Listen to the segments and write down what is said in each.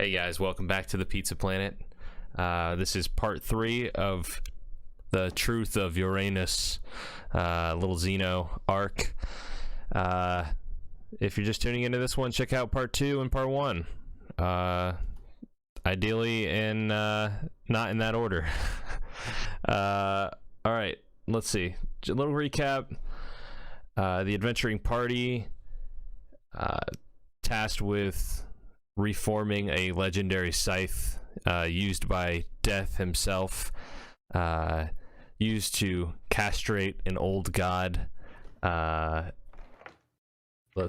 Hey guys, welcome back to the Pizza Planet. This is part 3 of the Truth of Uranus, little Xeno arc. If you're just tuning into this one, check out part 2 and part 1. Ideally in not in that order. Alright, let's see. A little recap. The adventuring party tasked with reforming a legendary scythe used by Death himself, used to castrate an old god. Let's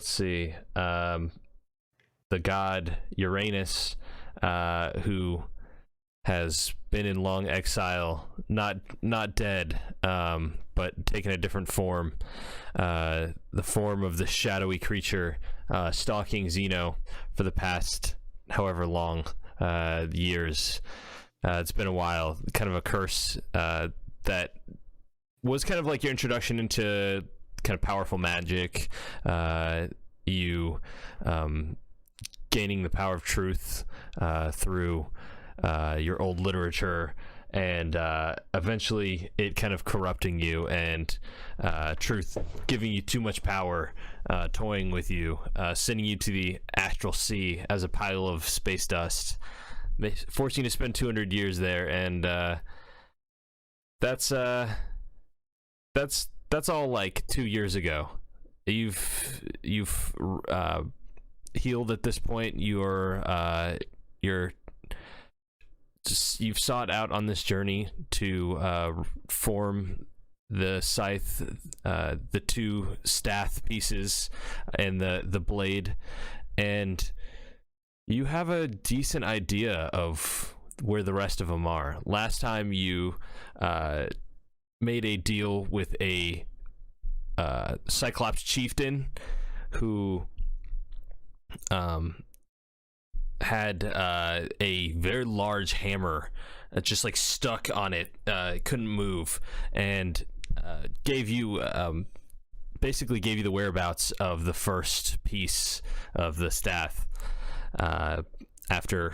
see, the god Uranus, who has been in long exile, not dead, but taken a different form, the form of the shadowy creature stalking Xeno for the past however long years. It's been a while. Kind of a curse that was kind of like your introduction into kind of powerful magic. You gaining the power of truth through your old literature, and eventually it kind of corrupting you, and truth giving you too much power, toying with you, sending you to the astral sea as a pile of space dust, forcing you to spend 200 years there. And that's all like 2 years ago. You've healed at this point. You've sought out on this journey to form the scythe, the two staff pieces and the blade, and you have a decent idea of where the rest of them are. Last time you made a deal with a Cyclops chieftain who had a very large hammer just like stuck on it, couldn't move, and gave you basically gave you the whereabouts of the first piece of the staff after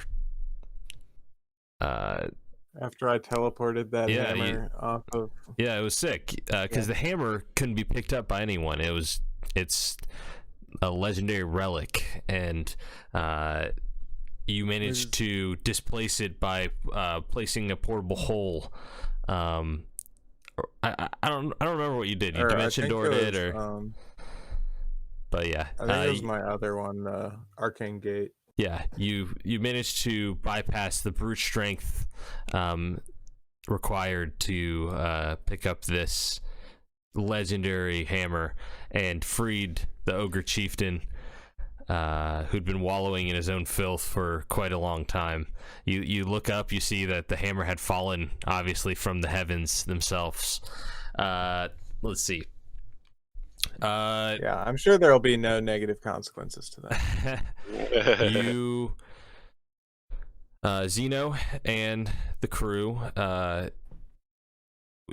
I teleported that hammer off of... Yeah, it was sick, because the hammer couldn't be picked up by anyone. It's a legendary relic, and you managed to displace it by placing a portable hole. I don't remember what you did. You dimension doored it, or but yeah, I think it was my other one, the arcane gate. Yeah, you managed to bypass the brute strength required to pick up this legendary hammer and freed the ogre chieftain, who'd been wallowing in his own filth for quite a long time. You look up, you see that the hammer had fallen, obviously, from the heavens themselves. Let's see. Yeah, I'm sure there'll be no negative consequences to that. You, Xeno and the crew,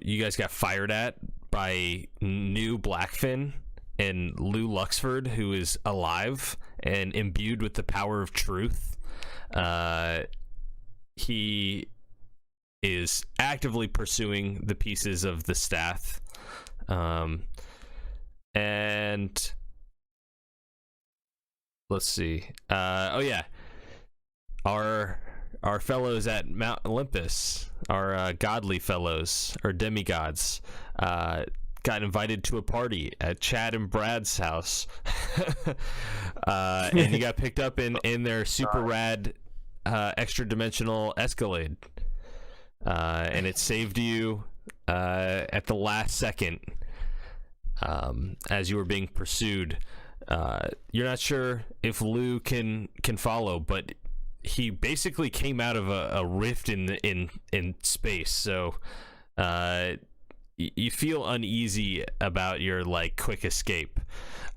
you guys got fired at by new Blackfin and Lou Luxford, who is alive and imbued with the power of truth. He is actively pursuing the pieces of the staff, and let's see. Oh yeah, our fellows at Mount Olympus, our godly fellows, or demigods, got invited to a party at Chad and Brad's house, and you got picked up in their super rad extra dimensional Escalade, and it saved you at the last second as you were being pursued. You're not sure if Lou can follow, but he basically came out of a rift in space, so you feel uneasy about your quick escape.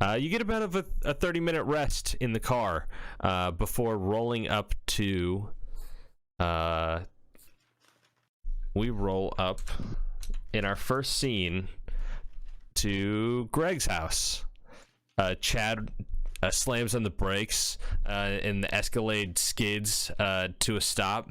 You get about a 30-minute rest in the car before rolling up to we roll up in our first scene to Greg's house. Chad slams on the brakes, and the Escalade skids to a stop.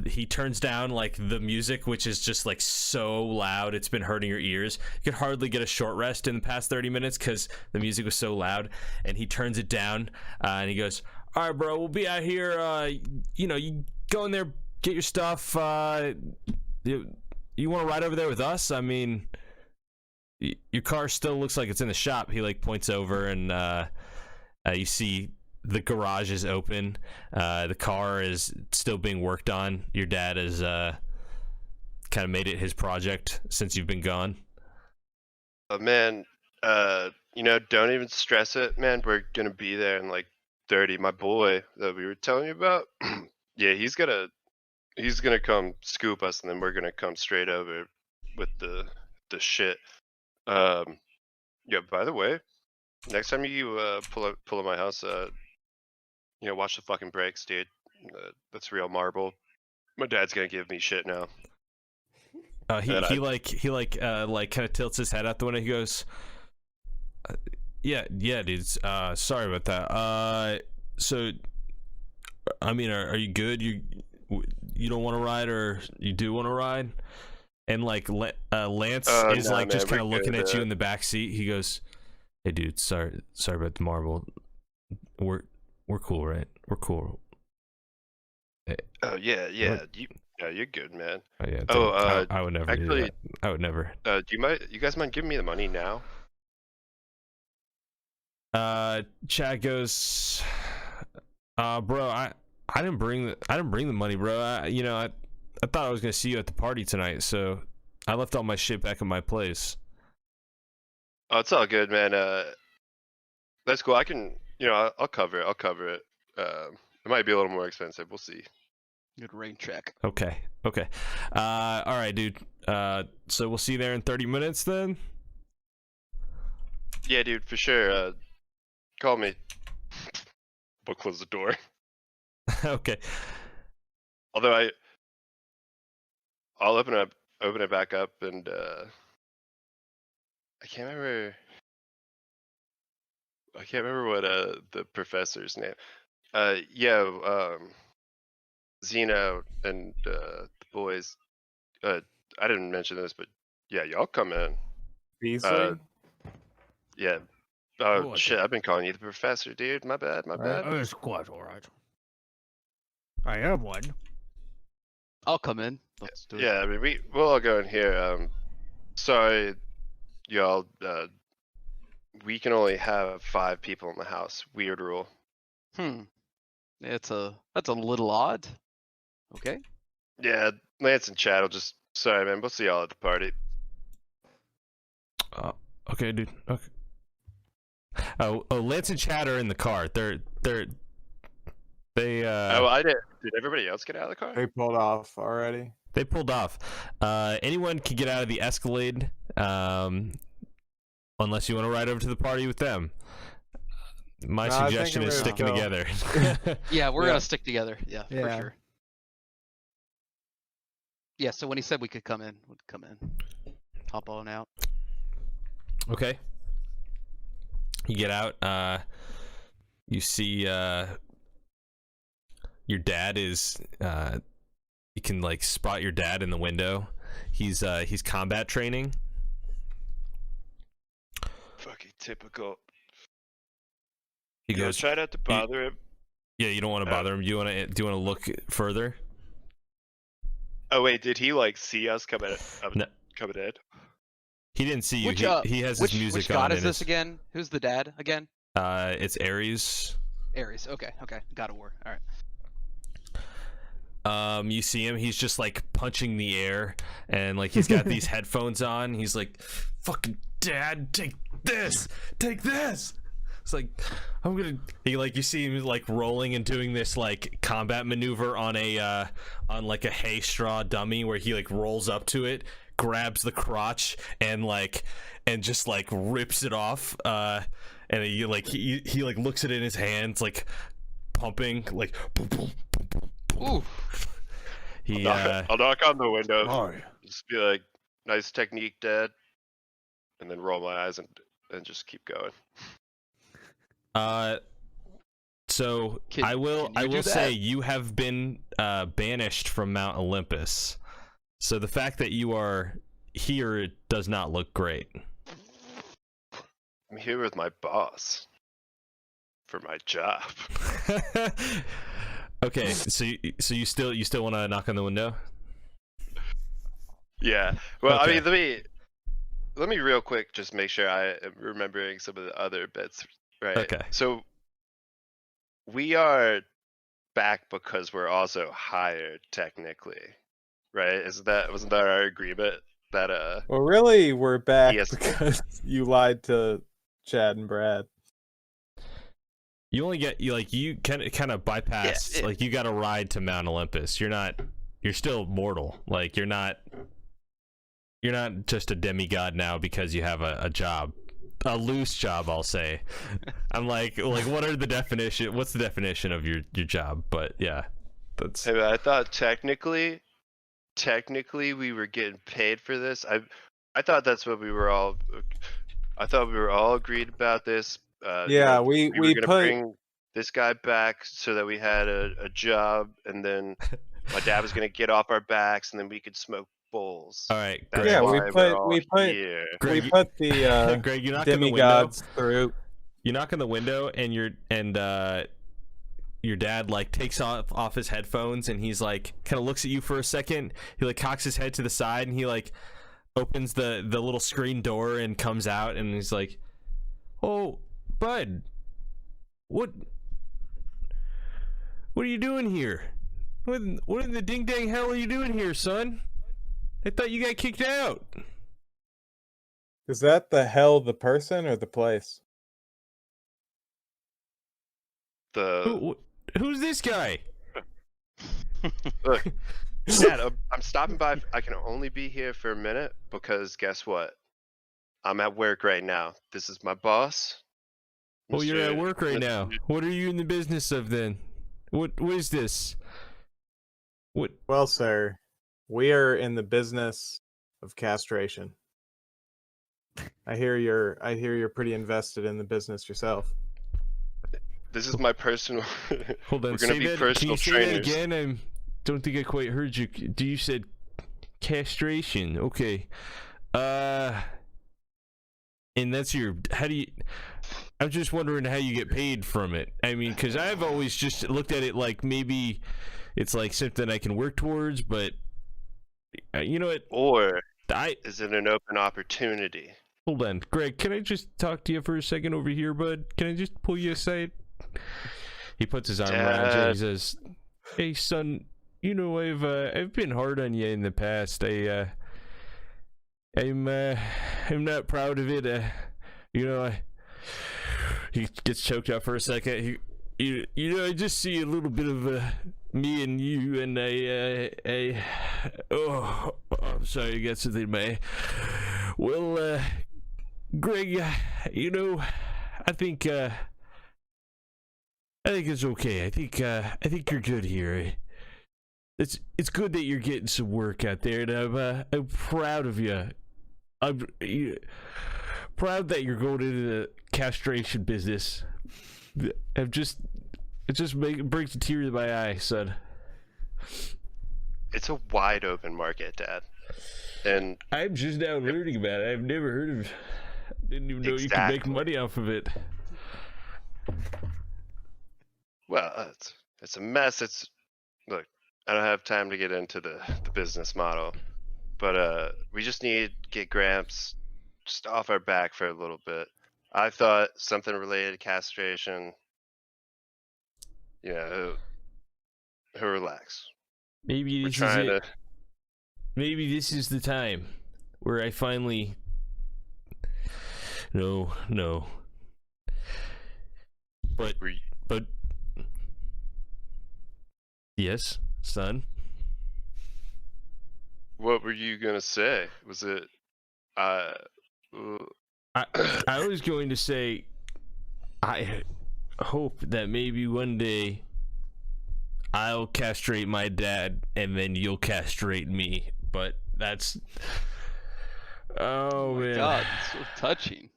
He turns down like the music, which is just like so loud it's been hurting your ears. You could hardly get a short rest in the past 30 minutes because the music was so loud. And he turns it down, and he goes, "All right, bro, we'll be out here. You go in there, get your stuff. You want to ride over there with us? I mean, your car still looks like it's in the shop." He like points over, and you see the garage is open. The car is still being worked on. Your dad has kind of made it his project since you've been gone. Man, don't even stress it, man. We're gonna be there in like 30. My boy that we were telling you about, yeah, he's gonna come scoop us, and then we're gonna come straight over with the shit. Yeah, by the way, next time you pull up my house, watch the fucking brakes, dude. That's real marble. My dad's gonna give me shit now. He kind of tilts his head out the window. He goes, yeah, dudes. Sorry about that. So, I mean, are you good? You don't want to ride, or you do want to ride? And like Lance is no, like man, just kind of we're looking good, at you in the back seat. He goes, "Hey, dude, sorry about the marble. We're cool, right? We're cool." Oh yeah. You're good, man. Oh yeah. Oh, I would never do that. I would never. Do you guys mind giving me the money now? Chad goes, bro, I didn't bring the money, bro. I thought I was gonna see you at the party tonight, so I left all my shit back at my place. Oh, it's all good, man. That's cool. I can, I'll cover it. It might be a little more expensive. We'll see. Good rain check. Okay. All right, dude. So we'll see you there in 30 minutes then. Yeah, dude, for sure. Call me. We'll close the door. Okay. Although I'll open it back up, and I can't remember what the professor's name. Zeno and the boys. I didn't mention this, but yeah, y'all come in. Beasley? Yeah. Oh shit! I've been calling you the professor, dude. My bad. It's quite all right. I am one. I'll come in. Let's do it. Yeah, I mean, we'll all go in here. Sorry, y'all. We can only have 5 people in the house. Weird rule. That's a little odd. Okay. Yeah, Lance and Chad will just. Sorry, man. We'll see y'all at the party. Okay, dude. Okay. Oh, Lance and Chad are in the car. They. Oh, I did. Did everybody else get out of the car? They pulled off already. They pulled off. Anyone can get out of the Escalade, unless you want to ride over to the party with them. My suggestion is sticking together. Yeah, we're gonna stick together. Yeah, for sure. Yeah. So when he said we could come in, we'd come in. Hop on out. Okay. You get out. You see your dad is. You can like spot your dad in the window. He's combat training. Fucking typical. He goes. Try not to bother him. Yeah, you don't want to bother him. Do you want to look further? Oh wait, did he like see us coming in? He didn't see you. Which, he has his music on. Which god is this his... again? Who's the dad again? It's Ares. Ares. Okay. God of War. All right. You see him. He's just like punching the air, and like he's got these headphones on. He's like, "Fucking dad, take this. It's like, I'm gonna. You see him like rolling and doing this like combat maneuver on like a hay straw dummy where he like rolls up to it, grabs the crotch, and just like rips it off. And he looks at it in his hands, like pumping, like. Boom, boom, boom, boom, boom. Ooh. I'll knock on the window. Oh. Just be like, "Nice technique, Dad," and then roll my eyes and just keep going. So Can- I will can you do say that? you have been banished from Mount Olympus. So the fact that you are here does not look great. I'm here with my boss for my job. Okay, so you still want to knock on the window? Yeah. Well, Okay. I mean, let me real quick just make sure I am remembering some of the other bits. Right. Okay. So we are back because we're also hired technically, right? Wasn't that our agreement that Well, really, we're back Yes. because you lied to Chad and Brad. You only get you kind of bypass Yeah, like you got a ride to Mount Olympus. You're still mortal. Like you're not just a demigod now because you have a job. A loose job, I'll say. I'm like what's the definition of your job? But yeah. That's Hey, I thought technically we were getting paid for this. I thought that's what we were all. I thought we were all agreed about this. Yeah, we we were gonna put bring this guy back so that we had a job, and then my dad was gonna get off our backs, and then we could smoke bowls. all right, That's Greg. Yeah, why we're all we put here. Greg, we put the Greg, you knock on the window. demigods through. You knock on the window, and your dad like takes off his headphones, and he's like kind of looks at you for a second. He like cocks his head to the side, and he like opens the little screen door and comes out, and he's like, "Oh, bud, what are you doing here? What in the ding dang hell are you doing here, son? I thought you got kicked out." Is that the hell the person or the place? Who's this guy? Look, Dad, I'm stopping by. I can only be here for a minute because guess what? I'm at work right now. This is my boss. Oh, you're at Mr. work right now. Mr. What are you in the business of then? What is this? What? Well, sir, we are in the business of castration. I hear you're pretty invested in the business yourself. This is my personal. Hold on. We're gonna say be that. personal Can you say trainers. that again? I don't think I quite heard you. You said castration. Okay. And that's your. How do you? I'm just wondering how you get paid from it. I mean, because I've always just looked at it like maybe it's like something I can work towards, but you know what? Or I is it an open opportunity? hold on, Greg. Can I just talk to you for a second over here, bud? Can I just pull you aside? He puts his arm around you. And he says, "Hey, son. You know I've been hard on you in the past. I'm not proud of it. You know, he gets choked out for a second. You know, I just see a little bit of me and you, and I'm sorry, I got something in my. Well, Greg, you know, I think it's okay. I think you're good here. It's good that you're getting some work out there, and I'm proud of you. I'm proud that you're going into the castration business. It just brings a tear to my eye, son. It's a wide open market, Dad. And I'm just now learning about it. I've never heard of. Didn't even know you could make Exactly. money off of it. well, it's a mess. Look, I don't have time to get into the business model, but we just need to get Gramps just off our back for a little bit. I thought something related to castration. You know, he'll relax. Maybe We're this is trying it. to. Maybe this is the time where I finally. No. But. Yes, son. What were you gonna say? Was it? I was going to say, I hope that maybe one day I'll castrate my dad and then you'll castrate me. But that's. Oh, my man. God, it's so touching.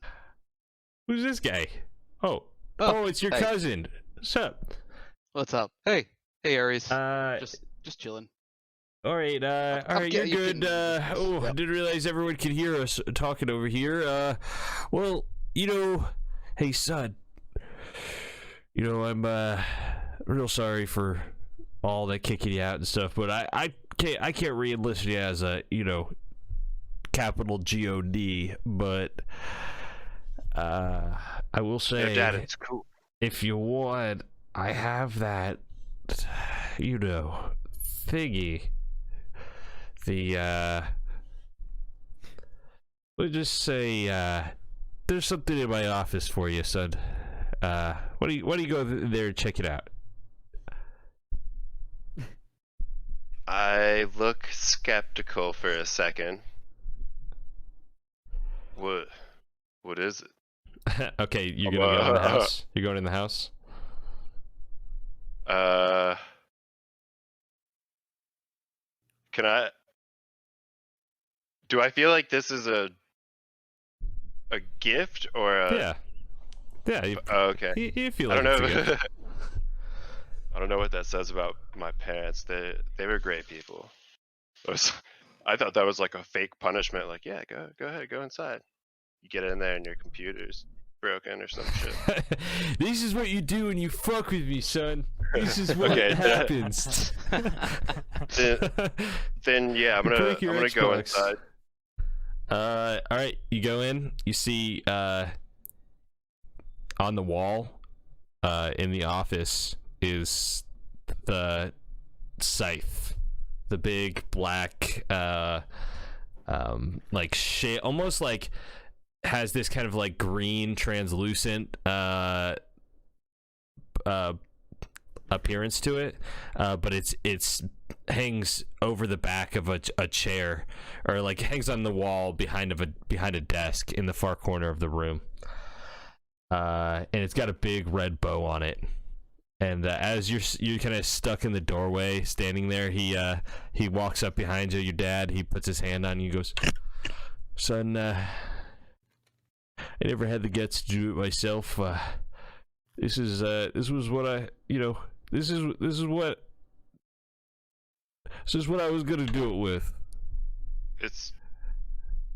Who's this guy? Oh, Oh, it's your hey. cousin. What's up? What's up? Hey, Aries. Uh, Just chilling. all right. All I'm right, you're you good. can- Oh, I Yep. didn't realize everyone could hear us talking over here. Well, hey, son. I'm real sorry for all that kicking you out and stuff, but I can't re-enlist you as a capital God, but I will say, No, Dad, it's cool. if you want, I have that thingy. We'll just say there's something in my office for you, son. Why don't you go there and check it out? I look skeptical for a second. What is it? Okay, you're gonna go in the house. You're going in the house. Can I? Do I feel like this is a gift or a? Yeah. Oh, okay. You feel I like don't it's a know. gift. I don't know what that says about my parents. They were great people. I thought that was like a fake punishment. Like, yeah, go ahead, go inside. You get in there and your computer's broken or some shit. This is what you do when you fuck with me, son. This is what Okay, happens. Then yeah, I'm gonna Break your go Xbox. inside. All right, you go in. You see on the wall in the office is the scythe, the big black like shit, almost like has this kind of like green translucent appearance to it, but it's hangs over the back of a chair, or like hangs on the wall behind a desk in the far corner of the room, and it's got a big red bow on it. And as you're kind of stuck in the doorway, standing there, he walks up behind you, your dad. He puts his hand on you, and goes, "Son, I never had the guts to do it myself. This was what I was gonna do it with."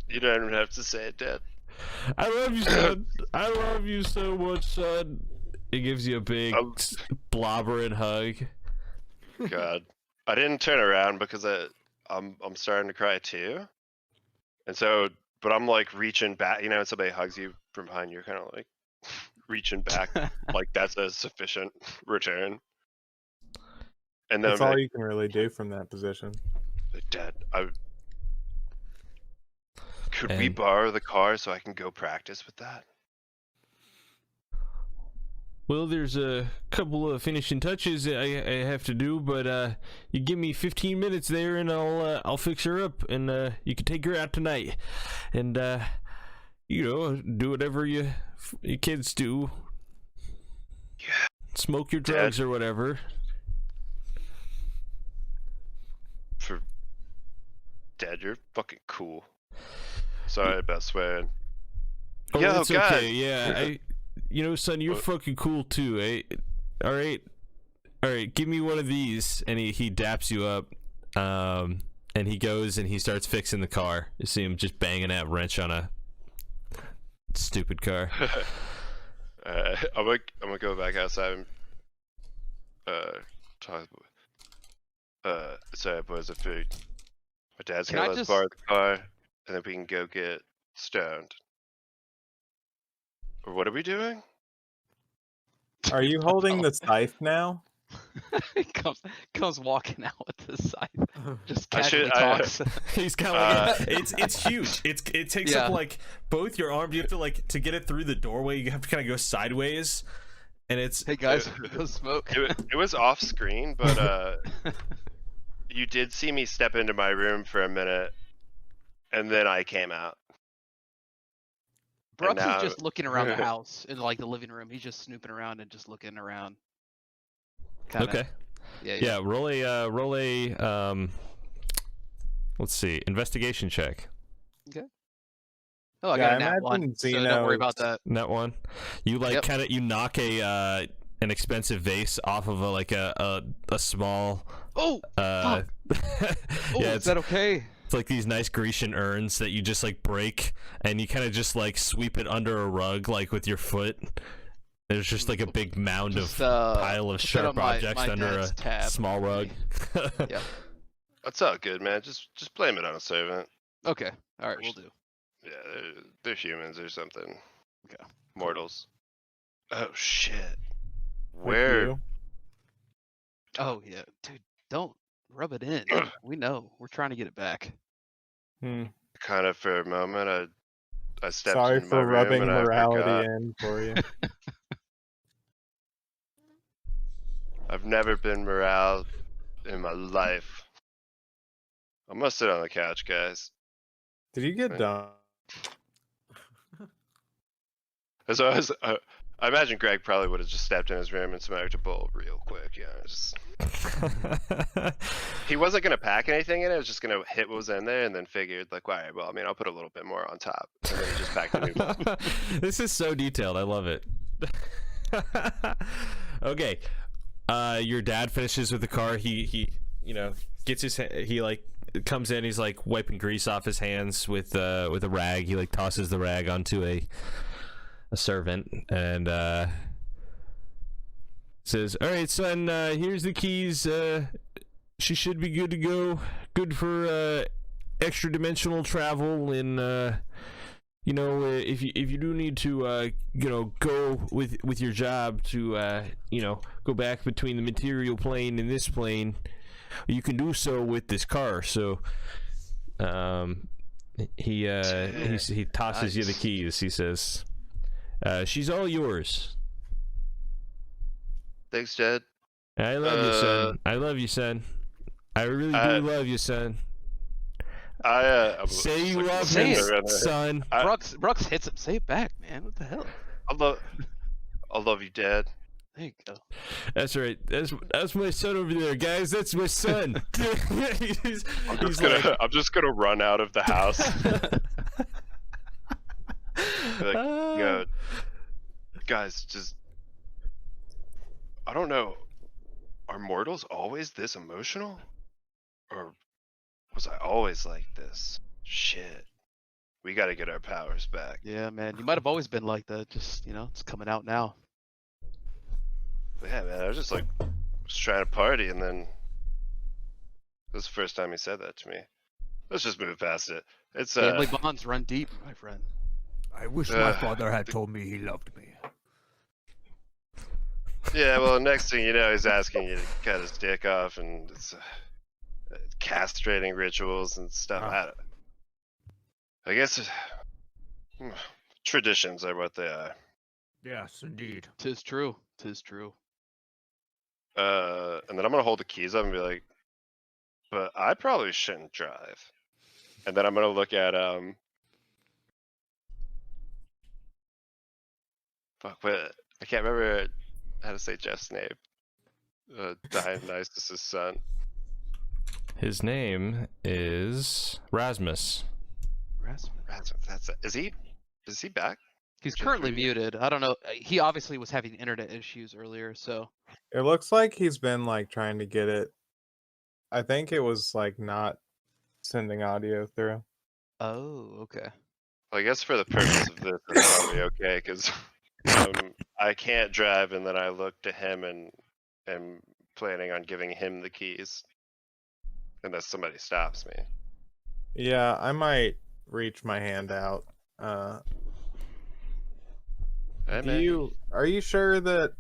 You don't even have to say it, Dad. I love you, son. I love you so much, son. It gives you a big blobbering hug. God, I didn't turn around because I'm starting to cry too, and so, but I'm like reaching back. When somebody hugs you from behind, you're kind of like reaching back, like that's a sufficient return. And then That's all you can really do from that position. Dad, could we borrow the car so I can go practice with that? Well, there's a couple of finishing touches I have to do, but you give me 15 minutes there, and I'll fix her up, and you can take her out tonight, and do whatever you kids do. Yeah. Smoke your drugs or whatever. Dad, you're fucking cool. Sorry about swearing. Oh, Yo, it's God. okay. Yeah, son, you're fucking cool too, eh? All right, give me one of these. And he daps you up, and he goes and he starts fixing the car. You see him just banging that wrench on a stupid car. I'm gonna go back outside and talk. Sorry, boys, if my dad's gonna let us borrow the car, and then we can go get stoned. Or what are we doing? Are you holding the scythe now? He comes walking out with the scythe. Just I casually should- talks. He's kind of like it's huge. It takes up like both your arms. You have to to get it through the doorway. You have to kind of go sideways, and it's Hey guys, go smoke. It was off screen, but you did see me step into my room for a minute, and then I came out. Brooks now- is just looking around the house in like the living room. He's just snooping around and just looking around. Kinda. okay. Yeah, roll a let's see, investigation check. Okay. Oh, I Yeah, got I a nat one, imagine so don't worry about Xeno's- that. That one. You like Yep. kind of you knock an expensive vase off of a small. Oh, Yeah, oh, is it's that okay? It's like these nice Grecian urns that you just like break, and you kind of just like sweep it under a rug, like with your foot. There's just like a big mound Just, of pile of put that sharp on my objects under a dad's tab small for rug. me. Yep. That's all good, man. Just blame it on a servant. Okay. All right, we'll do. Yeah, they're humans or something. Okay. Mortals. Oh shit. Like Where? you. Oh yeah, dude, don't rub it in. We know. We're trying to get it back. Kind of for a moment, I stepped Sorry into my for room rubbing and I morality forgot. in for you. I've never been morale in my life. I'm gonna sit on the couch, guys. Did you get Right. done? As I was, I imagine Greg probably would have just stepped in his room and smoked a bowl real quick. You know, just he wasn't gonna pack anything in it. It was just gonna hit what was in there, and then figured like, all right, well, I mean, I'll put a little bit more on top, and then he just packed a new bowl. This is so detailed. I love it. Okay. Your dad finishes with the car. He gets he like comes in. He's like wiping grease off his hands with a rag. He like tosses the rag onto a servant and says, "All right, son. Here's the keys. She should be good to go. Good for extra dimensional travel and." If you do need to, go with your job to, go back between the material plane and this plane, you can do so with this car. So, he tosses you the Nice. keys. He says, "She's all yours." Thanks, Jed. I love you, son. I love you, son. I really do love you, son. I Say you looking love at Say me, it. the other- son. Brooks hits him. Say it back, man. What the hell? I love you, Dad. There you go. That's right. That's my son over there, guys. That's my son. he's I'm just gonna run out of the house. Be like, guys, just I don't know. Are mortals always this emotional? Or was I always like this? Shit. We gotta get our powers back. Yeah, man. You might have always been like that. Just it's coming out now. Yeah, man, I was just like trying to party and then this is the first time he said that to me. Let's just move past it. It's Family bonds run deep, my friend. I wish my father had told me he loved me. yeah, well, next thing you know, he's asking you to cut his dick off and it's castrating rituals and stuff. I guess traditions are what they are. Yes, indeed. Tis true. Tis true. And then I'm gonna hold the keys up and be like, but I probably shouldn't drive. And then I'm gonna look at fuck, but I can't remember how to say Jeff's name. Dionysus' son. His name is Rasmus. That's it. Is he back? He's Just currently reading. muted. I don't know. He obviously was having internet issues earlier, so It looks like he's been like trying to get it. I think it was like not sending audio through. oh, okay. Well, I guess for the purpose of this, it's probably okay because I can't drive, and then I look to him and am planning on giving him the keys, unless somebody stops me. Yeah, I might reach my hand out. Hey, man, Are you sure that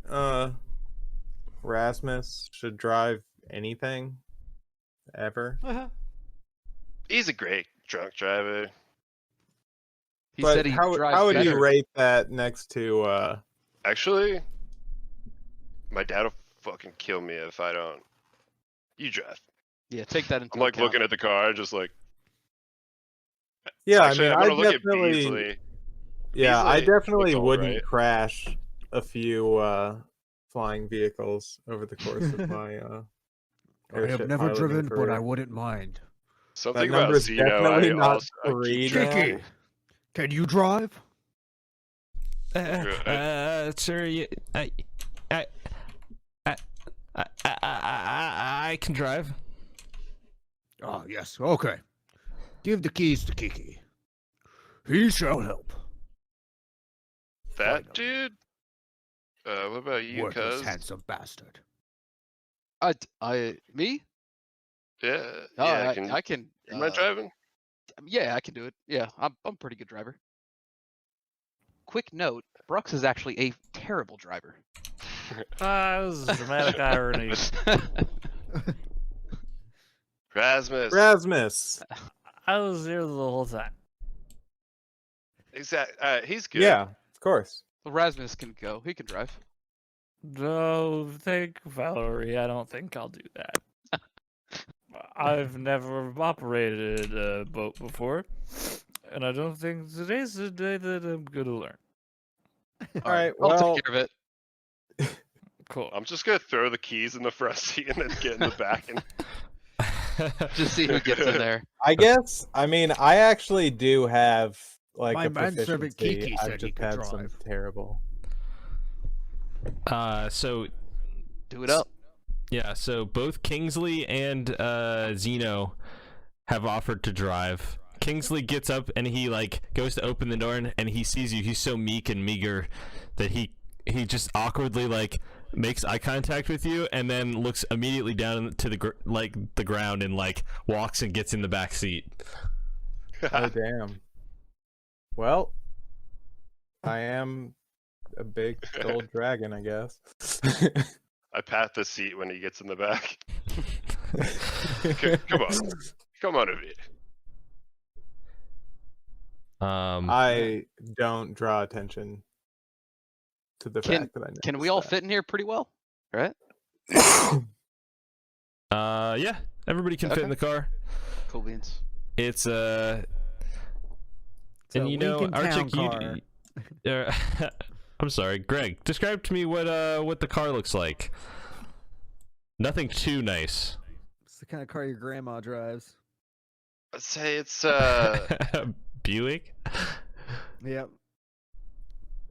Rasmus should drive anything ever? he's a great drunk driver. He But said he how drives would you better. rate that next to Actually, my dad will fucking kill me if I don't. You drive. Yeah, take that into I'm like account. looking at the car, just like. Yeah, Actually, I I'm mean, gonna I look at definitely, Beasley. yeah, I Beasley definitely looks wouldn't alright. crash a few flying vehicles over the course of my I have airship never piloting driven, but I career. wouldn't mind. Something That about number's Zeno, definitely I not also I keep three track now. of. Kiki! Can you drive? Sir, I can drive. Ah, yes. Okay. Give the keys to Kiki. He shall help. That Finally. dude? What about you, Worthless, cuz? handsome bastard. Me? Yeah, No, yeah. I can. You mind driving? Yeah, I can do it. Yeah, I'm a pretty good driver. Quick note: Brooks is actually a terrible driver. That was dramatic irony. Rasmus. I was there the whole time. Exact. He's good. Yeah, of course. Well, Rasmus can go. He can drive. No, thank Valerie. I don't think I'll do that. I've never operated a boat before, and I don't think today's the day that I'm gonna learn. All right, I'll well, take care of it. Cool. I'm just gonna throw the keys in the front seat and then get in the back and. Just see who gets in there. I guess. I mean, I actually do have like My a manservant proficiency. Kiki said I've he just could had some drive. terrible. So Do it up. yeah, so both Kingsley and Zeno have offered to drive. Kingsley gets up and he like goes to open the door and he sees you. He's so meek and meager that he just awkwardly like makes eye contact with you and then looks immediately down to the ground and like walks and gets in the back seat. Oh damn. Well, I am a big gold dragon, I guess. I pat the seat when he gets in the back. Come on, come on, Avid. I don't draw attention to the fact that I know. Can we all fit in here pretty well? Right? Yeah, everybody can fit in the car. Cool beans. It's It's and a you know, Lincoln Town Archie, I'm sorry, Greg. Describe to me what the car looks like. Nothing too nice. It's the kind of car your grandma drives. I'd say it's Buick. Yep.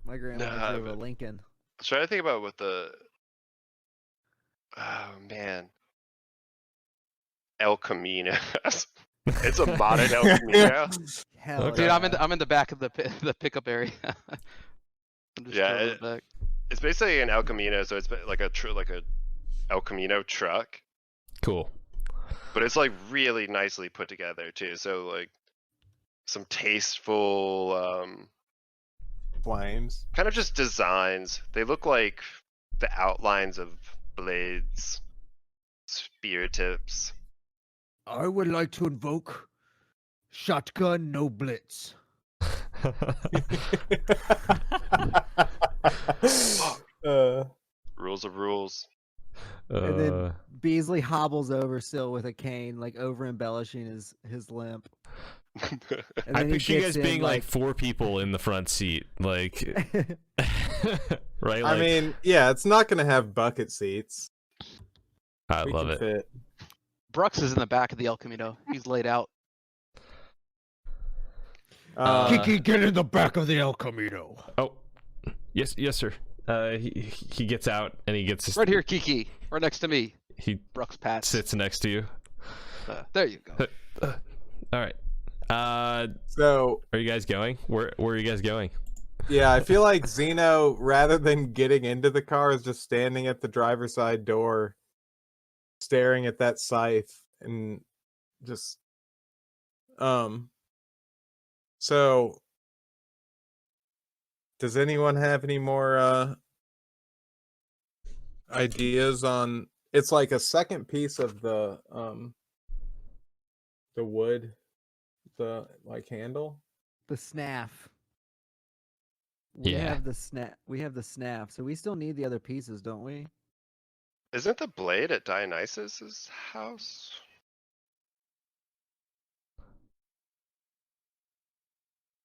My grandma Nah, drove a but- Lincoln. I'm trying to think about what the. Oh man. El Camino. It's a modern El Camino. Hell Okay. Dude, yeah. I'm in the back of the pickup area. I'm just Yeah, throwing it back. It's basically an El Camino, so it's like a El Camino truck, Cool. but it's like really nicely put together too. So like some tasteful, Flames. kind of just designs. They look like the outlines of blades, spear tips. I would like to invoke shotgun no blitz. Rules of rules. And then Beasley hobbles over still with a cane, like over embellishing his limp. And I then he picture you gets guys being in, like 4 people in the front seat, like right? I Like, mean, yeah, it's not gonna have bucket seats. I We love can it. fit. Brooks is in the back of the El Camino. He's laid out. Kiki, get in the back of the El Camino. Oh, yes, sir. He gets out and he gets Right here, Kiki. Right next to me. he Brooks pats. sits next to you. There you go. All right. So Are you guys going? Where are you guys going? yeah, I feel like Zeno, rather than getting into the car, is just standing at the driver's side door, staring at that scythe, and just So, does anyone have any more ideas on? It's like a second piece of the wood, the like handle. the snaff. We Yeah. have the snaff, so we still need the other pieces, don't we? Isn't the blade at Dionysus's house?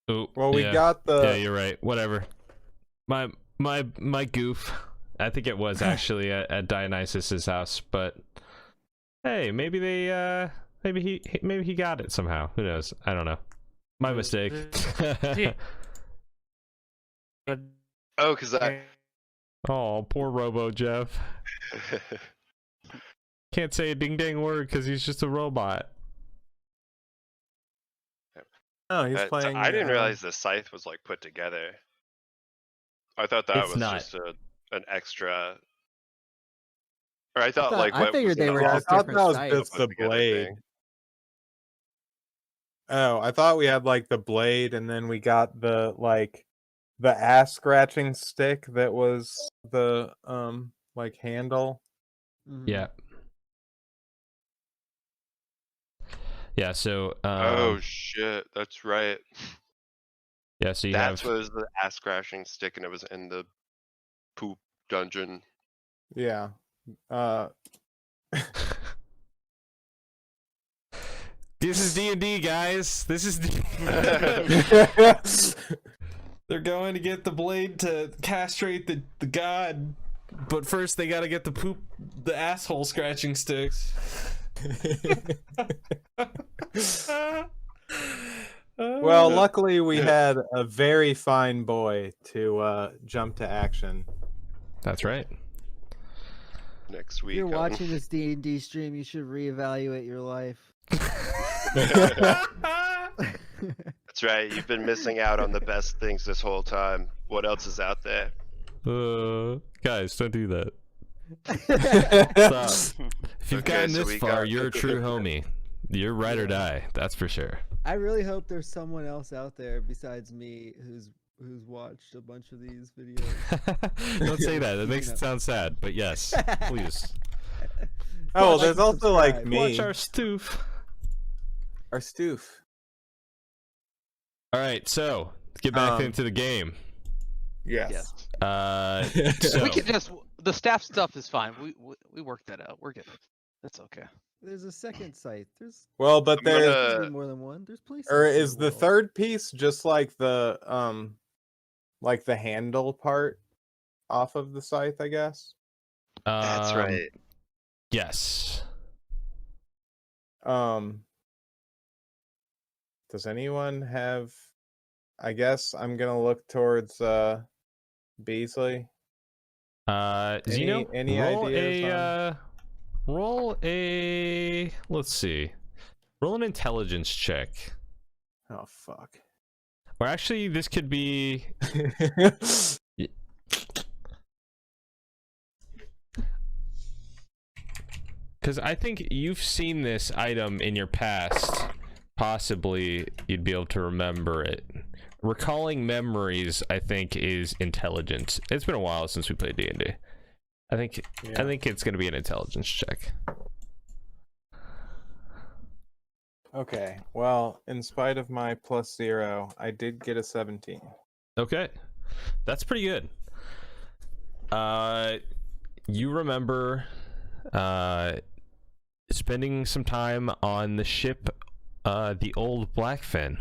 Oh, Well, we yeah. got the. Yeah, you're right. Whatever. My goof. I think it was actually at Dionysus's house, but hey, maybe they maybe he got it somehow. Who knows? I don't know. My mistake. Oh, because Oh, poor Robo Jeff. Can't say a ding dang word because he's just a robot. Oh, he's playing. I didn't realize the scythe was like put together. I thought that It's was not. just an extra. Or I thought I like what figured was they in the were Yeah, I just thought different that was sites. just the put together blade. thing. Oh, I thought we had like the blade, and then we got the ass scratching stick that was the like handle. Mhm. Yeah. Yeah, so Oh shit, that's right. yeah, so you That's have what was the ass crashing stick, and it was in the poop dungeon. Yeah. This is D&D, guys. This is They're going to get the blade to castrate the god, but first they got to get the asshole scratching sticks. Well, luckily we had a very fine boy to jump to action. That's right. Next If week. you're watching this D&D stream, you should reevaluate your life. That's right. You've been missing out on the best things this whole time. What else is out there? Guys, don't do that. Stop. If you've Okay, gotten so this we far, got- you're a true homie. You're ride or die. That's for sure. I really hope there's someone else out there besides me who's watched a bunch of these videos. Don't say that. That makes You it know. sound sad. But yes, please. Oh, Like there's and also like subscribe. me, Watch our stoof. our stoof. All right, so let's get back Um, into the game. Yes. So We can just the staff stuff is fine. We worked that out. We're good. That's okay. There's a second site. There's Well, but I'm there's gonna- probably more than one. There's places. or in is the world. third piece just like the handle part off of the scythe, I guess? That's right. Yes. Does anyone have? I guess I'm gonna look towards Beasley. Zeno, any ideas roll a let's see. Roll an intelligence check. Oh fuck. Or actually this could be because I think you've seen this item in your past. Possibly you'd be able to remember it. Recalling memories, I think, is intelligence. It's been a while since we played D&D. I think it's going to be an intelligence check. Okay. Well, in spite of my +0, I did get a 17. Okay, that's pretty good. You remember spending some time on the ship, the old Blackfin,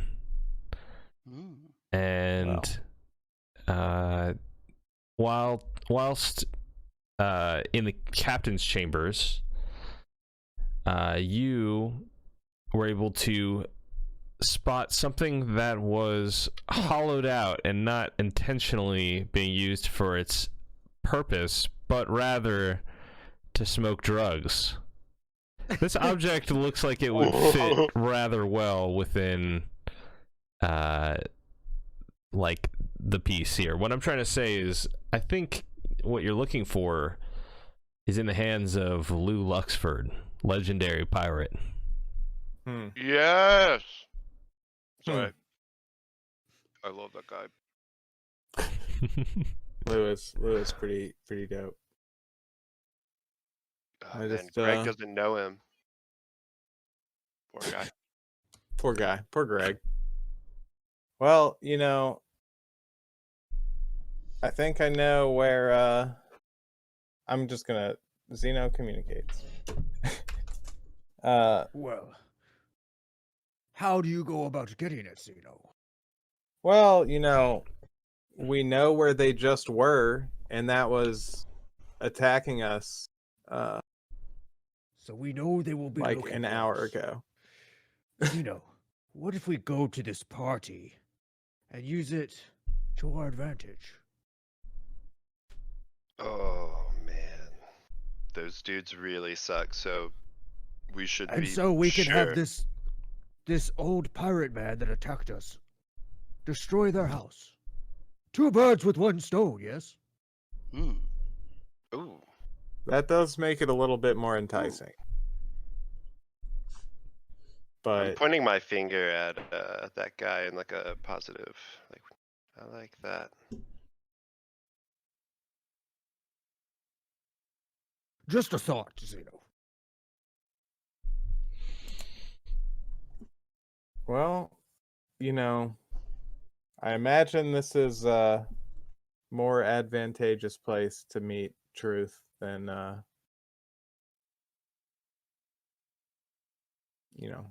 and whilst in the captain's chambers, you were able to spot something that was hollowed out and not intentionally being used for its purpose, but rather to smoke drugs. This object looks like it would fit rather well within like the piece here. What I'm trying to say is I think what you're looking for is in the hands of Lou Luxford, legendary pirate. Yes. Sorry. I love that guy. Lewis, pretty dope. Oh, I man, just, Greg doesn't know him. Poor guy. Poor guy. Poor Greg. Well, I think I know where I'm just gonna Zeno communicates. Well, how do you go about getting it, Zeno? Well, we know where they just were, and that was attacking us So we know they will be like looking an for hour us. ago. Zeno, what if we go to this party and use it to our advantage? Oh man, those dudes really suck. So we should And be so we can have sure. this old pirate man that attacked us destroy their house. 2 birds with 1 stone, yes? Hmm. Ooh, That does make it a little bit more enticing. I'm But pointing my finger at that guy in like a positive. Like, I like that. Just a thought, Zeno. well, you know, I imagine this is a more advantageous place to meet truth than you know,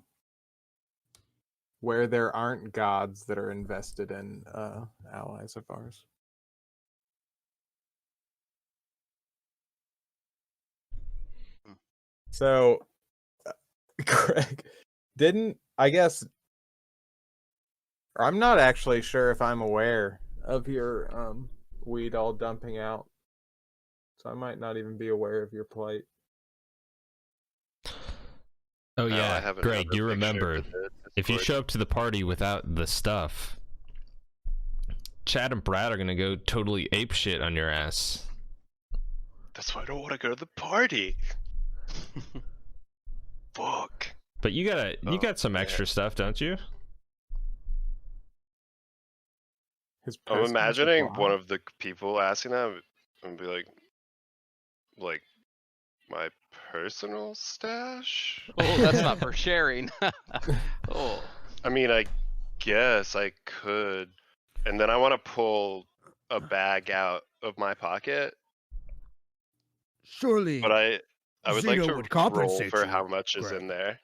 where there aren't gods that are invested in allies of ours. So, Greg, I guess I'm not actually sure if I'm aware of your weed all dumping out. So I might not even be aware of your plight. Oh I yeah, have Greg, another you picture remember in the if you Discord. show up to the party without the stuff, Chad and Brad are gonna go totally ape shit on your ass. That's why I don't want to go to the party. Fuck. But you Oh, got some man. extra stuff, don't you? His I'm personal imagining supply? one of the people asking that and be like my personal stash. Oh, that's not for sharing. Oh. I mean, I guess I could, and then I want to pull a bag out of my pocket, Surely but I would like Zeno to would roll compensate for you, how much is Greg. in there.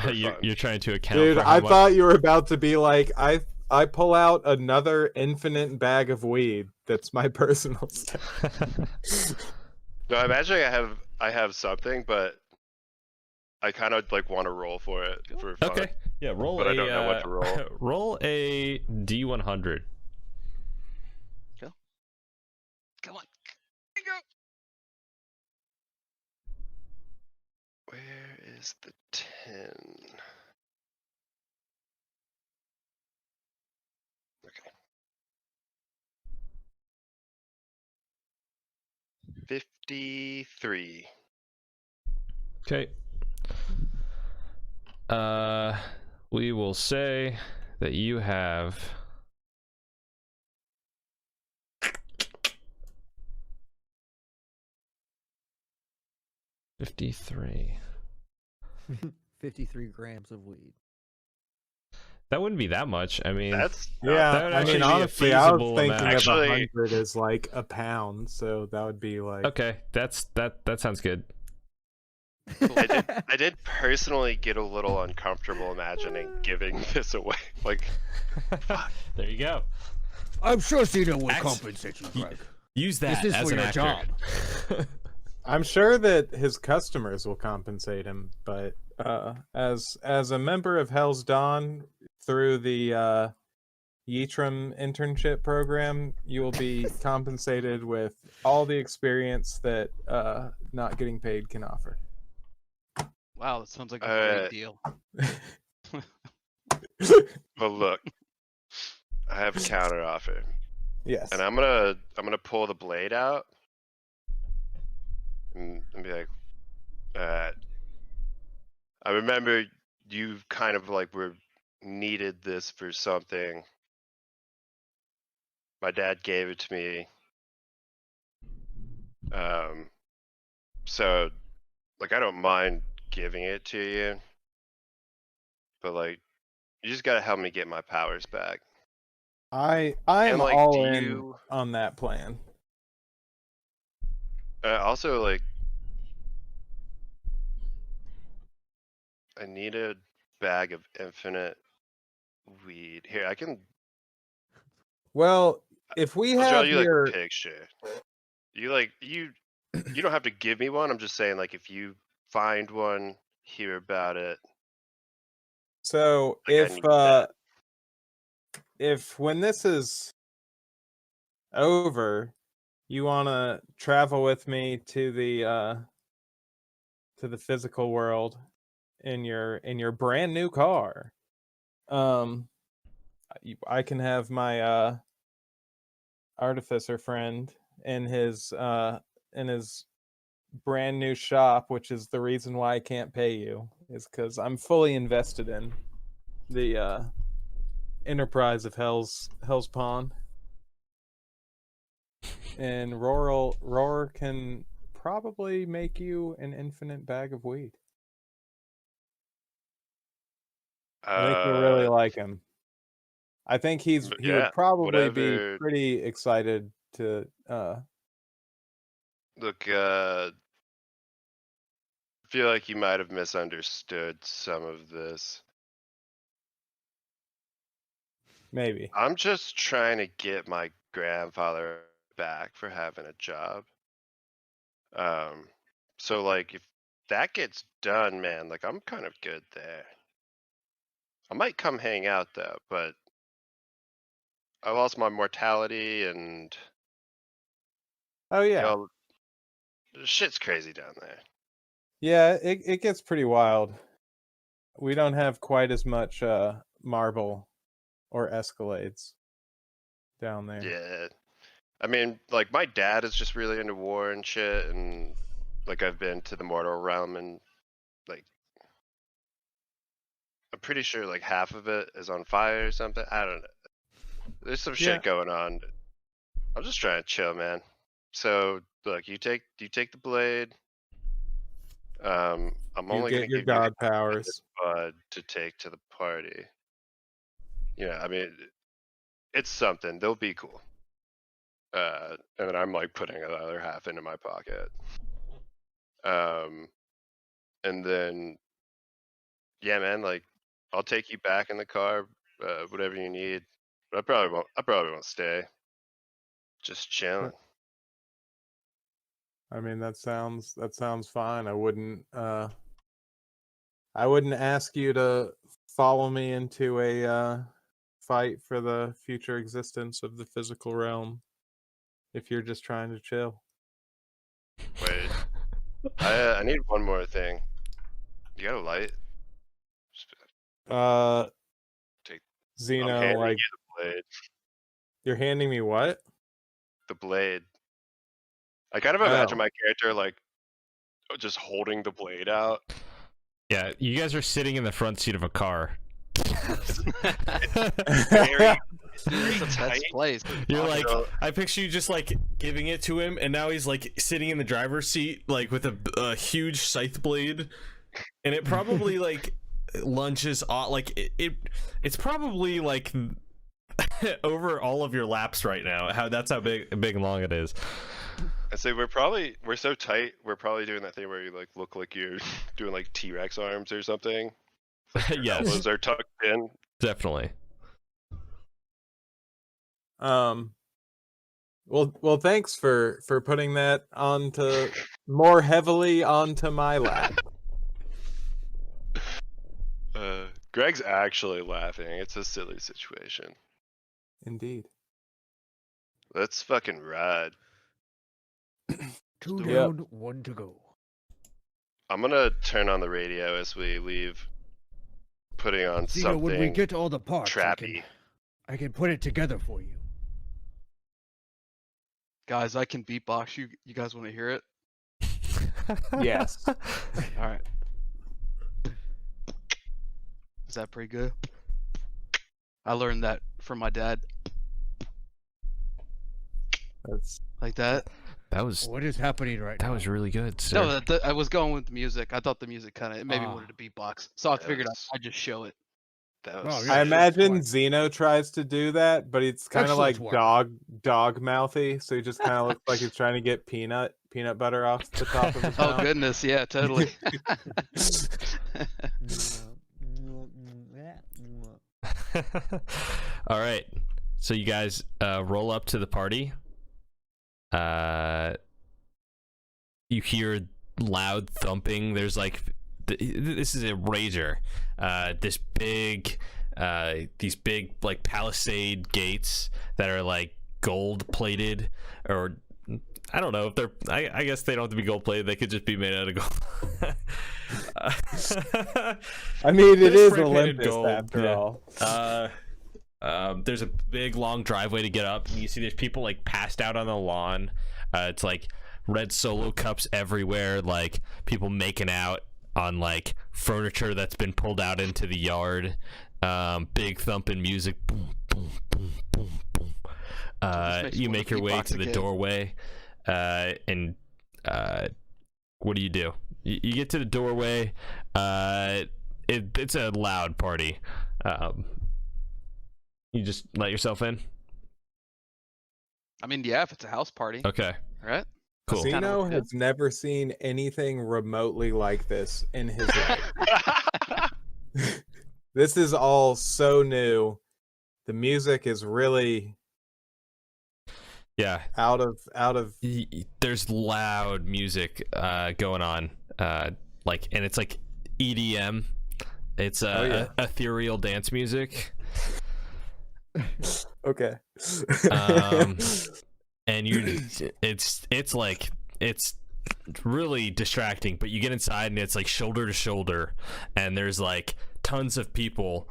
For fun. You're trying to account Dude, for how I much. thought you were about to be like, I pull out another infinite bag of weed. That's my personal stuff. No, I imagine I have something, but I kind of like want to roll for it for fun. Okay. Yeah, roll But a I don't know what to roll. roll a D100. Come on. Where is the 10? Okay. 53. Okay. We will say that you have 53. 53 grams of weed. That wouldn't be that much. I mean, That's Yeah, That would I actually mean, be a honestly, I was feasible thinking amount. of Actually- 100 as like a pound, so that would be like. okay, that sounds good. I did personally get a little uncomfortable imagining giving this away. Like, fuck. There you go. I'm sure Zeno will Act- compensate you, Greg. Use that This is as for an your actor. job. I'm sure that his customers will compensate him, but as a member of Hell's Dawn through the Yitram internship program, you will be compensated with all the experience that not getting paid can offer. Wow, that sounds like a great Alright. deal. But look, I have a counter offer, Yes. and I'm gonna pull the blade out and be like, I remember you kind of like were needed this for something. My dad gave it to me. So like I don't mind giving it to you, but like you just gotta help me get my powers back. I am like, all do in you- on that plan. Also, like, I need a bag of infinite weed. Here, I can. Well, if we I'll draw have you like your a picture. You don't have to give me one. I'm just saying, like, if you find one hear about it. So Like, I need that. if when this is over, you want to travel with me to the physical world in your brand new car, I can have my artificer friend in his brand new shop, which is the reason why I can't pay you, is because I'm fully invested in the enterprise of Hell's Pond. And Roar can probably make you an infinite bag of weed. I think you'll really like him. I think he yeah, would probably be whatever. pretty excited to Look, I feel like you might have misunderstood some of this. maybe. I'm just trying to get my grandfather back for having a job. So like if that gets done, man, like I'm kind of good there. I might come hang out though, but I lost my mortality and Oh yeah. yo, shit's crazy down there. Yeah, it gets pretty wild. We don't have quite as much marble or Escalades down there. Yeah. I mean, like my dad is just really into war and shit, and like I've been to the mortal realm, and like I'm pretty sure like half of it is on fire or something. I don't know. There's some shit going on. I'm just trying to chill, man. So look, you take the blade. I'm only get gonna your give god you powers. bud to take to the party. Yeah, I mean, it's something. They'll be cool. And then I'm like putting the other half into my pocket. And then, yeah, man, like I'll take you back in the car, whatever you need. But I probably won't stay. Just chilling. I mean, that sounds fine. I wouldn't ask you to follow me into a fight for the future existence of the physical realm if you're just trying to chill. Wait, I need one more thing. You got a light? Take. I'm Xeno, handing like you the blade. you're handing me what? The blade. I kind of imagine my character like just holding the blade out. Yeah, you guys are sitting in the front seat of a car. Very It's the best place. You're like, I picture you just like giving it to him, and now he's like sitting in the driver's seat, like with a huge scythe blade, and it probably like lunges off, like it's probably like over all of your laps right now. That's how big and long it is. I say we're so tight. We're probably doing that thing where you like look like you're doing like T-Rex arms or something. Like your Yes, elbows are tucked in. Definitely. Well, thanks for putting that more heavily onto my lap. Greg's actually laughing. It's a silly situation. Indeed. Let's fucking ride. 2 Yep. down, 1 to go. I'm gonna turn on the radio as we leave, putting on Xeno, something when we get all the parts, trappy. I can put it together for you. Guys, I can beatbox. You guys want to hear it? Yes. All right. Is that pretty good? I learned that from my dad. That's Like that. That was What is happening right now? that was really good, sir. No, I was going with the music. I thought the music kind of maybe wanted to beatbox, so I figured I'd just show it. That Oh, was yeah. I imagine smart. Xeno tries to do that, but it's kind of like Excellent work. dog mouthy, so he just kind of looks like he's trying to get peanut butter off the top of his Oh mouth. goodness, yeah, totally. All right, so you guys roll up to the party. You hear loud thumping. There's this is a rager. These big like palisade gates that are like gold plated, or I don't know if they're. I guess they don't have to be gold plated. They could just be made out of gold. I mean, it is brick-painted Olympus gold, after yeah. all. There's a big long driveway to get up, and you see there's people like passed out on the lawn. It's like red Solo cups everywhere, like people making out on like furniture that's been pulled out into the yard. Big thumping music. Boom, boom, boom, boom, boom. You make your way to the doorway, and what do? You get to the doorway. It's a loud party. You just let yourself in? I mean, yeah, if it's a house party. Okay. Right? Cool. Zeno has never seen anything remotely like this in his life. This is all so new. The music is really out of There's loud music going on. And it's like EDM. It's ethereal dance music. Okay. And it's really distracting, but you get inside and it's like shoulder to shoulder, and there's like tons of people,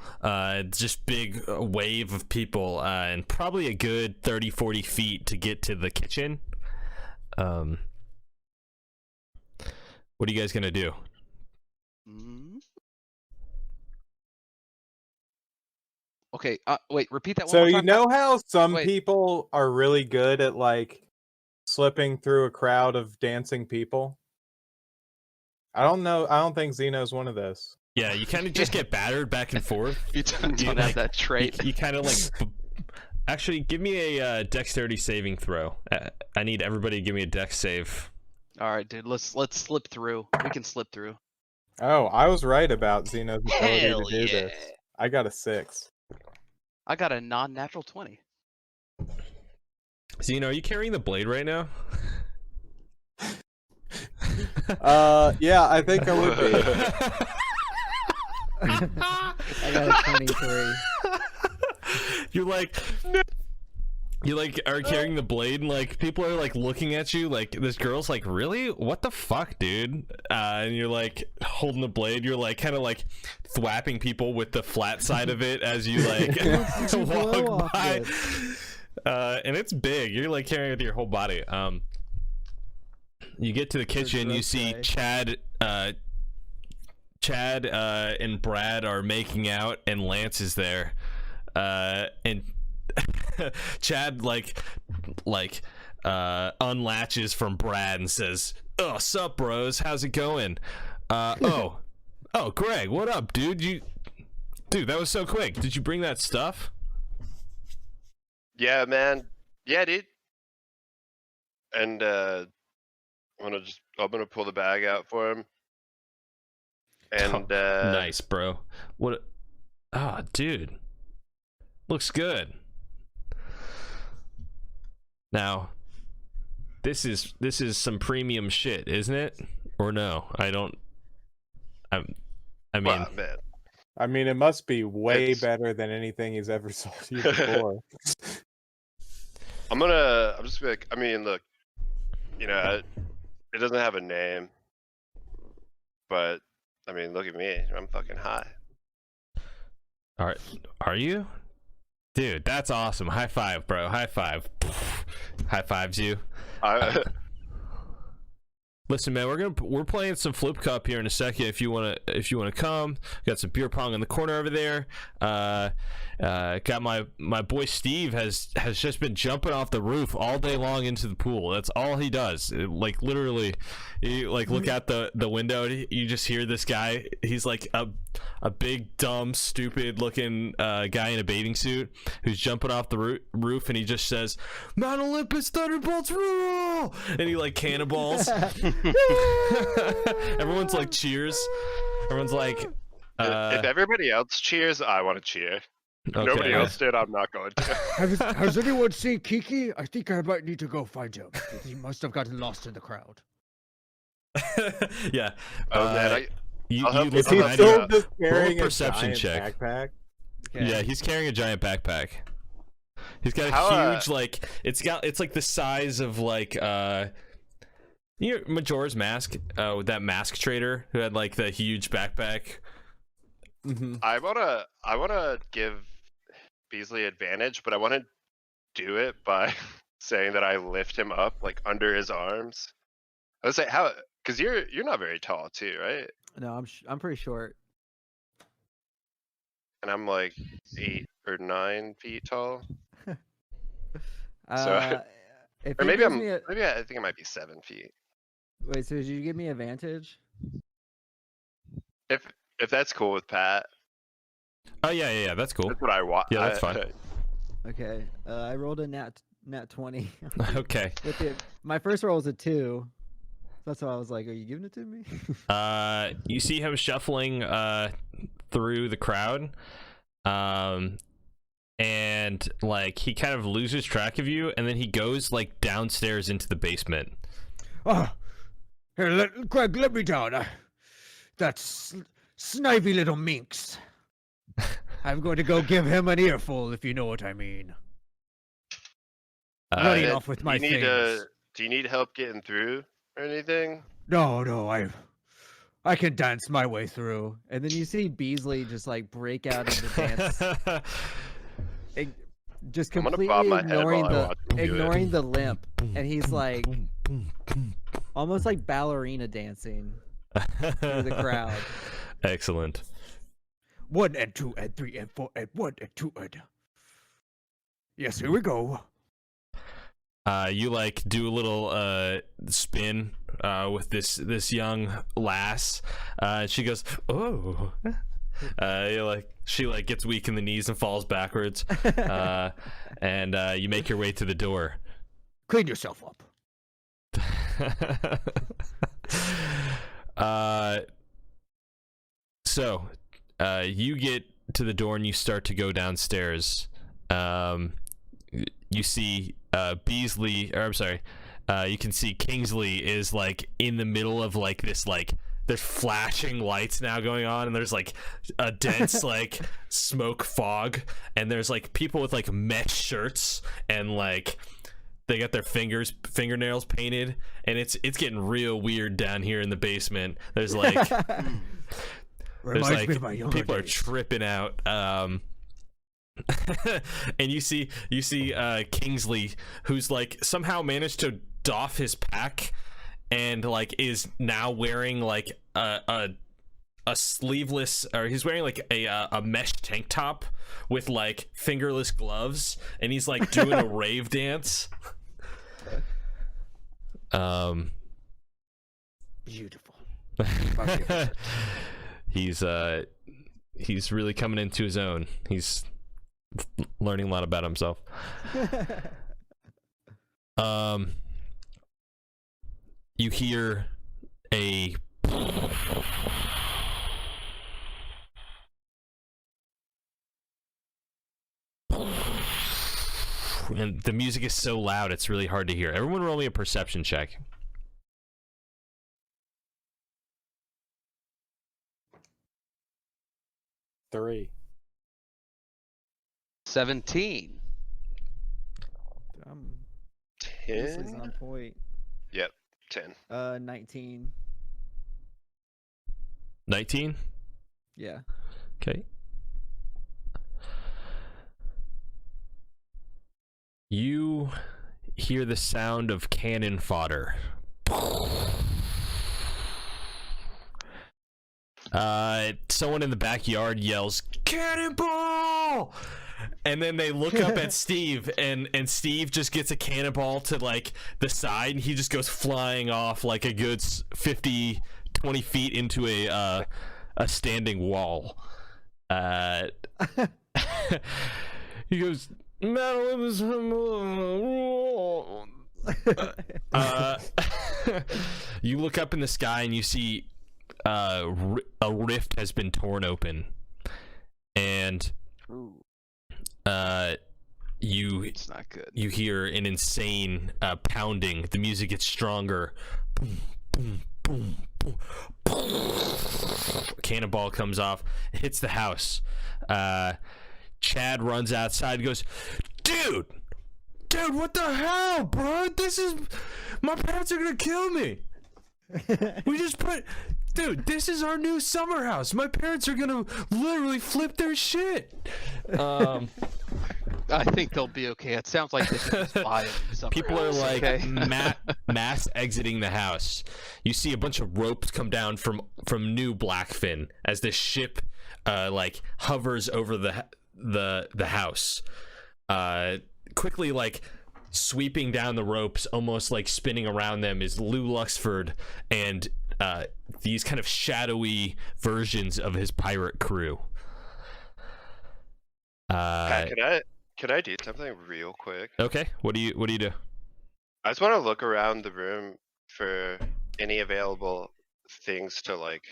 just big wave of people, and probably a good 30-40 feet to get to the kitchen. What are you guys gonna do? Okay, wait, repeat that one So more you time. know how some Wait. people are really good at like slipping through a crowd of dancing people? I don't think Zeno's one of those. Yeah, you kind of just get battered back and forth. You don't have that trait. You kind of like. Actually, give me a dexterity saving throw. I need everybody to give me a dex save. All right, dude. Let's slip through. We can slip through. Oh, I was right about Zeno's ability Hell to do yeah. this. I got a 6. I got a non-natural 20. Zeno, are you carrying the blade right now? Yeah, I think I would be. I got a 23. You are carrying the blade, and like people are like looking at you, like this girl's like, really? What the fuck, dude? And you're like holding the blade, you're like kind of like thwapping people with the flat side of it as you like walk by. And it's big. You're like carrying it with your whole body. You get to the kitchen, you see Chad and Brad are making out, and Lance is there, and Chad unlatches from Brad and says, "Oh, sup, bros? How's it going? Oh, Greg, what up, dude? Dude, that was so quick. Did you bring that stuff?" Yeah, man. Yeah, dude. And I'm gonna pull the bag out for him. And nice, bro. What? Ah, dude, looks good. Now, this is some premium shit, isn't it? Or no? I mean, wow, man. I mean, it must be way better than anything he's ever sold you before. I'm just like, I mean, look, it doesn't have a name, but I mean, look at me, I'm fucking high. Are you? Dude, that's awesome. High five, bro. High five. High fives you. Listen, man, we're playing some Flip Cup here in a second. If you wanna come, got some beer pong in the corner over there. Got my boy Steve has just been jumping off the roof all day long into the pool. That's all he does. Like literally, you like look out the window. You just hear this guy. He's like a big, dumb, stupid looking guy in a bathing suit who's jumping off the roof, and he just says, "Mount Olympus Thunderbolts rule!" And he like cannonballs. Everyone's like cheers. Everyone's like, if everybody else cheers, I want to cheer. If nobody else did, I'm not going to. Has anyone seen Kiki? I think I might need to go find him. He must have gotten lost in the crowd. Yeah. Oh man, You I'll help look you. Is he I'll behind help you. still you. just carrying a perception giant check. backpack? Yeah, he's carrying a giant backpack. He's got a How, huge like it's like the size of like Majora's Mask, that mask trader who had like the huge backpack. Mm-hmm. I wanna give Beasley advantage, but I want to do it by saying that I lift him up like under his arms. I would say how, because you're not very tall too, right? No, I'm pretty short. And I'm like 8 or 9 feet tall. If Or he maybe gives me a, maybe I think it might be 7 feet. wait, so did you give me advantage? If that's cool with Pat, Oh yeah, that's cool. that's what I want. Yeah, that's fine. Okay, I rolled a nat 20. Okay. My first roll was a 2. That's why I was like, "Are you giving it to me?" You see him shuffling through the crowd, and like he kind of loses track of you, and then he goes like downstairs into the basement. Oh, here, Greg, let me down. That snivy little minx. I'm going to go give him an earful, if you know what I mean. Running Ed, off with my do you need things. do you need help getting through or anything? No, I can dance my way through. And then you see Beasley just like break out into dance, just I'm gonna completely bob my head ignoring while I the watch him do it. ignoring the limp, and he's like almost like ballerina dancing through the crowd. Excellent. 1 and 2 and 3 and 4 and 1 and 2 and. Yes, here we go. You like do a little spin with this young lass. She goes, oh. She like gets weak in the knees and falls backwards. And you make your way to the door. Clean yourself up. So you get to the door and you start to go downstairs. You see Beasley, or I'm sorry, you can see Kingsley is like in the middle of like this, like there's flashing lights now going on, and there's like a dense like smoke fog, and there's like people with like mesh shirts, and like they got their fingernails painted, and it's getting real weird down here in the basement. There's like Reminds me of my younger people are days. tripping out. And you see Kingsley, who's like somehow managed to doff his pack and like is now wearing like a sleeveless, or he's wearing like a mesh tank top with like fingerless gloves, and he's like doing a rave dance. Beautiful. He's really coming into his own. He's learning a lot about himself. You hear a and the music is so loud it's really hard to hear. Everyone roll me a perception check. Three. 17. Beasley's 10. on point. Yep, 10. 19. 19? Yeah. Okay. You hear the sound of cannon fodder. Someone in the backyard yells, "Cannonball!" And then they look up at Steve, and Steve just gets a cannonball to like the side, and he just goes flying off like a good 20 feet into a standing wall. He goes, "Metal is you look up in the sky and you see a rift has been torn open, and It's not good. you hear an insane pounding. The music gets stronger. Boom, boom, boom, Cannonball comes off, hits the house. Chad runs outside and goes, dude, what the hell, bro? My parents are gonna kill me. Dude, this is our new summer house. My parents are gonna literally flip their shit. I think they'll be okay. It sounds like they should just buy it. People are like okay? mass exiting the house. You see a bunch of ropes come down from New Blackfin as the ship like hovers over the house. Quickly like sweeping down the ropes, almost like spinning around them, is Lou Luxford and these kind of shadowy versions of his pirate crew. Can I do something real quick? Okay, what do you do? I just want to look around the room for any available things to like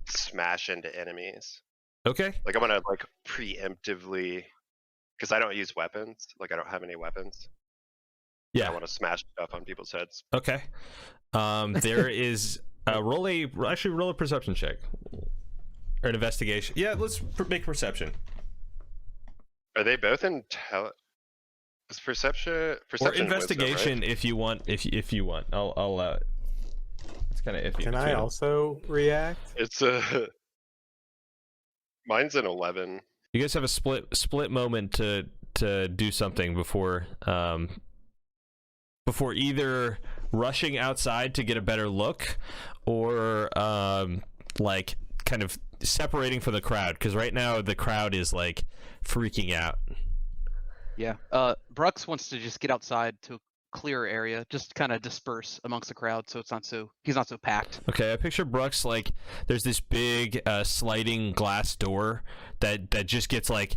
smash into enemies. Okay. Like I'm gonna like preemptively, because I don't use weapons. Like I don't have any weapons. Yeah. I want to smash stuff on people's heads. Okay. There is roll a perception check or an investigation. Yeah, let's make perception. Are they both is perception Or and investigation, wisdom, right? if you want. If you want, I'll allow it. It's kind of iffy. Can I also react? It's mine's an 11. You guys have a split moment to do something before either rushing outside to get a better look, or like kind of separating from the crowd, because right now the crowd is like freaking out. Yeah. Brux wants to just get outside to a clearer area, just kind of disperse amongst the crowd, so he's not so packed. Okay, I picture Brux like there's this big sliding glass door that just gets like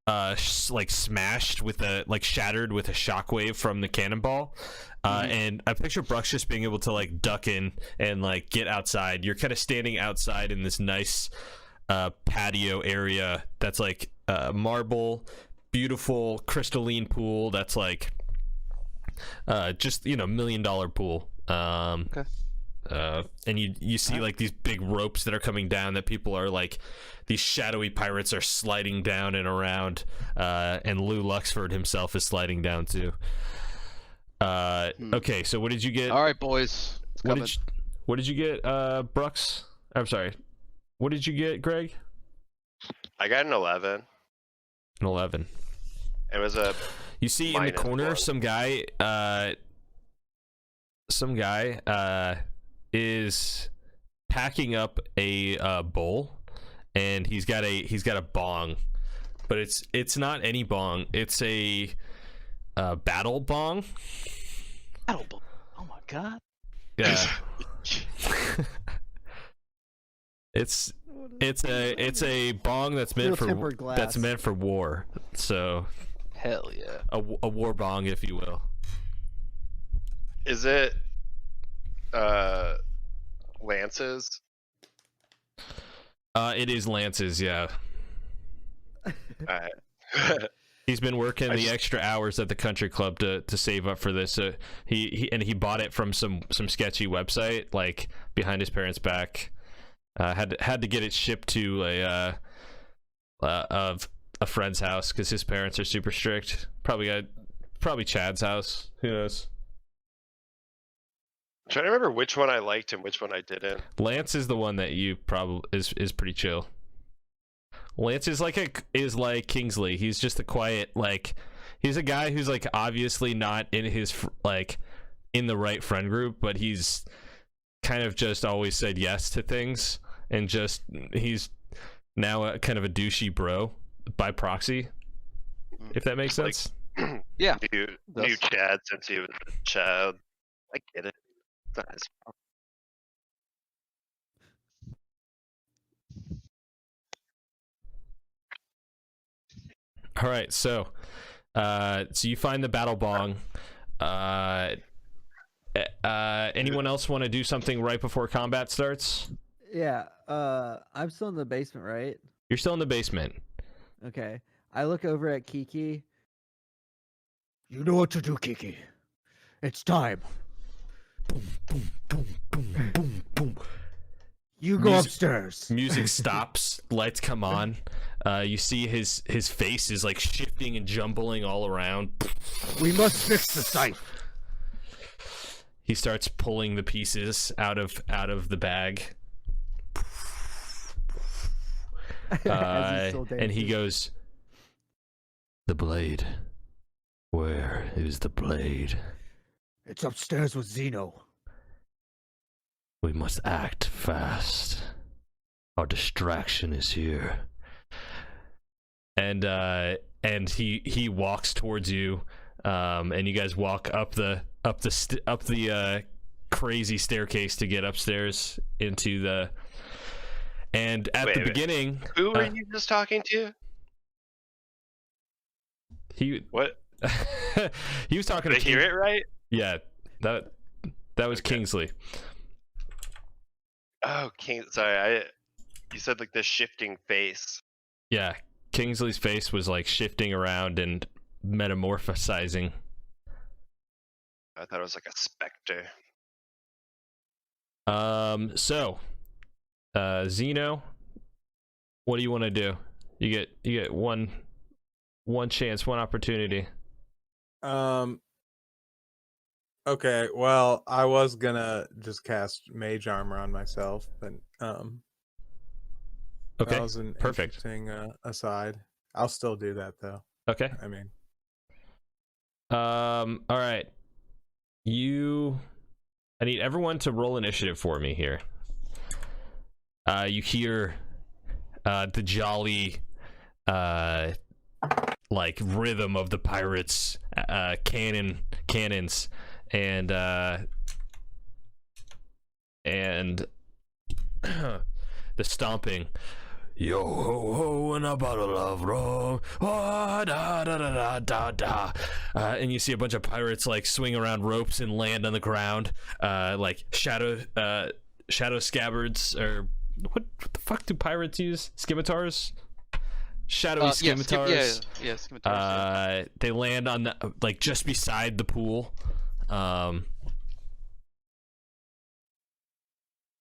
smashed with shattered with a shockwave from the cannonball. And I picture Brux just being able to like duck in and like get outside. You're kind of standing outside in this nice patio area that's like marble, beautiful crystalline pool that's like just $1 million pool. Okay. And you see like these big ropes that are coming down that people are like, these shadowy pirates are sliding down and around, and Lou Luxford himself is sliding down too. Okay, so what did you get? All right, boys. What did you get, Brux? I'm sorry. What did you get, Greg? I got an 11. An 11. It was a. You see in the corner, 1. some guy is packing up a bowl, and he's got a bong, but it's not any bong. It's a battle bong. Battle bong. Oh my god. Yeah. It's a bong that's meant for war. So hell yeah. A war bong, if you will. Is it lances? It is lances, yeah. Alright. He's been working the extra hours at the country club to save up for this. He bought it from some sketchy website, like behind his parents' back. Had to get it shipped to a friend's house because his parents are super strict. Probably Chad's house. Who knows? I'm trying to remember which one I liked and which one I didn't. Lance is the one that you probably is pretty chill. Lance is like Kingsley. He's just a quiet, like, he's a guy who's like obviously not in his in the right friend group, but he's kind of just always said yes to things, and just he's now a kind of a douchey bro by proxy, if that makes sense. Yeah. Knew Chad since he was a child. I get it. It's not his fault. All right, so you find the battle bong. Anyone else want to do something right before combat starts? Yeah. I'm still in the basement, right? You're still in the basement. Okay. I look over at Kiki. You know what to do, Kiki. It's time. Boom, boom, boom, boom, boom, boom. You go upstairs. Music stops. Lights come on. You see his face is like shifting and jumbling all around. We must fix the site. He starts pulling the pieces out of the bag. And he goes, "The blade. Where is the blade? It's upstairs with Zeno. We must act fast. Our distraction is here." And he walks towards you, and you guys walk up the crazy staircase to get upstairs into the. And at the beginning, who were you just talking to? What? He was talking Did to. I hear it right? Yeah, that was Okay. Kingsley. Oh, sorry. You said like this shifting face. Yeah, Kingsley's face was like shifting around and metamorphosizing. I thought it was like a specter. So, Zeno, what do you want to do? You get one chance, one opportunity. Okay, well, I was gonna just cast mage armor on myself, but Okay, that was an perfect. interesting aside. I'll still do that though. Okay. I mean, All right. I need everyone to roll initiative for me here. You hear the jolly like rhythm of the pirates cannons and the stomping. Yo ho ho and a bottle of rum. Oh, da, da, da, da, da. And you see a bunch of pirates like swing around ropes and land on the ground, like shadow scabbards, or what the fuck do pirates use? Scimitars? Shadowy scimitars. Yeah, scimitars. They land on the, like just beside the pool.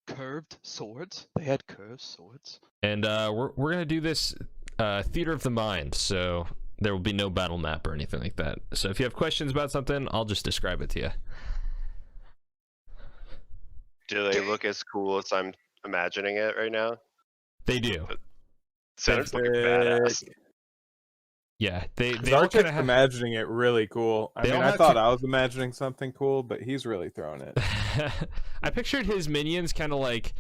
Curved swords. They had curved swords. And we're gonna do this theater of the mind, so there will be no battle map or anything like that. So if you have questions about something, I'll just describe it to you. Do they look as cool as I'm imagining it right now? They do. Sounds like badass. Yeah, they all Zartek's kind of have. imagining it really cool. I They mean, all I have thought to- I was imagining something cool, but he's really throwing it. I pictured his minions kind of like.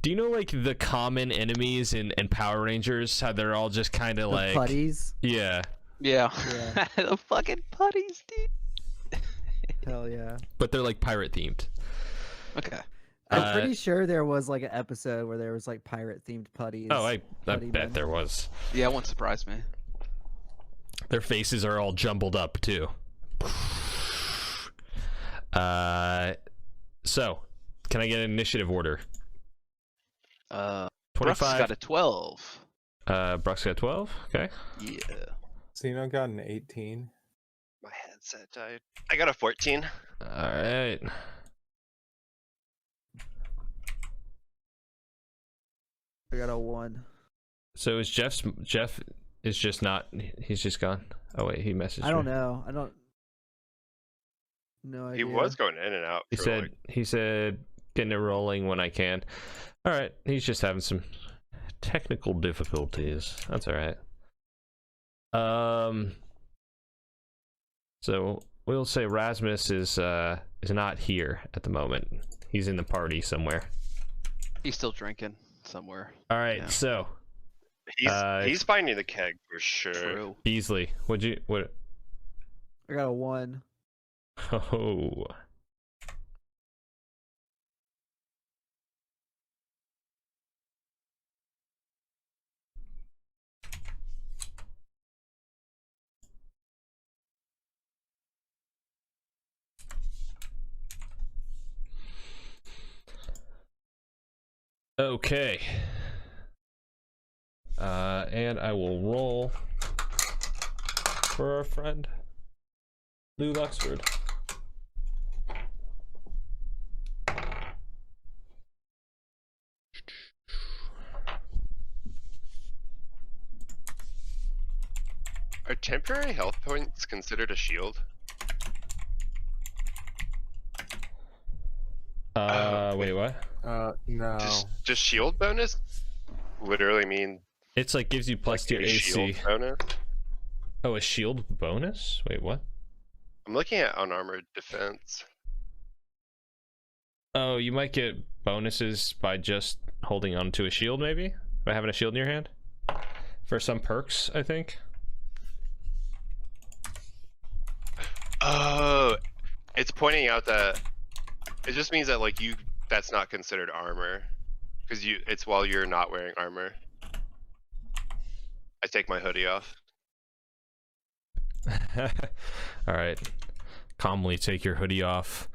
Do you know like the common enemies in Power Rangers? How they're all just kind of The like. putties. Yeah, Yeah. Yeah. The fucking putties, dude. Hell yeah. but they're like pirate themed. Okay. I'm pretty sure there was like an episode where there was like pirate themed putties. Oh, I Putty bet men. there was. Yeah, it won't surprise me. Their faces are all jumbled up too. So, can I get an initiative order? Brooks 25. got a 12. Brock's got 12. Okay. Yeah. Zeno got an 18. My headset died. I got a 14. All right. I got a 1. So is Jeff is just not. He's just gone. Oh wait, he messaged. I don't me. know. I don't. No idea. He was going in and out. For He said getting it rolling when I can. All right. He's just having some technical difficulties. That's all right. So we'll say Rasmus is not here at the moment. He's in the party somewhere. He's still drinking somewhere. All right. Yeah. So he's finding the keg for sure. True. Beasley, what? I got a 1. Oh. Okay. And I will roll for our friend Lou Luxford. Are temporary health points considered a shield? Wait, what? No. Just shield bonus literally mean It's like gives you plus like 2 a AC. shield bonus? Oh, a shield bonus? Wait, what? I'm looking at unarmored defense. Oh, you might get bonuses by just holding onto a shield, maybe? By having a shield in your hand? For some perks, I think. Oh, it's pointing out that it just means that like that's not considered armor because it's while you're not wearing armor. I take my hoodie off. All right. Calmly take your hoodie off,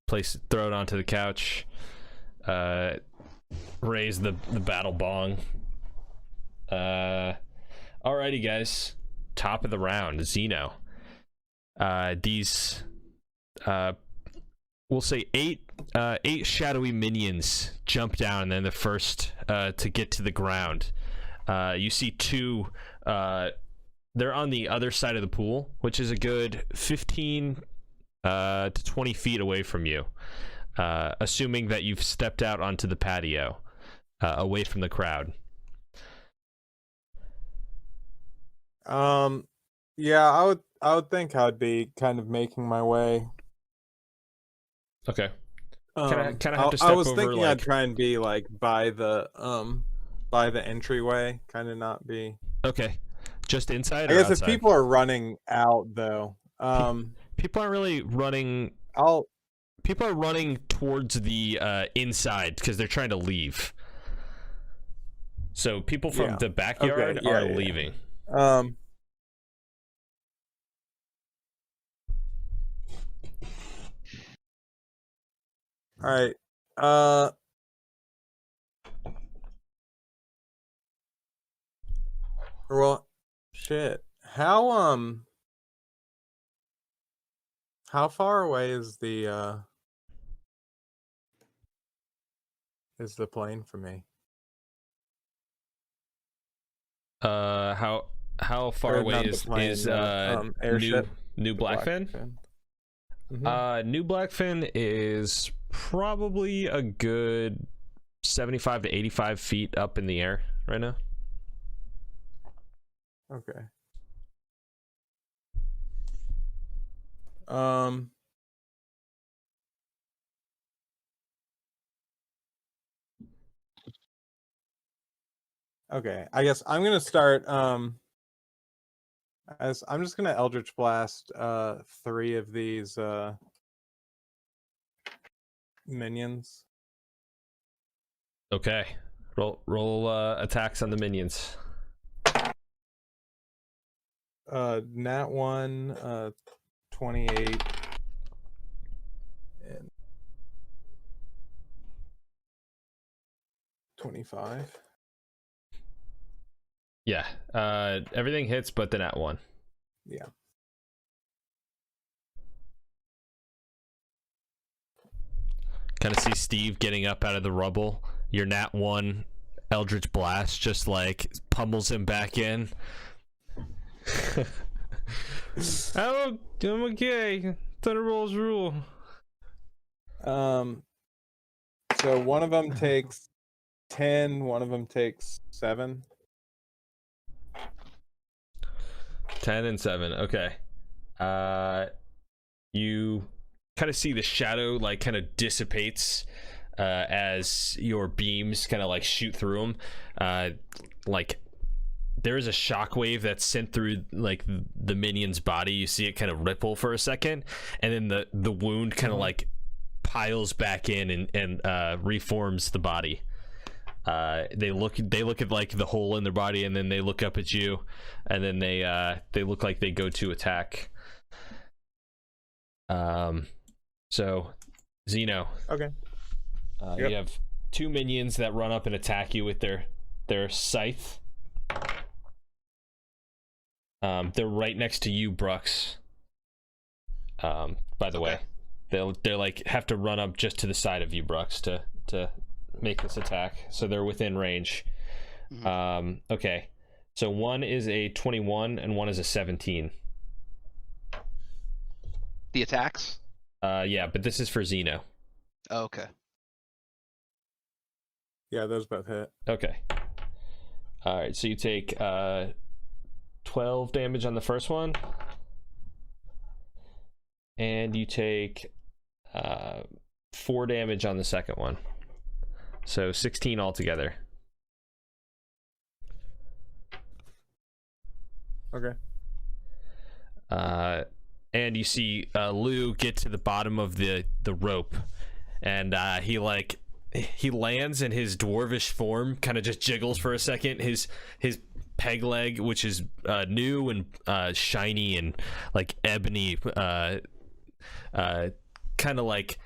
throw it onto the couch, raise the battle bong. Alrighty, guys. Top of the round, Xeno. These, we'll say eight shadowy minions jump down, and then the first to get to the ground. You see two. They're on the other side of the pool, which is a good 15 to 20 feet away from you, assuming that you've stepped out onto the patio, away from the crowd. Yeah, I would think I'd be kind of making my way. Okay. Can I have to step I was over, thinking like... I'd try and be like by the entryway, kind of not be. Okay. Just inside. I or guess outside? if people are running out though, people aren't really running. People are running towards the inside because they're trying to leave. So people from the backyard are leaving. All right. Well, shit. How far away is the plane from me? How far Or away not the is plane, airship? New Blackfin? Mhm. New Blackfin is probably a good 75 to 85 feet up in the air right now. Okay. Okay, I guess I'm gonna start as I'm just gonna Eldritch Blast 3 of these minions. Okay. Roll attacks on the minions. Nat 1, 28 and 25. Yeah. Everything hits but the nat 1. Yeah. Kind of see Steve getting up out of the rubble. Your nat 1 Eldritch Blast just like pummels him back in. I'm okay. Thunder rolls rule. So one of them takes 10, one of them takes 7. 10 and 7. Okay. You kind of see the shadow like kind of dissipates as your beams kind of like shoot through him. Like there is a shockwave that's sent through like the minion's body. You see it kind of ripple for a second, and then the wound kind of like piles back in and reforms the body. They look at like the hole in their body, and then they look up at you, and then they look like they go to attack. So Xeno. Okay. Yep. You have 2 minions that run up and attack you with their scythe. They're right next to you, Brux. By the way, they're like have to run up just to the side of you, Brux, to make this attack. So they're within range. Okay. So one is a 21 and one is a 17. The attacks? Yeah, but this is for Xeno. Oh, okay. Yeah, those both hit. Okay. All right, so you take 12 damage on the first one, and you take 4 damage on the second one. So 16 altogether. Okay. And you see Lou get to the bottom of the rope, and he lands, and his dwarvish form kind of just jiggles for a second. His peg leg, which is new and shiny and like ebony, kind of like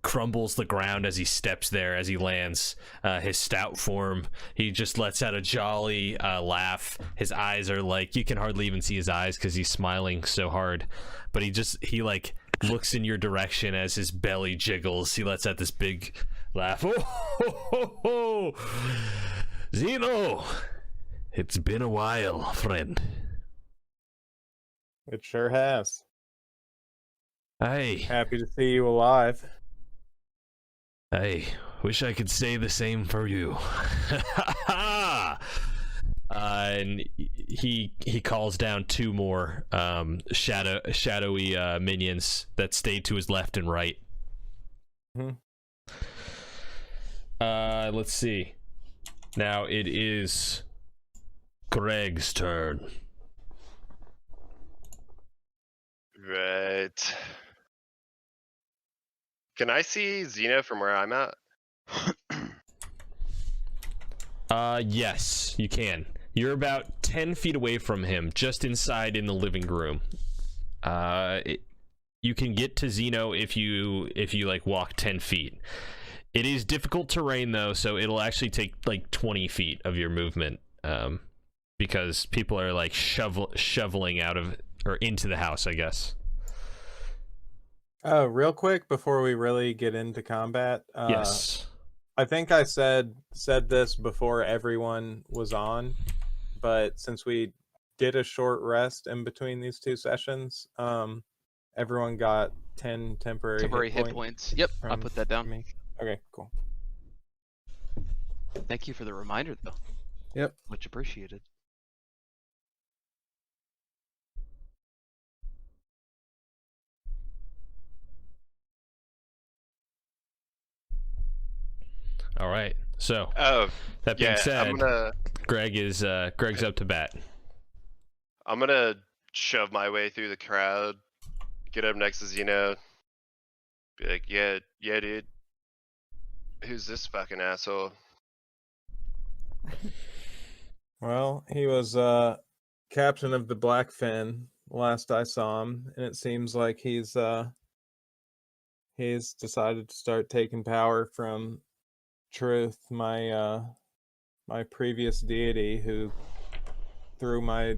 crumbles the ground as he steps there, as he lands. His stout form, he just lets out a jolly laugh. His eyes are like, you can hardly even see his eyes because he's smiling so hard, but he like looks in your direction as his belly jiggles. He lets out this big laugh. Oh, ho, ho, ho. Xeno, it's been a while, friend. It sure has. Hey, Happy to see you alive. I wish I could say the same for you. And he calls down 2 more shadowy minions that stayed to his left and right. Mhm. Let's see. Now it is Greg's turn. Right. Can I see Xeno from where I'm at? Yes, you can. You're about 10 feet away from him, just inside in the living room. You can get to Xeno if you like walk 10 feet. It is difficult terrain though, so it'll actually take like 20 feet of your movement, because people are like shoveling out of or into the house, I guess. Real quick before we really get into combat. Yes. I think I said this before everyone was on, but since we did a short rest in between these 2 sessions, everyone got 10 temporary Hit points. Yep, I'll from put that down. me. Okay, cool. Thank you for the reminder, though. Yep. Much appreciated. All right. So Oh, that being yeah. said, Greg's up to bat. I'm gonna shove my way through the crowd, get up next to Xeno, be like, yeah, dude. Who's this fucking asshole? Well, he was captain of the Blackfin last I saw him, and it seems like he's decided to start taking power from Truth, my previous deity who threw my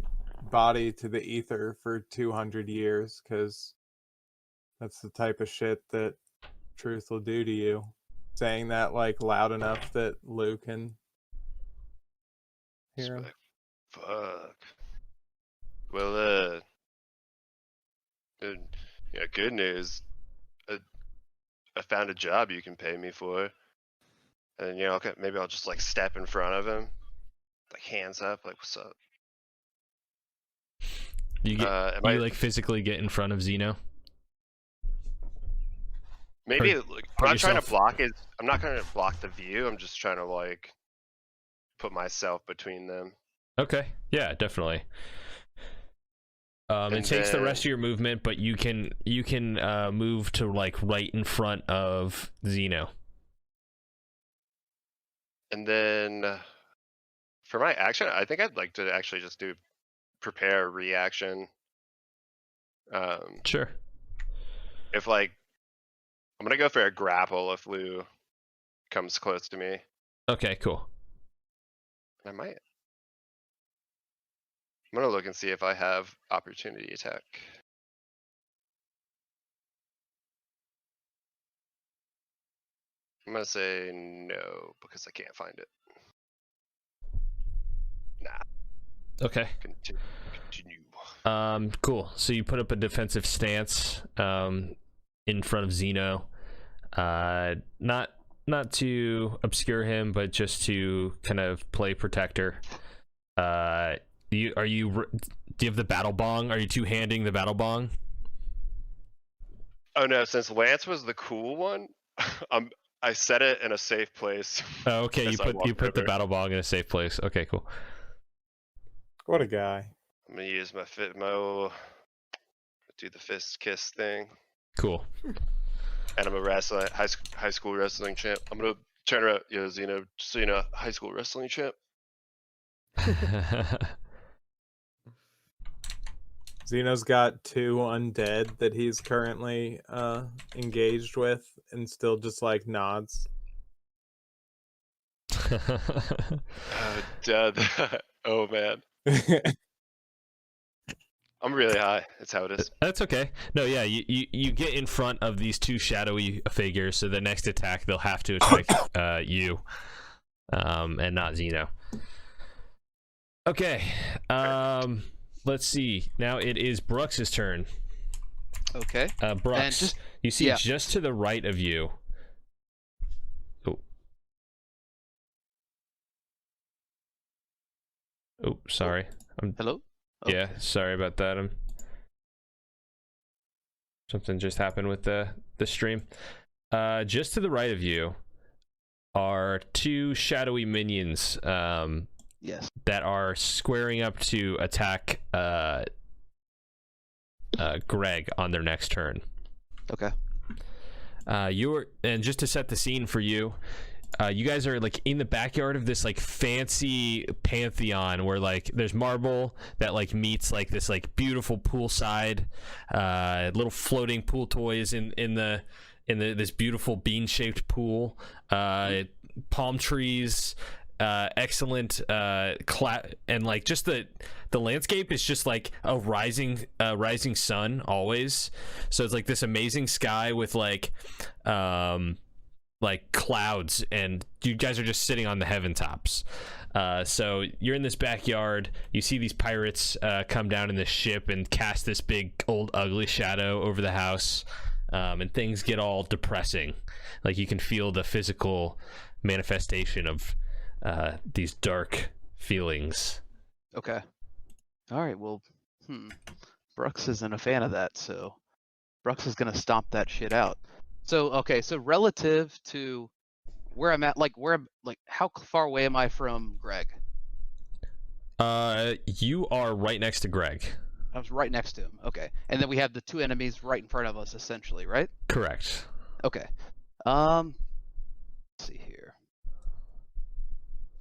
body to the ether for 200 years, because that's the type of shit that Truth will do to you. Saying that like loud enough that Lou can hear him. Fuck. Well, good news. I found a job you can pay me for. And, okay, maybe I'll just, like, step in front of him. Like, hands up, like, what's up? You like physically get in front of Xeno? Maybe, Or like, put I'm not trying to yourself- block it. I'm not going to block the view. I'm just trying to, like, put myself between them. Okay. Yeah, definitely. It And takes the then- rest of your movement, but you can move to like right in front of Xeno. And then for my action, I think I'd like to actually just prepare a reaction. Sure. If like, I'm gonna go for a grapple if Lou comes close to me. Okay, cool. I might. I'm gonna look and see if I have opportunity attack. I'm gonna say no because I can't find it. Okay. Continue. Cool. So you put up a defensive stance in front of Xeno. Not to obscure him, but just to kind of play protector. Do you have the battle bong? Are you two-handing the battle bong? Oh no, since Lance was the cool one, I set it in a safe place. Oh, okay. as I You walked put the over. battle bong in a safe place. Okay, cool. What a guy. I'm gonna use my do the fist kiss thing, Cool. and I'm a high school wrestling champ. I'm gonna turn around, Xeno, just so you know, high school wrestling champ. Xeno's got 2 undead that he's currently engaged with, and still just like nods. Dad. Oh man, I'm really high. That's how it is. That's okay. No, yeah, you get in front of these 2 shadowy figures, so the next attack they'll have to attack you, and not Xeno. Okay. Let's see. Now it is Brux's turn. Okay. Brux, you see just to the right of you. Oh, sorry. Hello? Oh. Yeah, sorry about that. Something just happened with the stream. Just to the right of you are 2 shadowy minions. Yes. That are squaring up to attack Greg on their next turn. Okay. And just to set the scene for you, you guys are like in the backyard of this like fancy pantheon where like there's marble that like meets like this like beautiful poolside, little floating pool toys in this beautiful bean-shaped pool, palm trees. Excellent and like just the landscape is just like a rising sun always, so it's like this amazing sky with like clouds, and you guys are just sitting on the heaven tops. So you're in this backyard, you see these pirates come down in this ship and cast this big old ugly shadow over the house, and things get all depressing. Like you can feel the physical manifestation of these dark feelings. Okay. All right. Well, Brux isn't a fan of that, so Brux is gonna stomp that shit out. So okay. So relative to where I'm at, how far away am I from Greg? You are right next to Greg. I was right next to him. Okay. And then we have the 2 enemies right in front of us, essentially, right? Correct. Okay. Let's see here.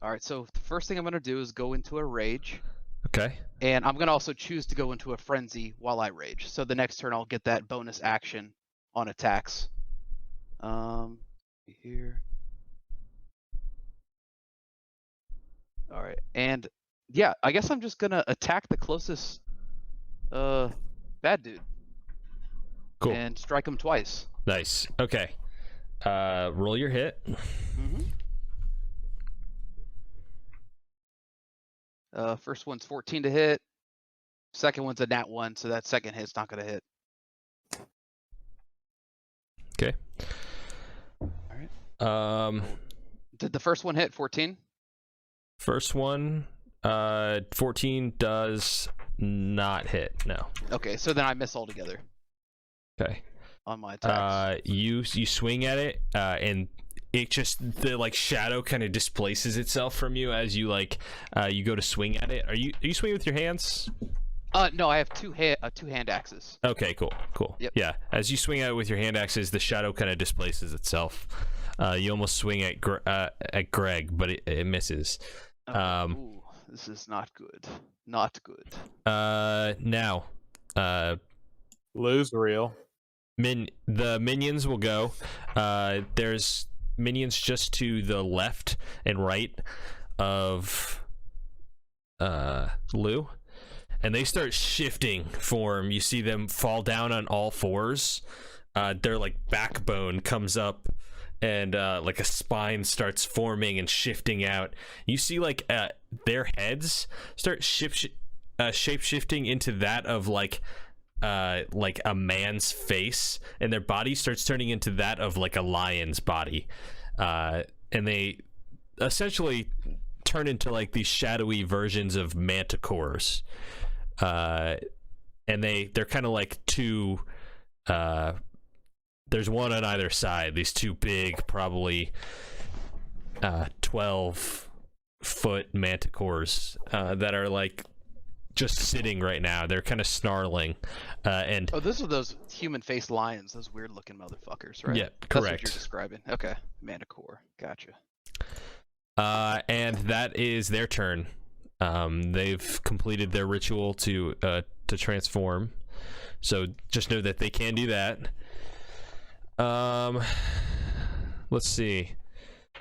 All right, so the first thing I'm going to do is go into a rage. Okay. And I'm going to also choose to go into a frenzy while I rage. So the next turn I'll get that bonus action on attacks. Here. All right. And yeah, I guess I'm just going to attack the closest bad dude. Cool. And strike him twice. Nice. Okay. Roll your hit. Mm-hmm. First one's 14 to hit. Second one's a nat 1, so that second hit's not going to hit. Okay. All right. Did the first one hit 14? First one, 14 does not hit. No. Okay, so then I miss altogether. Okay. On my attacks. You swing at it, and it just the like shadow kind of displaces itself from you as you you go to swing at it. Are you swinging with your hands? No, I have two hand axes. Okay, cool. Yep. Yeah, as you swing at it with your hand axes, the shadow kind of displaces itself. You almost swing at Greg, but it misses. Ooh, this is not good. Not good. Now, Lose real. The minions will go. There's minions just to the left and right of Lou, and they start shifting form. You see them fall down on all fours. Their like backbone comes up and like a spine starts forming and shifting out. You see like their heads start shape shifting into that of like a man's face, and their body starts turning into that of like a lion's body, and they essentially turn into like these shadowy versions of manticores, and they're kind of like two, there's one on either side, these two big, probably 12-foot manticores that are like just sitting right now. They're kind of snarling, and those are those human-faced lions, those weird-looking motherfuckers, right? Yeah, That's what correct. you're describing. Okay, manticore, gotcha. And that is their turn. They've completed their ritual to transform, so just know that they can do that. Let's see.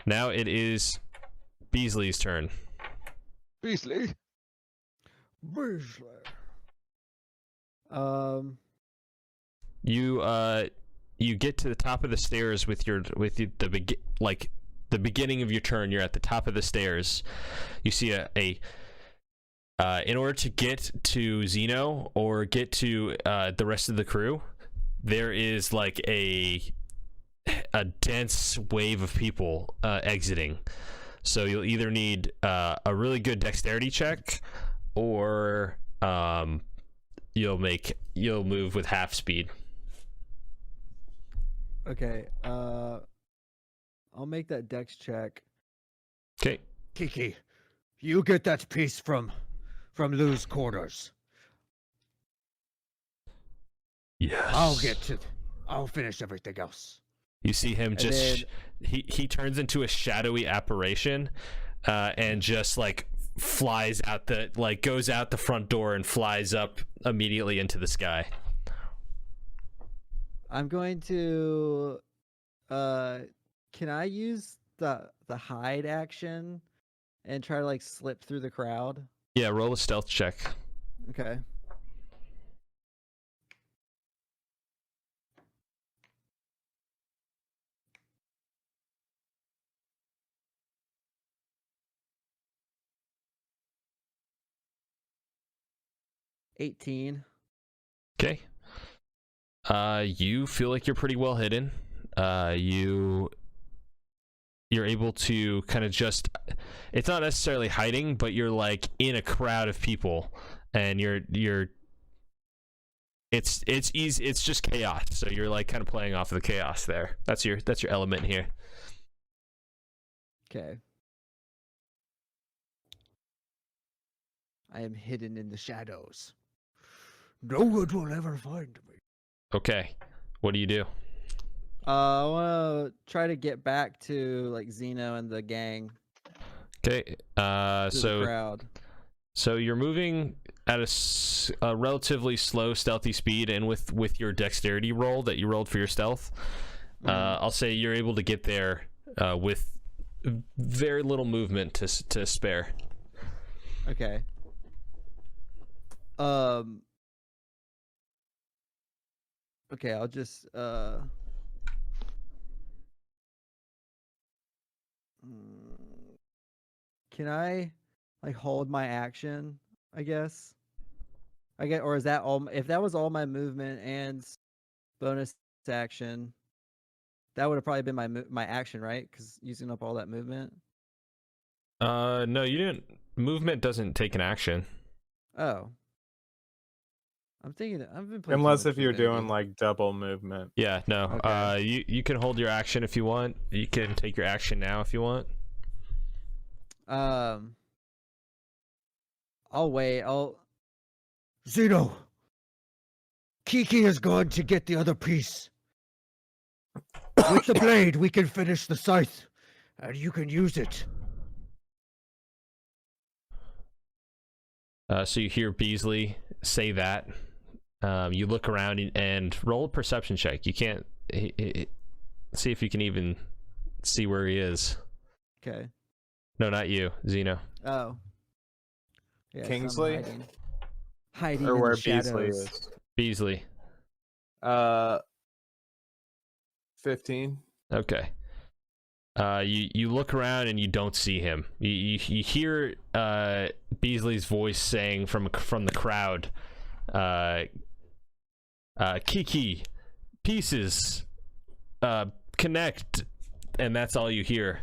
Now it is Beasley's turn. Beasley. You get to the top of the stairs with the beginning of your turn. You're at the top of the stairs. You see in order to get to Zeno or get to the rest of the crew, there is like a dense wave of people exiting. So you'll either need a really good dexterity check, or you'll move with half speed. Okay. I'll make that dex check. Okay. Kiki, you get that piece from Lou's quarters. Yes. I'll finish everything else. You see him And just he turns into a shadowy apparition, and just like flies out goes out the front door and flies up immediately into the sky. I'm going to can I use the hide action and try to like slip through the crowd? Yeah, roll a stealth check. Okay. $18. Okay. You feel like you're pretty well hidden. You're able to kind of just, it's not necessarily hiding, but you're like in a crowd of people, and it's easy, it's just chaos. So you're like kind of playing off of the chaos there. That's your element here. Okay. I am hidden in the shadows. No one will ever find me. Okay. What do you do? I want to try to get back to like Zeno and the gang. Okay. To the crowd. So you're moving at a relatively slow, stealthy speed, and with your dexterity roll that you rolled for your stealth, I'll say you're able to get there with very little movement to spare. Okay. Okay, I'll just can I like hold my action, I guess? Or is that all? If that was all my movement and bonus action, that would have probably been my action, right? Because using up all that movement. No, you didn't. Movement doesn't take an action. Oh. I'm thinking I've been playing. Unless if you're doing like double movement. Yeah, no. Okay. You can hold your action if you want. You can take your action now if you want. I'll wait. Zeno, Kiki is going to get the other piece. With the blade, we can finish the scythe, and you can use it. So you hear Beasley say that. You look around and roll a perception check. You can't see if you can even see where he is. Okay. No, not you, Zeno. Oh. Yeah, so I'm Kingsley? hiding Or in where the Beasley shadows. is. Beasley. 15. Okay. You look around and you don't see him. You hear Beasley's voice saying from the crowd, Kiki, pieces, connect, and that's all you hear.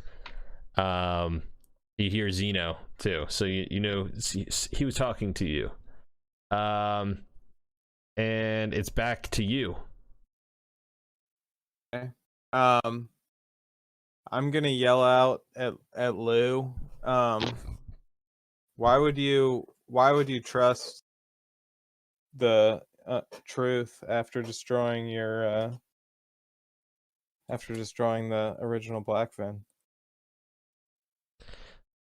You hear Zeno too, so you know he was talking to you. And it's back to you. Okay. I'm gonna yell out at Lou. Why would you trust the truth after destroying the original Blackfin?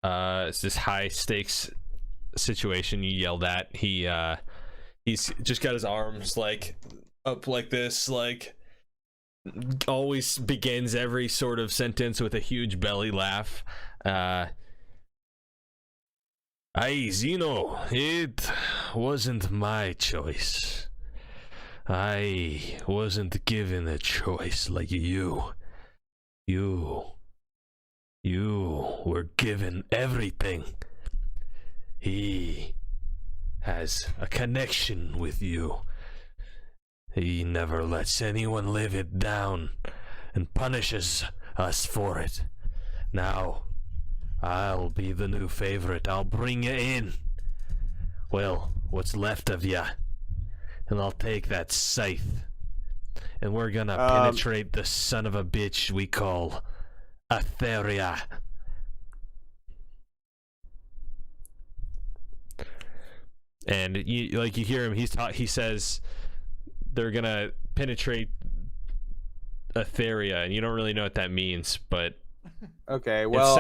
It's this high stakes situation you yelled at. He's just got his arms like up like this, like always begins every sort of sentence with a huge belly laugh. Aye, Zeno, it wasn't my choice. I wasn't given a choice like you. You were given everything. He has a connection with you. He never lets anyone live it down and punishes us for it. Now, I'll be the new favorite. I'll bring you in. Well, what's left of ya. And I'll take that scythe. And we're gonna penetrate the son of a bitch we call Aetheria. And you hear him, he says they're gonna penetrate Aetheria, and you don't really know what that means, but okay, well,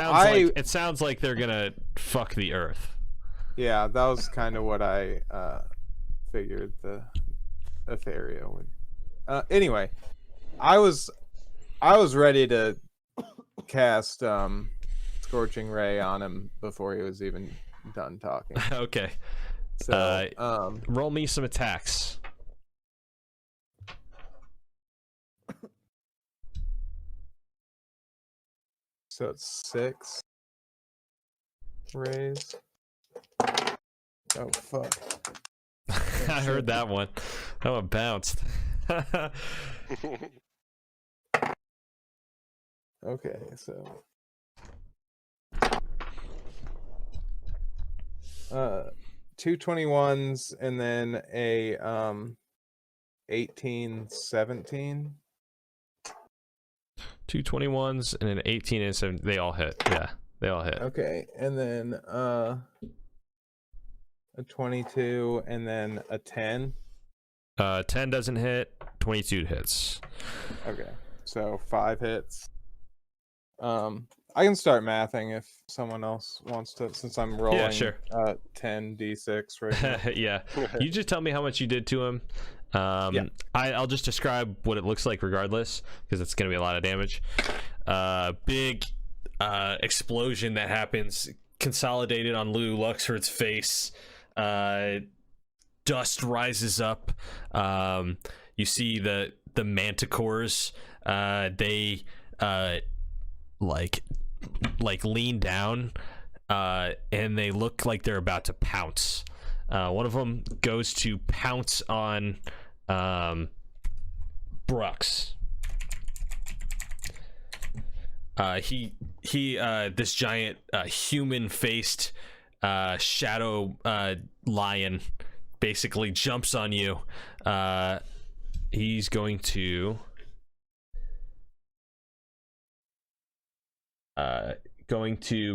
it sounds like they're gonna fuck the earth. Yeah, that was kind of what I figured the Aetheria would. Anyway, I was ready to cast Scorching Ray on him before he was even done talking. Okay. So, roll me some attacks. So it's 6 rays. Oh fuck! I heard that one. That one bounced. Okay, so 2 21s and then a 18, 17. 2 21s and an 18 and 7. They all hit. Yeah, they all hit. Okay, and then a 22 and then a 10. 10 doesn't hit. 22 hits. Okay, so 5 hits. I can start mathing if someone else wants to, since I'm rolling. Yeah, sure. 10 d6 right now. Yeah, you just tell me how much you did to him. Yeah. I'll just describe what it looks like regardless, because it's going to be a lot of damage. Big explosion that happens, consolidated on Lou Luxford's face. Dust rises up. You see the manticores. They like lean down, and they look like they're about to pounce. One of them goes to pounce on Brooks. He this giant human-faced shadow lion basically jumps on you. He's going to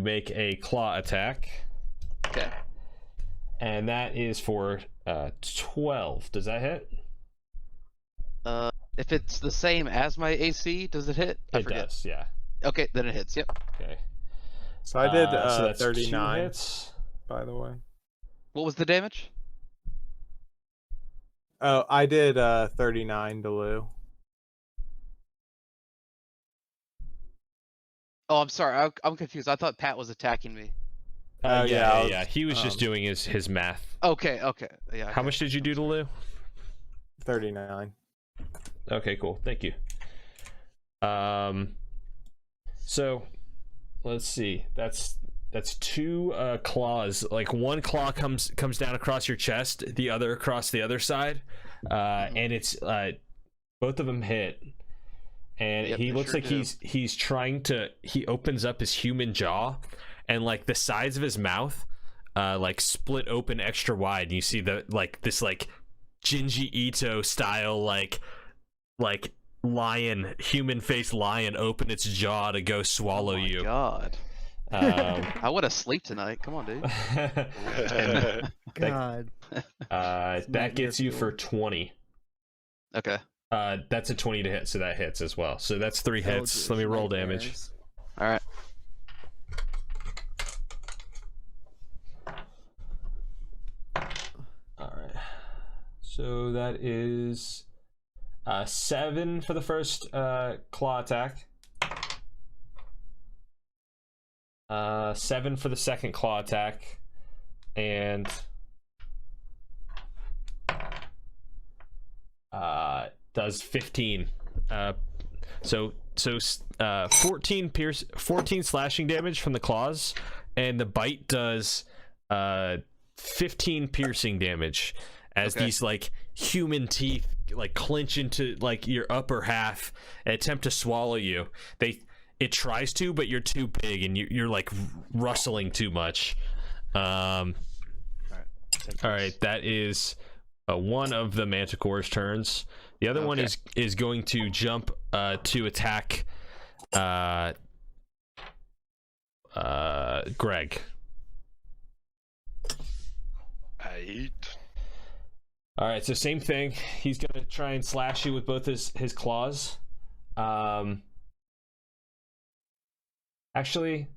make a claw attack. Okay. And that is for 12. Does that hit? If it's the same as my AC, does it hit? I forget. Does, yeah. Okay, then it hits. Yep. Okay. So I did so that's 39, 2 hits. by the way. What was the damage? Oh, I did 39 to Lou. Oh, I'm sorry. I'm confused. I thought Pat was attacking me. Yeah. He was just doing his math. Okay. Yeah. How much did you do to Lou? 39. Okay, cool. Thank you. So let's see. That's two claws. Like one claw comes down across your chest, the other across the other side, and it's both of them hit. And Yep, he they looks sure like do. he's trying to. He opens up his human jaw, and like the sides of his mouth, like split open extra wide. And you see this Jinji Ito style like lion, human faced lion open its jaw to go swallow Oh my you. God. I want to sleep tonight. Come on, dude. God. That gets you for 20. Okay. That's a 20 to hit, so that hits as well. So that's 3 hits. Soldiers, Let me roll damage. nightmares. All right. All right. So that is 7 for the first claw attack. 7 for the second claw attack, and does 15. So 14 slashing damage from the claws, and the bite does 15 piercing damage as these like human teeth like clench into like your upper half and attempt to swallow you. It tries to, but you're too big and you're like rustling too much. All right, that is one of the Manticore's turns. The other one is going to jump to attack Greg. All right, so same thing. He's gonna try and slash you with both his claws. Actually,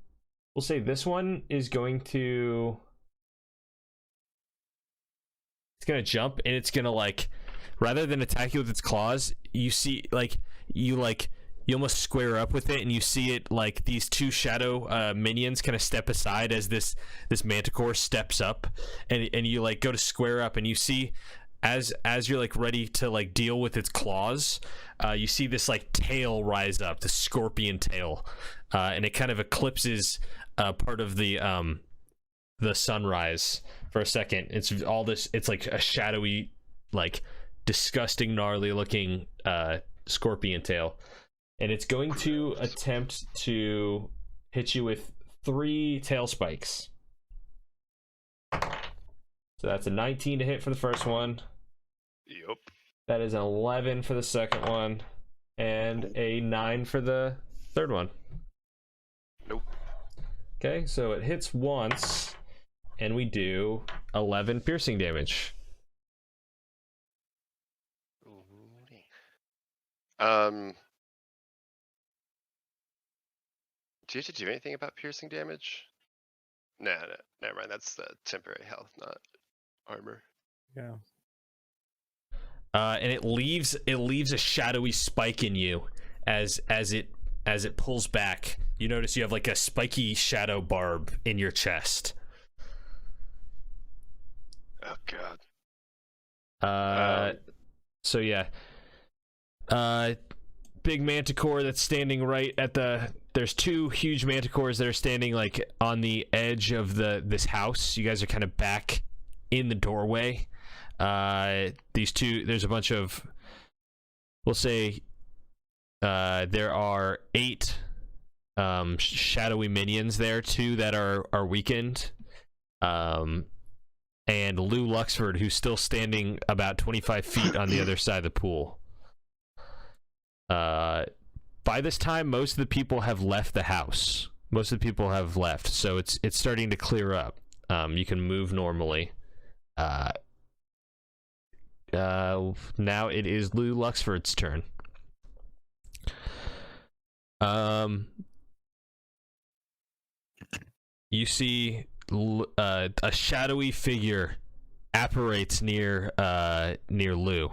we'll say this one is going to. It's gonna jump and it's gonna like, rather than attack you with its claws, you see you almost square up with it and you see it like these two shadow minions kind of step aside as this Manticore steps up, and you like go to square up and you see as you're like ready to like deal with its claws, you see this like tail rise up, the scorpion tail, and it kind of eclipses part of the sunrise for a second. It's like a shadowy, like disgusting, gnarly looking scorpion tail, and it's going to attempt to hit you with 3 tail spikes. So that's a 19 to hit for the first one. Yep. That is an 11 for the second one, and a 9 for the third one. Nope. Okay, so it hits once, and we do 11 piercing damage. Do you have to do anything about piercing damage? No, never mind. That's temporary health, not armor. Yeah. And it leaves a shadowy spike in you as it pulls back. You notice you have like a spiky shadow barb in your chest. Oh god. So yeah. Big manticore that's standing right at there's 2 huge manticores that are standing like on the edge of this house. You guys are kind of back in the doorway. These 2, there's a bunch of, we'll say there are 8 shadowy minions there, 2 that are weakened, and Lou Luxford, who's still standing about 25 feet on the other side of the pool. By this time, most of the people have left the house. Most of the people have left, so it's starting to clear up. You can move normally. Now it is Lou Luxford's turn. You see a shadowy figure apparates near Lou,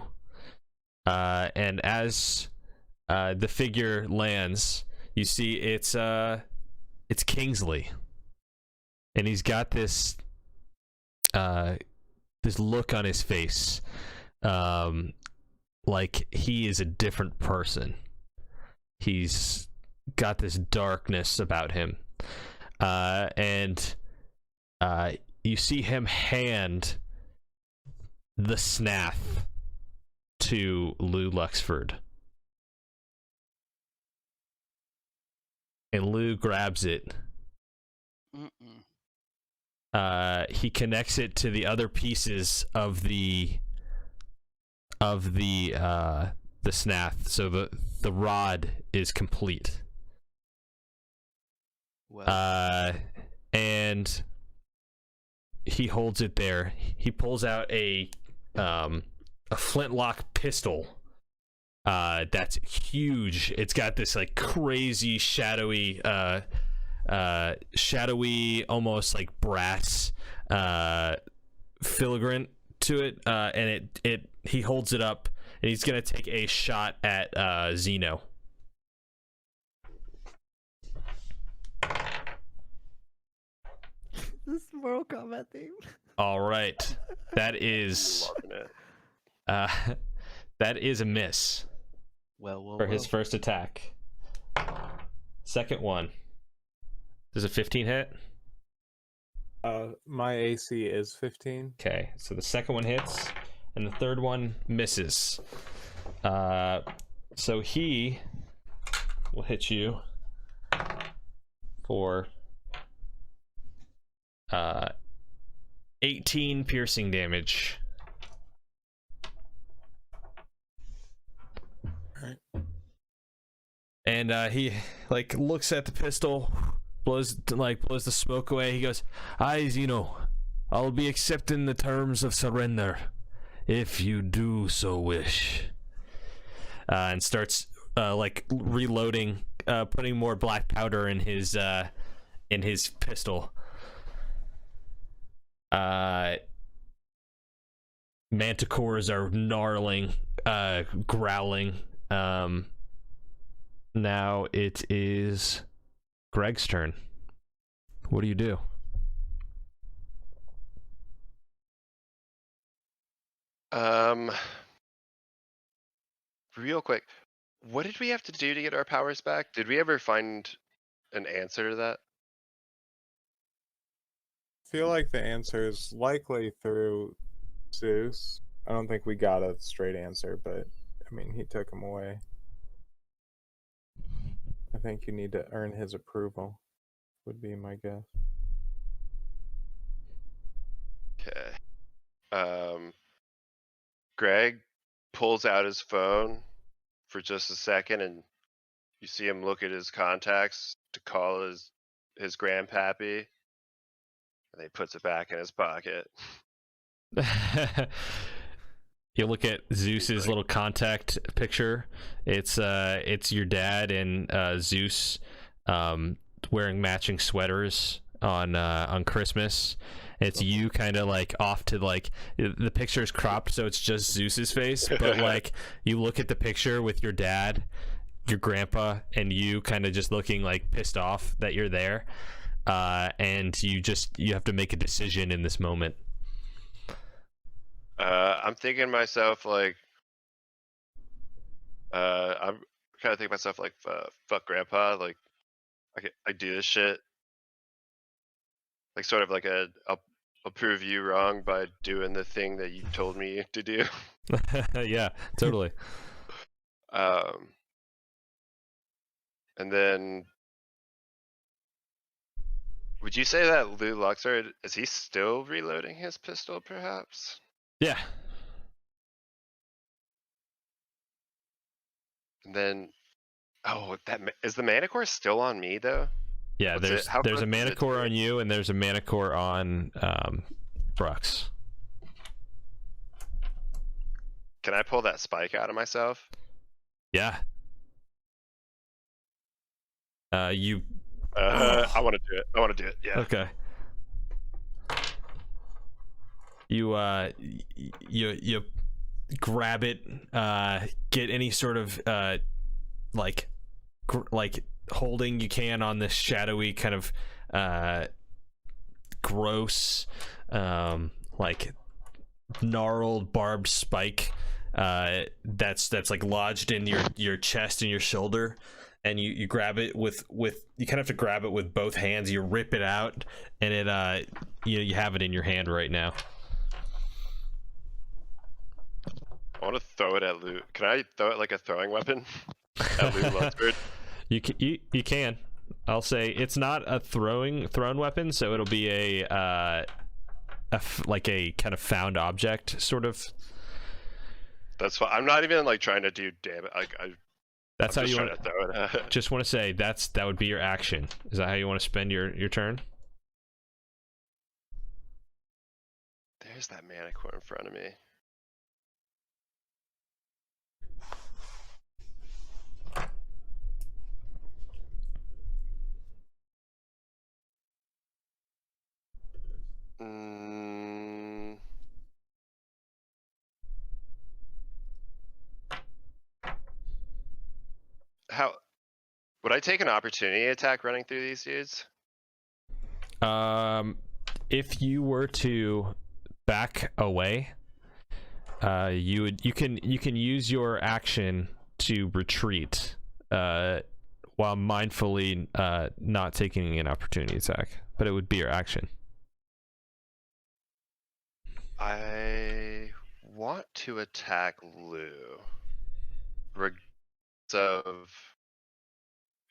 and as the figure lands, you see it's Kingsley, and he's got this look on his face, like he is a different person. He's got this darkness about him, and you see him hand the snath to Lou Luxford, and Lou grabs it. He connects it to the other pieces of the snath, so the rod is complete. Well, and he holds it there. He pulls out a flintlock pistol that's huge. It's got this like crazy shadowy almost like brass filigrant to it, and he holds it up, and he's gonna take a shot at Zeno. This is Mortal Kombat theme. All right, that is that is a miss well, for his first attack. Second one, does a 15 hit? My AC is 15. Okay, so the second one hits, and the third one misses. So he will hit you for 18 piercing damage. Alright. And he like looks at the pistol, blows the smoke away. He goes, "Aye, Zeno, I'll be accepting the terms of surrender, if you do so wish." And starts like reloading, putting more black powder in his pistol. Manticores are gnarling, growling. Now it is Greg's turn. What do you do? Real quick, what did we have to do to get our powers back? Did we ever find an answer to that? I feel like the answer is likely through Zeus. I don't think we got a straight answer, but I mean, he took him away. I think you need to earn his approval, would be my guess. Okay. Greg pulls out his phone for just a second, and you see him look at his contacts to call his grandpappy, and he puts it back in his pocket. You look at Zeus's little contact picture. It's your dad and Zeus wearing matching sweaters on Christmas. It's you kind of like off to like the picture is cropped, so it's just Zeus's face, but like you look at the picture with your dad, your grandpa, and you kind of just looking like pissed off that you're there, and you have to make a decision in this moment. I'm thinking to myself like, I'm kind of thinking to myself like, fuck grandpa, like I do this shit, like sort of like I'll prove you wrong by doing the thing that you told me to do. Yeah, totally. And then, would you say that Lou Luxford, is he still reloading his pistol, perhaps? Yeah. And then, oh, is the Manicore still on me though? Yeah, there's a close is it Manicore to on you, and there's a Manicore on Brooks. Can I pull that spike out of myself? Yeah. You. I want to do it. Yeah. Okay. You grab it, get any sort of like holding you can on this shadowy kind of gross like gnarled barbed spike that's like lodged in your chest and your shoulder, and you grab it with you kind of have to grab it with both hands. You rip it out, and it you have it in your hand right now. I want to throw it at Lou. Can I throw it like a throwing weapon at Lou Lunsford? You can. I'll say it's not a thrown weapon, so it'll be like a kind of found object sort of. That's fine. I'm not even like trying to do damage. That's how you want to throw it at. Just want to say that would be your action. Is that how you want to spend your turn? There's that mana core in front of me. How would I take an opportunity attack running through these dudes? If you were to back away, you can use your action to retreat, while mindfully not taking an opportunity attack, but it would be your action. I want to attack Lou. Of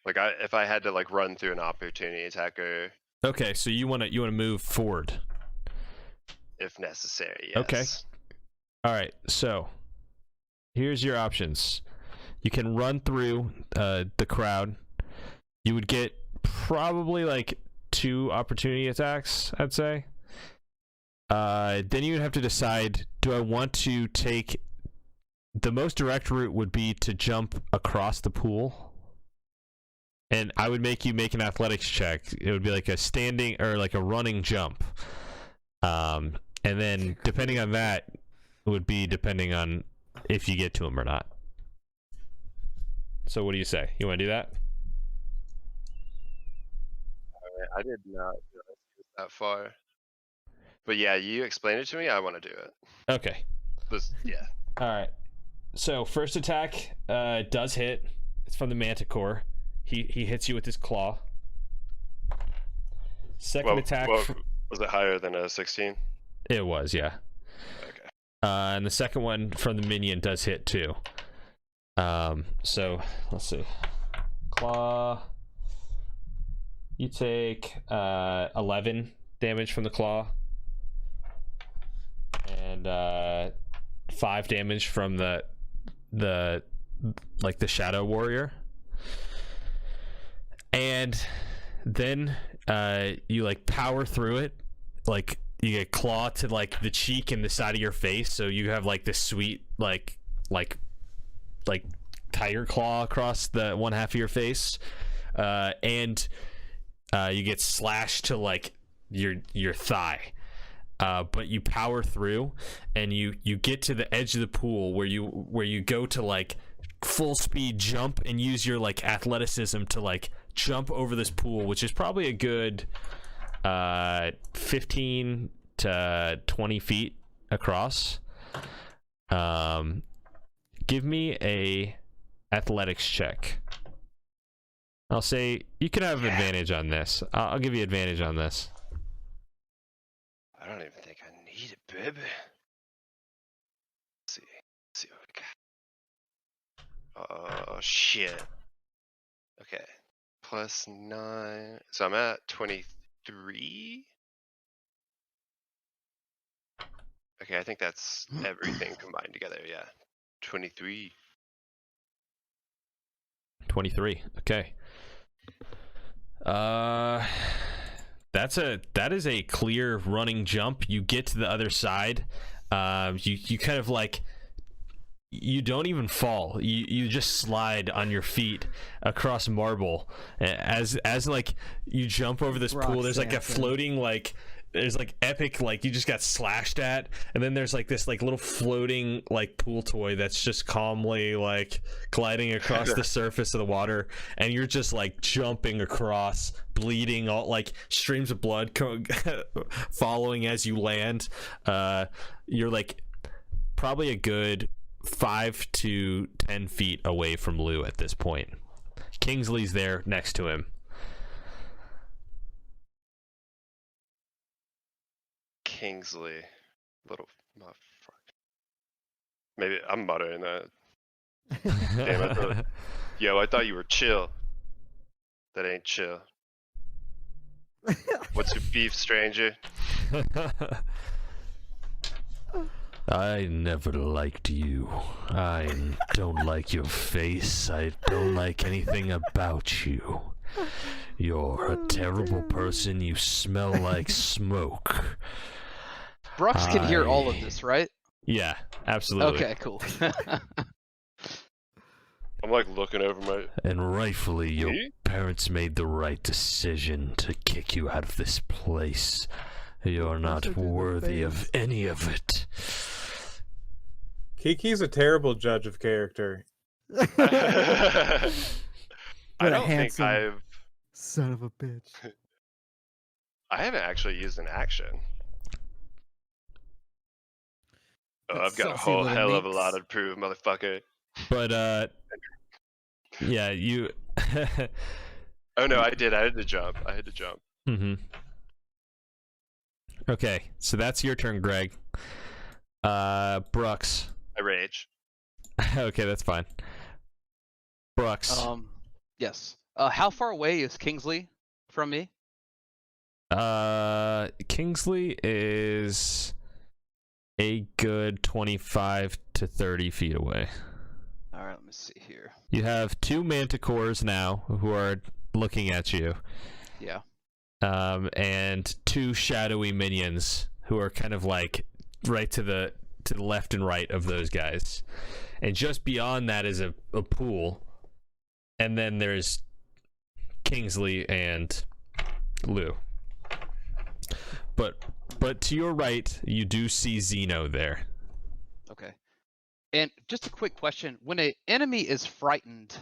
like if I had to like run through an opportunity attacker. Okay, so you want to move forward if necessary. Yes. Okay. All right. So here's your options. You can run through the crowd. You would get probably like 2 opportunity attacks, I'd say. Then you would have to decide, do I want to take the most direct route would be to jump across the pool, and I would make you make an athletics check. It would be like a standing or like a running jump, and then depending on that would be depending on if you get to him or not. So what do you say? You want to do that? I did not realize it was that far, but yeah, you explained it to me. I want to do it. Okay. Yeah. All right. So first attack does hit. It's from the Manticore. He hits you with his claw. Second attack. Was it higher than a 16? It was, yeah. Okay. And the second one from the minion does hit too. So let's see. Claw. You take 11 damage from the claw, and 5 damage from the Shadow Warrior. And then you like power through it, like you get claw to like the cheek and the side of your face, so you have like this sweet like tiger claw across the one half of your face, and you get slashed to like your thigh. But you power through, and you get to the edge of the pool where you go to like full speed jump and use your like athleticism to like jump over this pool, which is probably a good 15 to 20 feet across. Give me a athletics check. I'll say you can have advantage on this. I'll give you advantage on this. I don't even think I need it, baby. Let's see what we got. Oh shit. Okay. +9. So I'm at 23. Okay, I think that's everything combined together, yeah. 23. 23. Okay. That is a clear running jump. You get to the other side. You kind of like, you don't even fall. You just slide on your feet across marble as like you jump over this pool. There's like a floating like. There's like epic, like you just got slashed at, and then there's like this like little floating like pool toy that's just calmly like gliding across the surface of the water, and you're just like jumping across, bleeding, all like streams of blood following as you land. You're like probably a good 5 to 10 feet away from Lou at this point. Kingsley's there next to him. Kingsley, little motherfucker. Maybe I'm muttering that. Damn, I thought, yo, I thought you were chill. That ain't chill. What's your beef, stranger? I never liked you. I don't like your face. I don't like anything about you. You're a terrible person. You smell like smoke. Brooks can hear all of this, right? Yeah, absolutely. Okay, cool. I'm like looking over my. And rightfully, your Me? parents made the right decision to kick you out of this place. You're not worthy of any of it. Kiki's a terrible judge of character. I What a don't think handsome I've. son of a bitch. I haven't actually used an action. Oh, That I've got a saucy whole little hell of a minx. lot to prove, motherfucker. But, yeah, you... Oh no, I did. I had to jump. Mm-hmm. Okay, so that's your turn, Greg. Brooks. I rage. Okay, that's fine. Brooks. Yes. How far away is Kingsley from me? Kingsley is a good 25 to 30 feet away. All right, let me see here. You have 2 manticores now who are looking at you. Yeah. And 2 shadowy minions who are kind of like right to the left and right of those guys. And just beyond that is a pool. And then there's Kingsley and Lou. But to your right, you do see Zeno there. Okay. And just a quick question: when an enemy is frightened,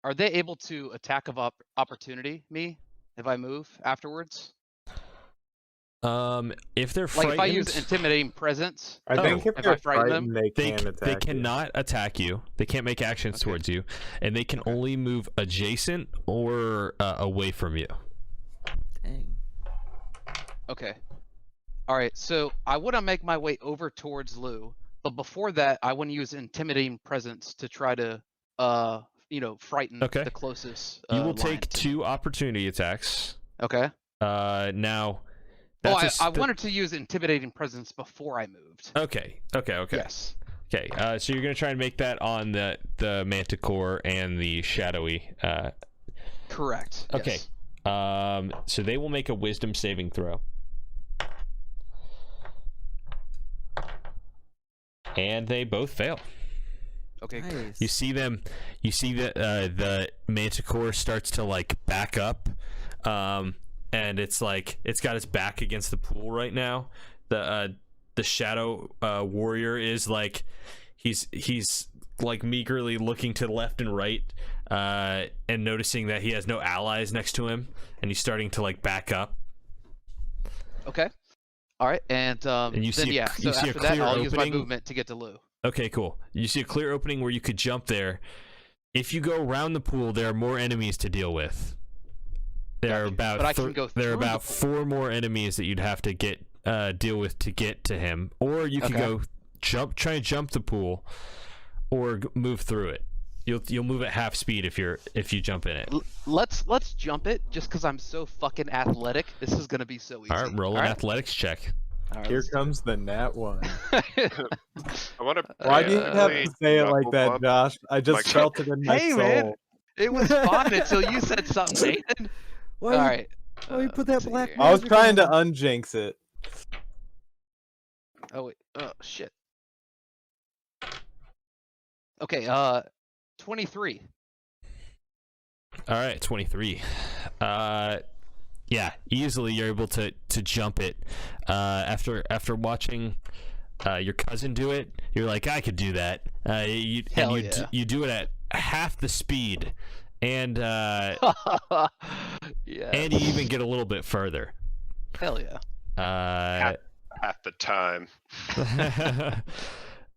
are they able to attack of opportunity me if I move afterwards? If they're Like frightened, if I use intimidating presence, I think if if they're I frighten them, frightened, they they can attack they you. cannot attack you. They can't make actions Okay. towards you, and they can only move adjacent or away from you. Dang. okay. All right, so I want to make my way over towards Lou, but before that, I want to use intimidating presence to try to, frighten Okay. the closest. You will line take to me. 2 opportunity attacks. Okay. Now. Oh, That's I wanted to use intimidating presence before I moved. Okay. Yes. Okay. So you're gonna try and make that on the manticore and the shadowy. Correct. Okay. Yes. So they will make a wisdom saving throw. And they both fail. Okay. Great. Nice. You see them. You see that the manticore starts to like back up, and it's like it's got its back against the pool right now. The shadow warrior is like he's like meagerly looking to the left and right, and noticing that he has no allies next to him, and he's starting to like back up. Okay. All right, and you then see yeah. So you see a after that, clear I'll use my opening. movement to get to Lou. Okay, cool. You see a clear opening where you could jump there. If you go around the pool, there are more enemies to deal with. There are Gotcha. about But I can go there are through the about 4 more enemies that you'd have to deal with to get to him, or you could Okay. go try and jump the pool, or move through it. You'll move at half speed if you jump in it. Let's jump it, just because I'm so fucking athletic. This is gonna be so easy. All right, roll an athletics check. All right, Here let's do comes the nat one. it. I want to. Why do you have to say it like that, Josh? I just Like- felt it in my Hey, soul. man. It was fun until you said something, Nathan. Why All you, right. why you put that let's see black here. I was magic trying to on? unjinx it. Oh wait. Oh shit. Okay. 23. All right, 23. Yeah, easily you're able to jump it. After watching your cousin do it, you're like, I could do that. Hell yeah. You do it at half the speed, and Yeah. and you even get a little bit further. Hell yeah. Half the time.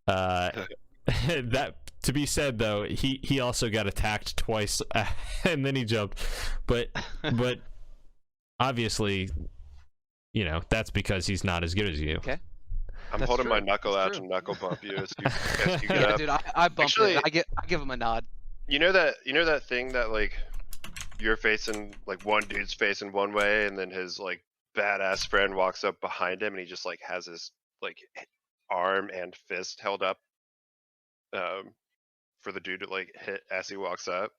That to be said though, he also got attacked twice, and then he jumped, but obviously, you know, that's because he's not as good as you. Okay. I'm That's holding my true. knuckle That's out true. to knuckle bump you as you get Yeah, up. dude, I bump Actually- it. I give him a nod. You know that thing that like you're facing like one dude's facing one way, and then his like badass friend walks up behind him, and he just like has his like arm and fist held up, for the dude to like hit as he walks up.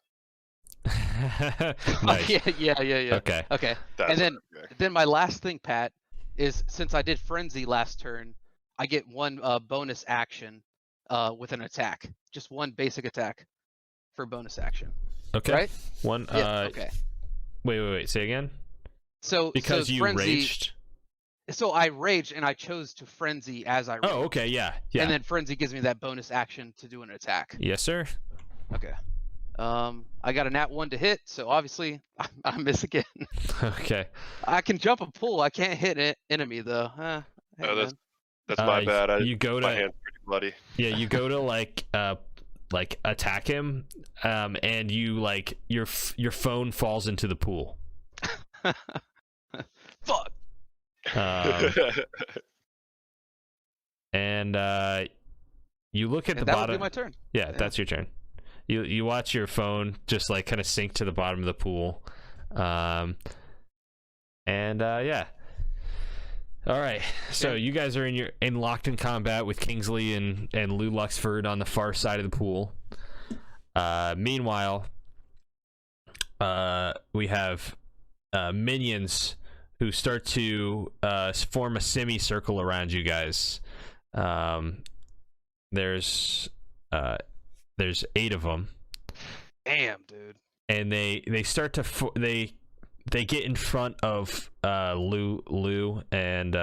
Nice. Yeah. Okay. Okay. That's And then okay. then my last thing, Pat, is since I did frenzy last turn, I get one bonus action with an attack. Just one basic attack for bonus action. Okay. Right? One. Yeah. Okay. Wait. Say again. So Because so you frenzy, raged. So I raged and I chose to frenzy as I raged. Oh, okay. Yeah. And then frenzy gives me that bonus action to do an attack. Yes, sir. Okay. I got a nat 1 to hit, so obviously I miss again. Okay. I can jump and pull. I can't hit an enemy though. Hey, Oh, man. that's my bad. You go My to hand's pretty bloody. yeah. You go to like attack him, and you like your phone falls into the pool. Fuck. And you look at And the that would bottom. be my turn. Yeah, that's your turn. You watch your phone just like kind of sink to the bottom of the pool, and yeah. All right, so you guys are in locked in combat with Kingsley and Lou Luxford on the far side of the pool. Meanwhile, we have minions who start to form a semicircle around you guys. There's 8 of them. Damn, dude. And they start to they get in front of Lou and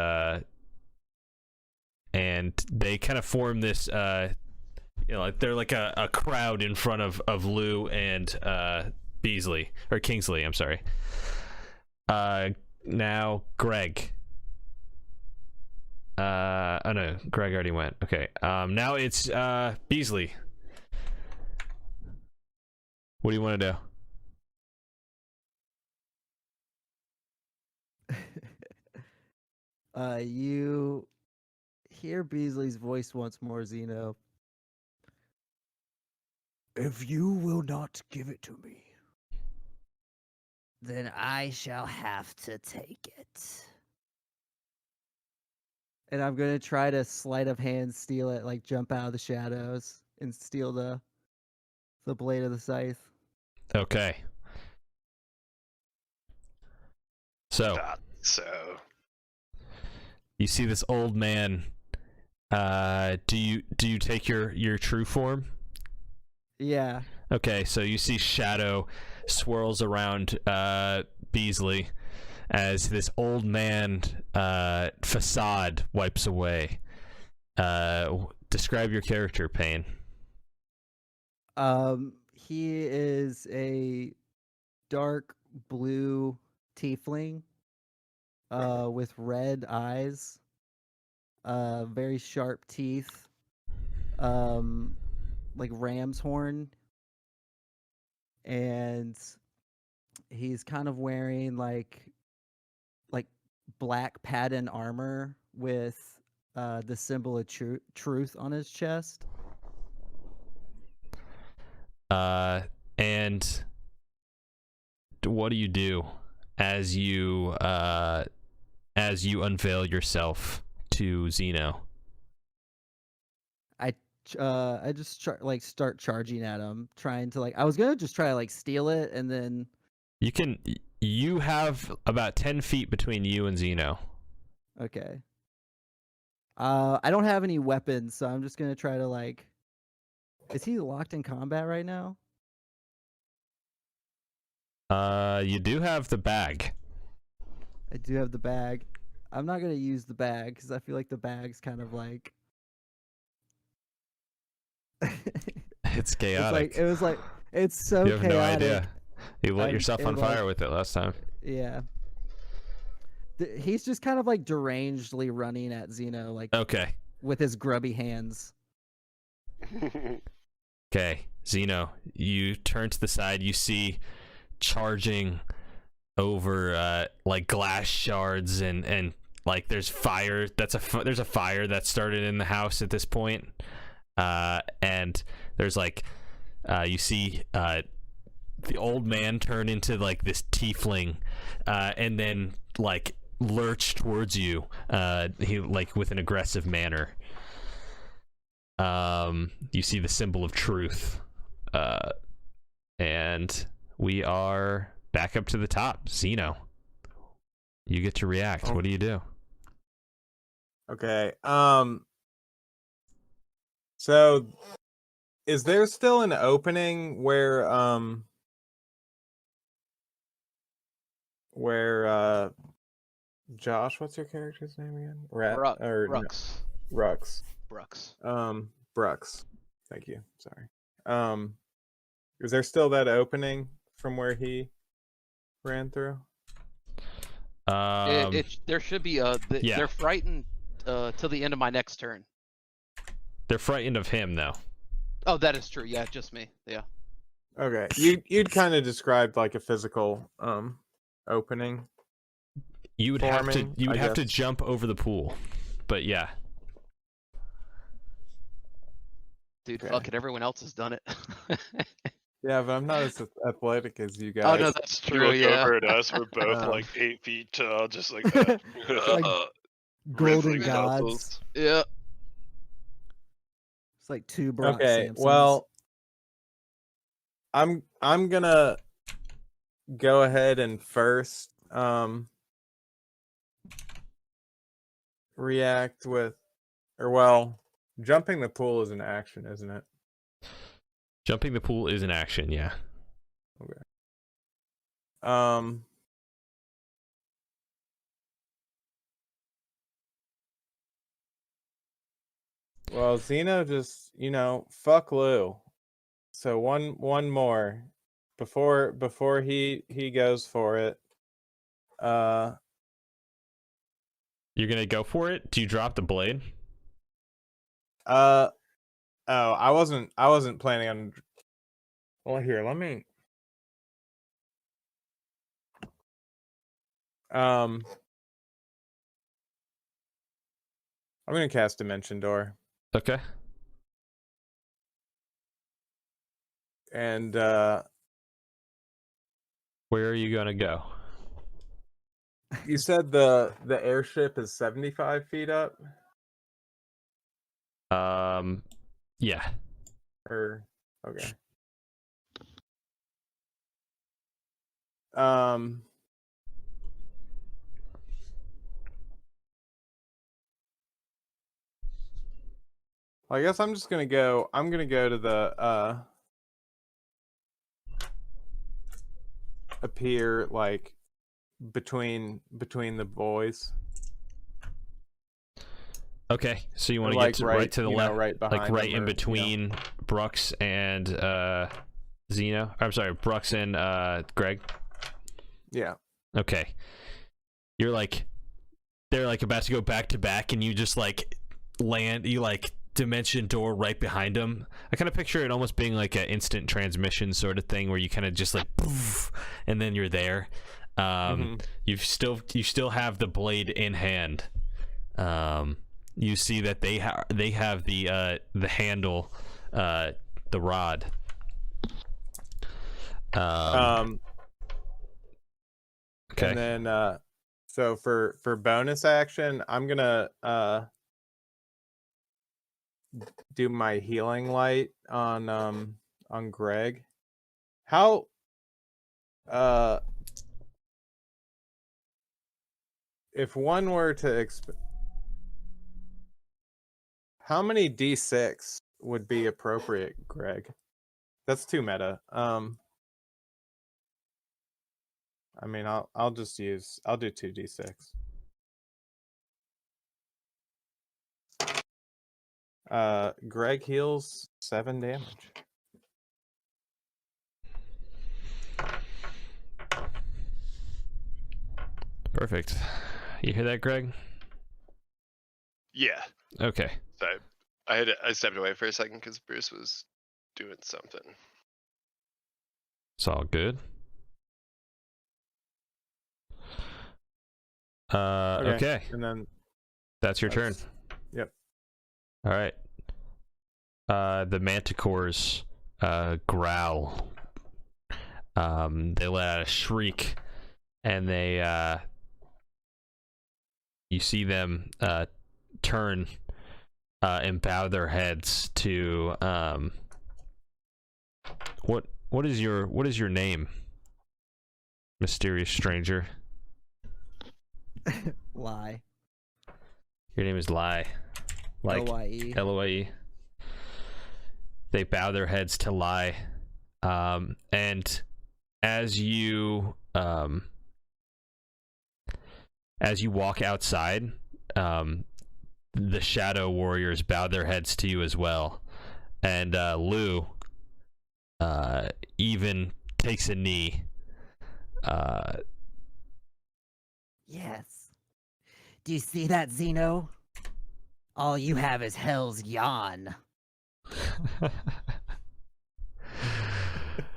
they kind of form this you know, like they're like a crowd in front of Lou and Kingsley, I'm sorry. Now Greg. Oh no, Greg already went. Okay. Now it's Beasley. What do you want to do? You hear Beasley's voice once more, Zeno. If you will not give it to me, Then I shall have to take it. And I'm gonna try to sleight of hand steal it, like jump out of the shadows and steal the blade of the scythe. Okay. So So you see this old man. Do you take your true form? Yeah. Okay, so you see shadow swirls around Beasley as this old man facade wipes away. Describe your character, Payne. He is a dark blue tiefling with red eyes, very sharp teeth, like ram's horn, and he's kind of wearing like black pattern armor with the symbol of truth on his chest. And what do you do as you unveil yourself to Zeno? I just start charging at him, trying to I was gonna just try to steal it, and then you have about 10 feet between you and Zeno. okay. I don't have any weapons, so I'm just gonna try to Is he locked in combat right now? You do have the bag. I do have the bag. I'm not gonna use the bag because I feel like the bag's kind of It's chaotic. It's so You have chaotic. no idea. You lit I'm yourself on fire with it last time. Yeah. He's just kind of derangedly running at Zeno, Okay. with his grubby hands. Okay, Zeno, you turn to the side. You see charging over like glass shards and like there's fire. There's a fire that started in the house at this point. And there's like you see the old man turn into like this tiefling, and then like lurch towards you. He like with an aggressive manner. You see the symbol of truth, and we are back up to the top. Zeno, you get to react. What do you do? Okay. So is there still an opening where Josh, what's your character's name again? Brux. Rux. Brux. Brux. Thank you. Sorry. Is there still that opening from where he ran through? There should be yeah. They're frightened till the end of my next turn. They're frightened of him though. Oh, that is true. Yeah, just me. Yeah. Okay. You'd kind of described like a physical opening. You would have to guess. jump over the pool. But yeah. Dude, Okay. fuck it. Everyone else has done it. Yeah, but I'm not as athletic as you guys. Oh no, that's You true. look Yeah. over at us. We're both like 8 feet tall, just like Like golden rippling gods. muscles. Yeah. It's like two Brock Okay, Samsons. well, I'm gonna go ahead and first react with, jumping the pool is an action, isn't it? Jumping the pool is an action, yeah. Okay. Well, Zeno just, fuck Lou. So one more before he goes for it. You're gonna go for it? Do you drop the blade? Oh, I wasn't planning on. Well, here, let me. I'm gonna cast Dimension Door, Okay. and Where are you gonna go? you said the airship is 75 feet up, Yeah. or okay. I guess I'm just gonna go. I'm gonna go to the appear like between the boys. Okay, so you want to Like get right to the left, right behind like right them, in or, between Brux and Zeno. I'm sorry, Brux and Greg. Yeah. Okay, you're like, they're like about to go back to back, and you just like land. You like Dimension Door right behind them. I kind of picture it almost being like an instant transmission sort of thing, where you kind of just like poof, and then you're there. You still have the blade in hand. You see that they have the handle, the rod. Okay. And then so for bonus action, I'm gonna do my healing light on Greg. How if one were to how many D6 would be appropriate, Greg? That's too meta. I mean, I'll do 2d6. Greg heals 7 damage. Perfect. You hear that, Greg? Yeah. Okay. So I stepped away for a second because Bruce was doing something. It's all good. Okay. And then That's your turn. Yep. All right. The manticores growl. They let out a shriek, and they you see them turn and bow their heads to what is your name, mysterious stranger? Lie. Your name is Lie. Like L-Y-E. L-O-I-E. They bow their heads to Lie. And as you walk outside, the Shadow Warriors bow their heads to you as well. And Lou even takes a knee. Yes. Do you see that, Xeno? All you have is Hell's Yawn.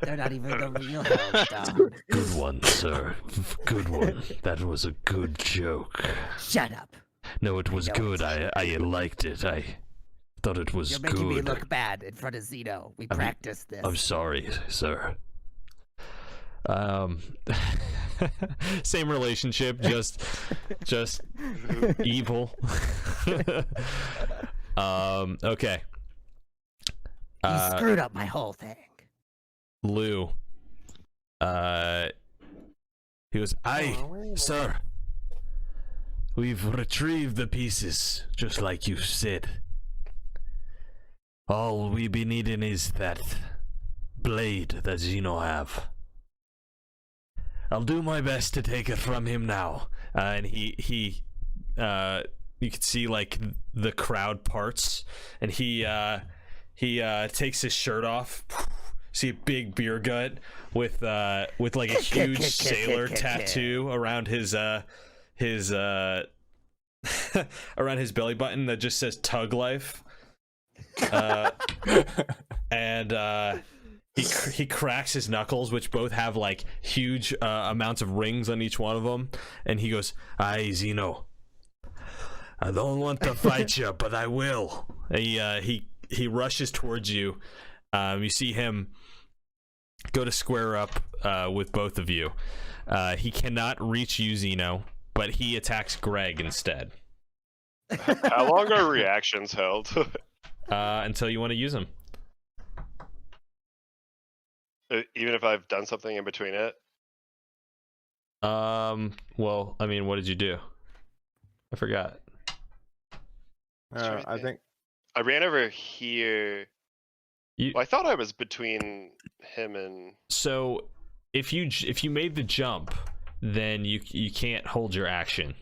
They're not even the real Hell's Dawn. Good one, sir. Good one. That was a good joke. Shut up. No, it was know good. I liked it. I thought it was You're good. making me look bad in front of Xeno. We practiced this. I'm sorry, sir. Same relationship, just evil. Okay. You screwed up my whole thing. Lou. He goes, "Aye, sir. We've retrieved the pieces, just like you said. All we be needing is that blade that Xeno have. I'll do my best to take it from him now." And he you can see like the crowd parts, and he takes his shirt off. See a big beer gut with like a huge sailor tattoo around his around his belly button that just says "Tug Life." And he cracks his knuckles, which both have like huge amounts of rings on each one of them, and he goes, "Aye, Xeno. I don't want to fight you, but I will." And he rushes towards you. You see him go to square up with both of you. He cannot reach you, Xeno, but he attacks Greg instead. How long are reactions held? Until you want to use them. Even if I've done something in between it? Well, I mean, what did you do? I forgot. I think I ran over here. Well, I thought I was between him and... So, if you made the jump, then you can't hold your action,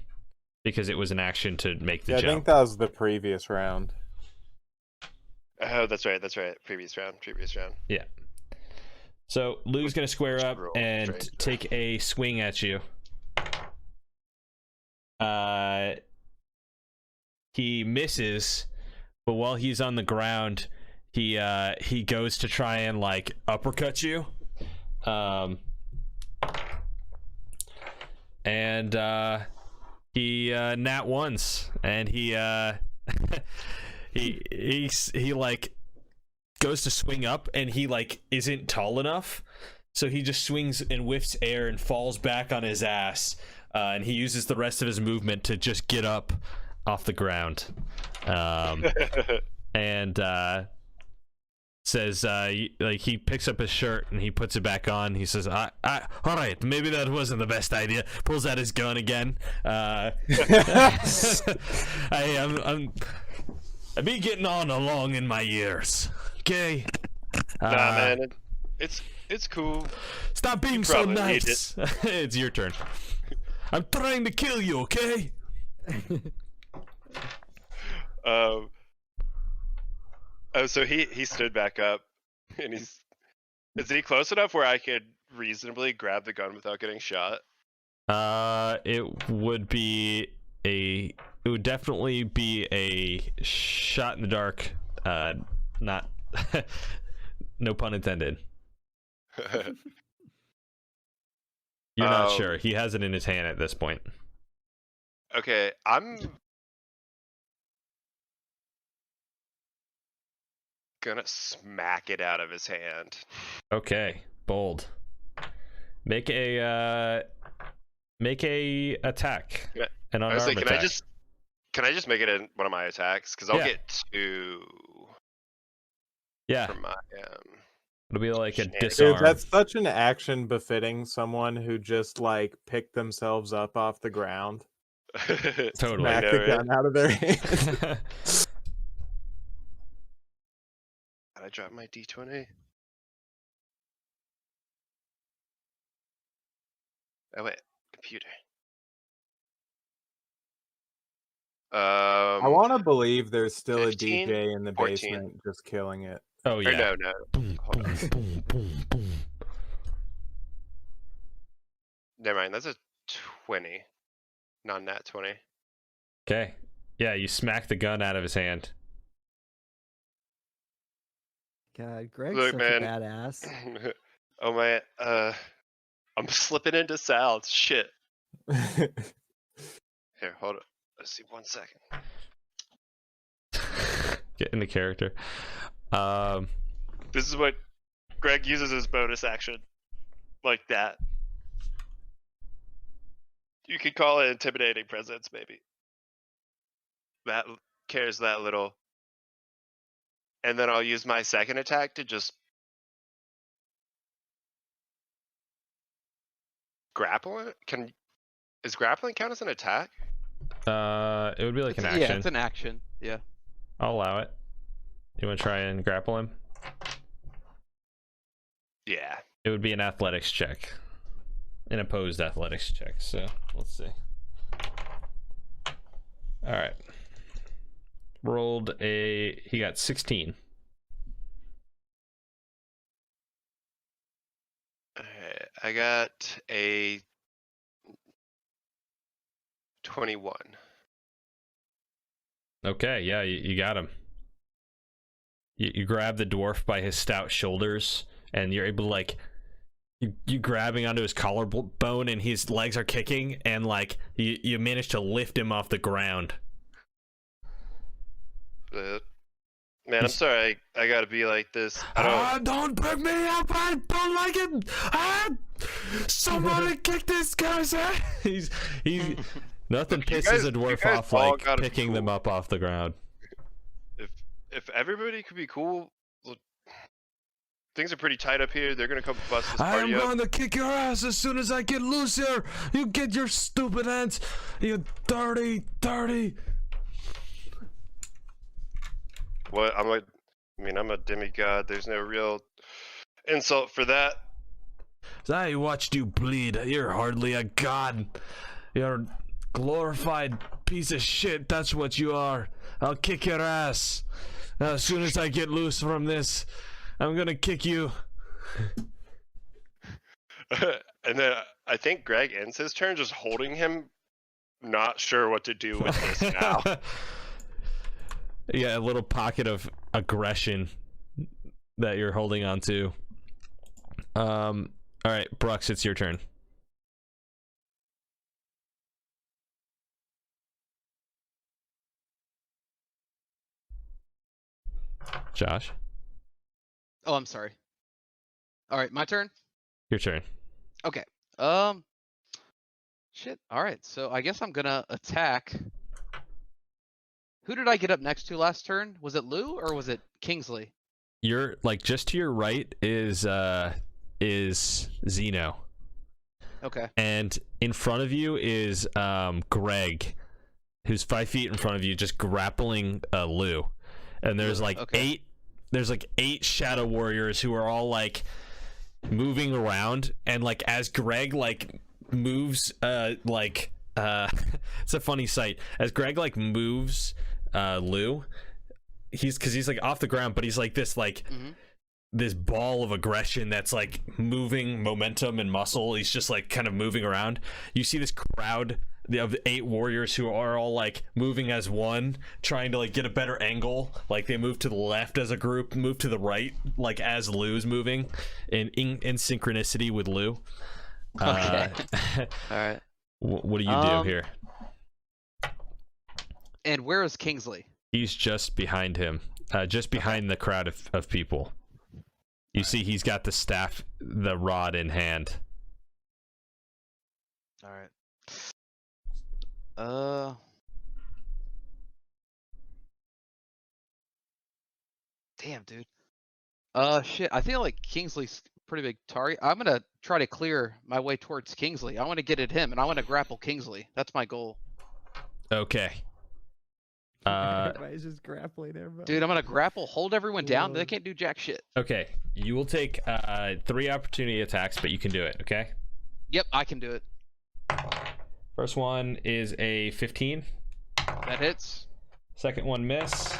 because it was an action to make the jump. I think that was the previous round. Oh, that's right. Previous round. Yeah. So, Lou's going to square up and take a swing at you. He misses, but while he's on the ground, he goes to try and like uppercut you. And he nat ones, and he like goes to swing up, and he like isn't tall enough, so he just swings and whiffs air and falls back on his ass, and he uses the rest of his movement to just get up off the ground, and says like he picks up his shirt and he puts it back on. He says, all right, maybe that wasn't the best idea." Pulls out his gun again. I be getting on along in my years. Okay. Nah, man, it's cool. Stop being so nice. It's your turn. I'm trying to kill you, okay? Oh, so he stood back up, and is he close enough where I could reasonably grab the gun without getting shot? It would definitely be a shot in the dark, not No pun intended. You're not sure. He has it in his hand at this point. Okay, I'm gonna smack it out of his hand. Okay, bold. Make a attack. Yeah, An I was unarmed like, attack. can I just make it in one of my attacks? Because I'll Yeah. get 2 Yeah, from my it'll be like a Dude, disarm. Dude, that's such an action befitting someone who just like picked themselves up off the ground, Totally. smacked know, the right? gun out of their hand. I dropped my D20. Oh wait, computer. I want to believe there's still 15, a DJ in the 14. basement just killing it. Oh Or yeah. no. Boom, Hold boom, on. boom, boom, boom. Never mind, that's a 20. Not nat 20. Okay. Yeah, you smack the gun out of his hand. God, Greg's Look, such man. a badass. Oh man, I'm slipping into Sal's shit. Here, hold on. Let's see, 1 second. Get into character. This is what Greg uses as bonus action. Like that. You could call it intimidating presence, maybe. That cares that little. And then I'll use my second attack to just grapple it. Is grappling count as an attack? It would be like an action. Yeah, it's an action. Yeah. I'll allow it. You want to try and grapple him? Yeah. It would be an athletics check. An opposed athletics check. So let's see. All right. He got 16. Alright, I got a 21. Okay, yeah, you got him. You grab the dwarf by his stout shoulders, and you're able to, like, you grabbing onto his collarbone, and his legs are kicking, and, like, you manage to lift him off the ground. Man, I'm sorry. I gotta be like this. I don't. Don't pick me up! I don't like it! Somebody kick this guy's ass! He's nothing Look, you pisses guys- a you dwarf guys off all like gotta be picking them cool. up off the ground. If everybody could be cool, look, things are pretty tight up here. They're gonna come bust this I am party up. going to kick your ass as soon as I get loose here. You get your stupid hands, you dirty. What? I'm a demigod. There's no real insult for that. I watched you bleed. You're hardly a god. You're a glorified piece of shit. That's what you are. I'll kick your ass. As soon as I get loose from this, I'm gonna kick you. And then I think Greg ends his turn just holding him, not sure what to do with this now. Yeah, a little pocket of aggression that you're holding on to. All right, Brooks, it's your turn. Josh, Oh, I'm sorry. All right, my turn. your turn. Okay. Shit. All right. So I guess I'm gonna attack. Who did I get up next to last turn? Was it Lou or was it Kingsley? You're like just to your right is Zeno, Okay. and in front of you is Greg, who's 5 feet in front of you, just grappling Lou. And there's like Okay. eight shadow warriors who are all like moving around, and like as Greg like moves it's a funny sight as Greg like moves Lou. He's like off the ground, but he's like this this ball of aggression that's like moving momentum and muscle. He's just like kind of moving around. You see this crowd of the 8 warriors who are all like moving as one, trying to like get a better angle. Like they move to the left as a group, move to the right like as Lou's moving in synchronicity with Lou. Okay. All right. What do you do here? And where is Kingsley? He's just behind him, just behind the crowd of people. You see he's got the staff, the rod in hand. All right. Damn, dude. Shit. I feel like Kingsley's a pretty big target. I'm gonna try to clear my way towards Kingsley. I want to get at him, and I want to grapple Kingsley. That's my goal. Okay. Everybody's just grappling everybody. Dude, I'm gonna grapple, hold everyone down. They can't do jack shit. Okay. You will take 3 opportunity attacks, but you can do it. Okay. Yep, I can do it. First one is a 15. That hits. Second one miss.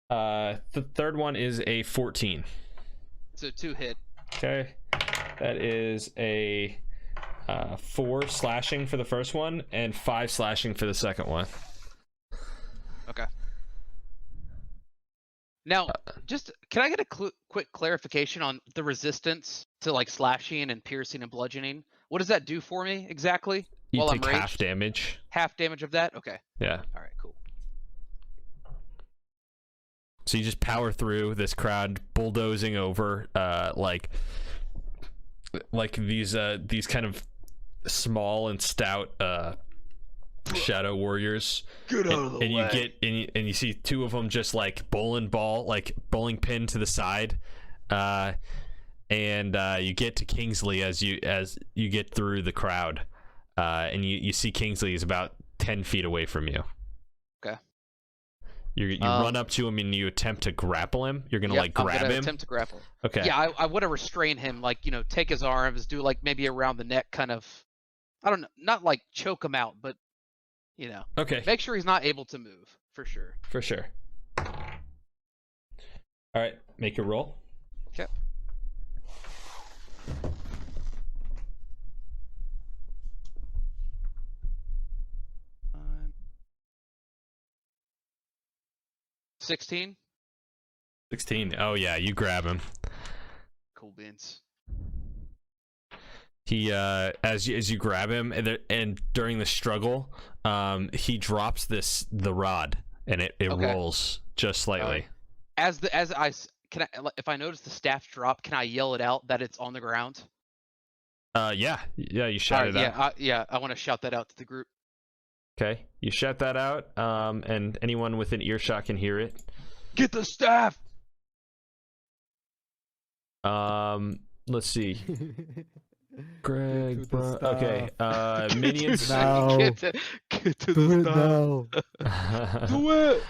The third one is a 14. So 2 hit. Okay. That is a 4 slashing for the first one and 5 slashing for the second one. Okay. Now, just can I get a quick clarification on the resistance to like slashing and piercing and bludgeoning? What does that do for me exactly? You while take I'm half raged? damage. Half damage of that? Okay. Yeah. All right, cool. So you just power through this crowd, bulldozing over like these kind of small and stout shadow warriors. Get out of the way. And you see 2 of them just like bowling pin to the side, and you get to Kingsley as you get through the crowd, and you see Kingsley is about 10 feet away from you. Okay. You run up to him and you attempt to grapple him. You're gonna like grab I'm gonna him. attempt to grapple. Okay. Yeah, I want to restrain him, like, you know, take his arms, do like maybe around the neck, kind of. I don't know, not like choke him out, but you know. Okay. Make sure he's not able to move, for sure. For sure. All right, make your roll. Okay. Um, 16. 16. Oh yeah, you grab him. Cool beans. He as you grab him and during the struggle, he drops the rod and it rolls just slightly. If I notice the staff drop, can I yell it out that it's on the ground? Yeah, you shout it out. I want to shout that out to the group. Okay, you shout that out, and anyone within earshot can hear it. Get the staff. Let's see. Greg, okay. Minions. No. Get to the staff. No. Do it.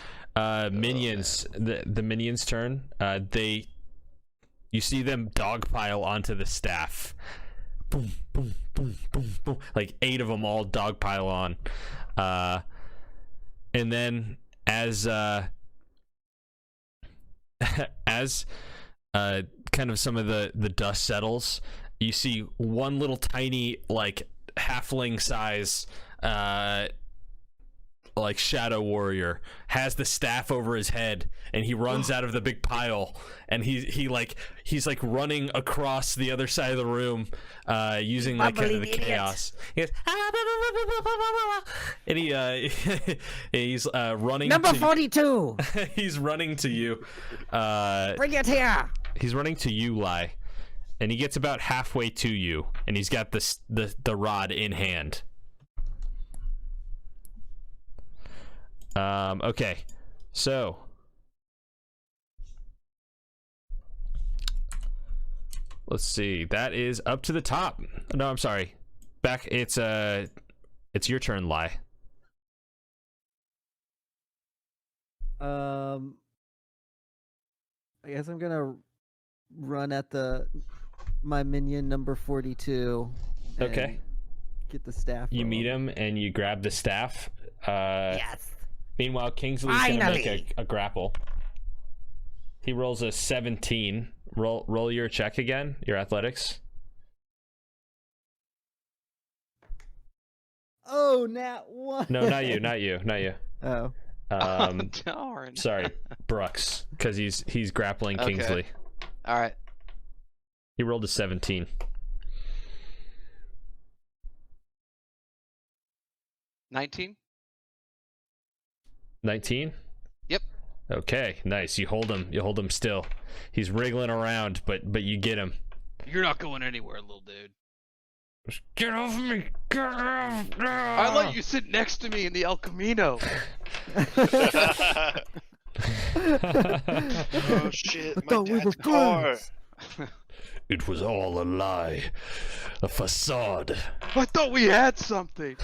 Minions. The minions' turn. You see them dogpile onto the staff. Boom, boom, boom, boom, boom. Like 8 of them all dogpile on. And then as kind of some of the dust settles, you see one little tiny like halfling size like shadow warrior has the staff over his head, and he runs out of the big pile, and he's running across the other side of the room using like kind of the chaos. He goes, and he's running Number to 42. he's running to you. Bring it here. He's running to you, Lai, and he gets about halfway to you, and he's got the rod in hand. Okay, so let's see. That is up to the top. No, I'm sorry. Back. It's your turn, Lai. I guess I'm gonna run at my minion number 42. Okay. and Get the staff. You from meet him. him and you grab the staff. Yes. Meanwhile, Kingsley's gonna make Finally. a grapple. He rolls a 17. Roll your check again. Your athletics. Oh, nat 1. No, not you, not you, not you. Oh. Darn. Sorry, Brooks, because he's grappling Okay. Kingsley. All right. He rolled a 17. 19. 19? Yep. Okay, nice. You hold him still. He's wriggling around, but you get him. You're not going anywhere, little dude. Get off me! Get off! I let you sit next to me in the El Camino. Oh shit, my thought we were dad's car. It was all a lie. A facade. I thought we had something.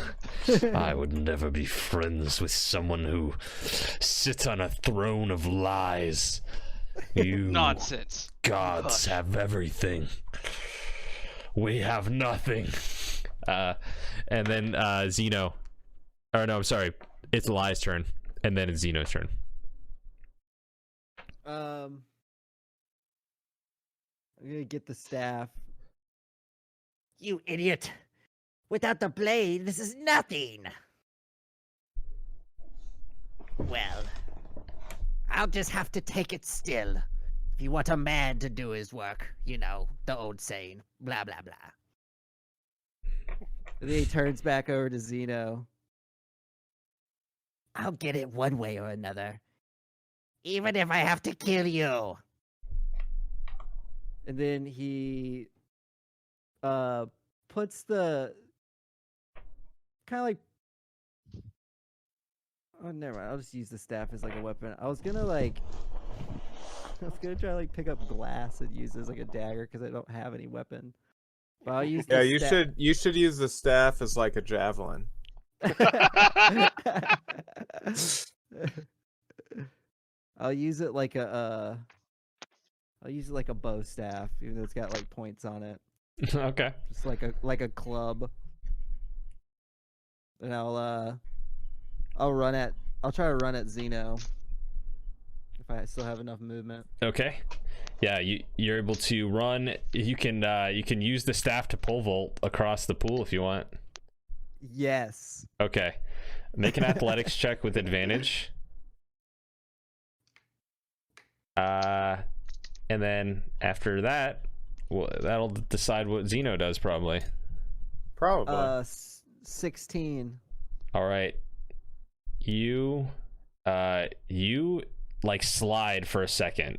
I would never be friends with someone who sits on a throne of lies. You Nonsense. gods Hush. have everything. We have nothing. And then Zeno. Or no, I'm sorry. It's Lie's turn. And then it's Zeno's turn. I'm gonna get the staff. You idiot! Without the blade, this is nothing! Well, I'll just have to take it still. If you want a man to do his work, you know, the old saying, blah blah blah. And then he turns back over to Zeno. I'll get it one way or another. Even if I have to kill you. And then he puts the kind of like, oh, never mind. I'll just use the staff as like a weapon. I was gonna try to like pick up glass and use it as like a dagger because I don't have any weapon. But I'll use Yeah, the you should use the staff as like a javelin. I'll use it like a I'll use it like a bow staff, even though it's got like points on it. Okay. Just like a club. And I'll try to run at Zeno. If I still have enough movement. Okay. Yeah, you're able to run. You can use the staff to pole vault across the pool if you want. Yes. Okay. Make an athletics check with advantage. And then after that, well, that'll decide what Zeno does probably. Probably. 16. All right. You like slide for a second.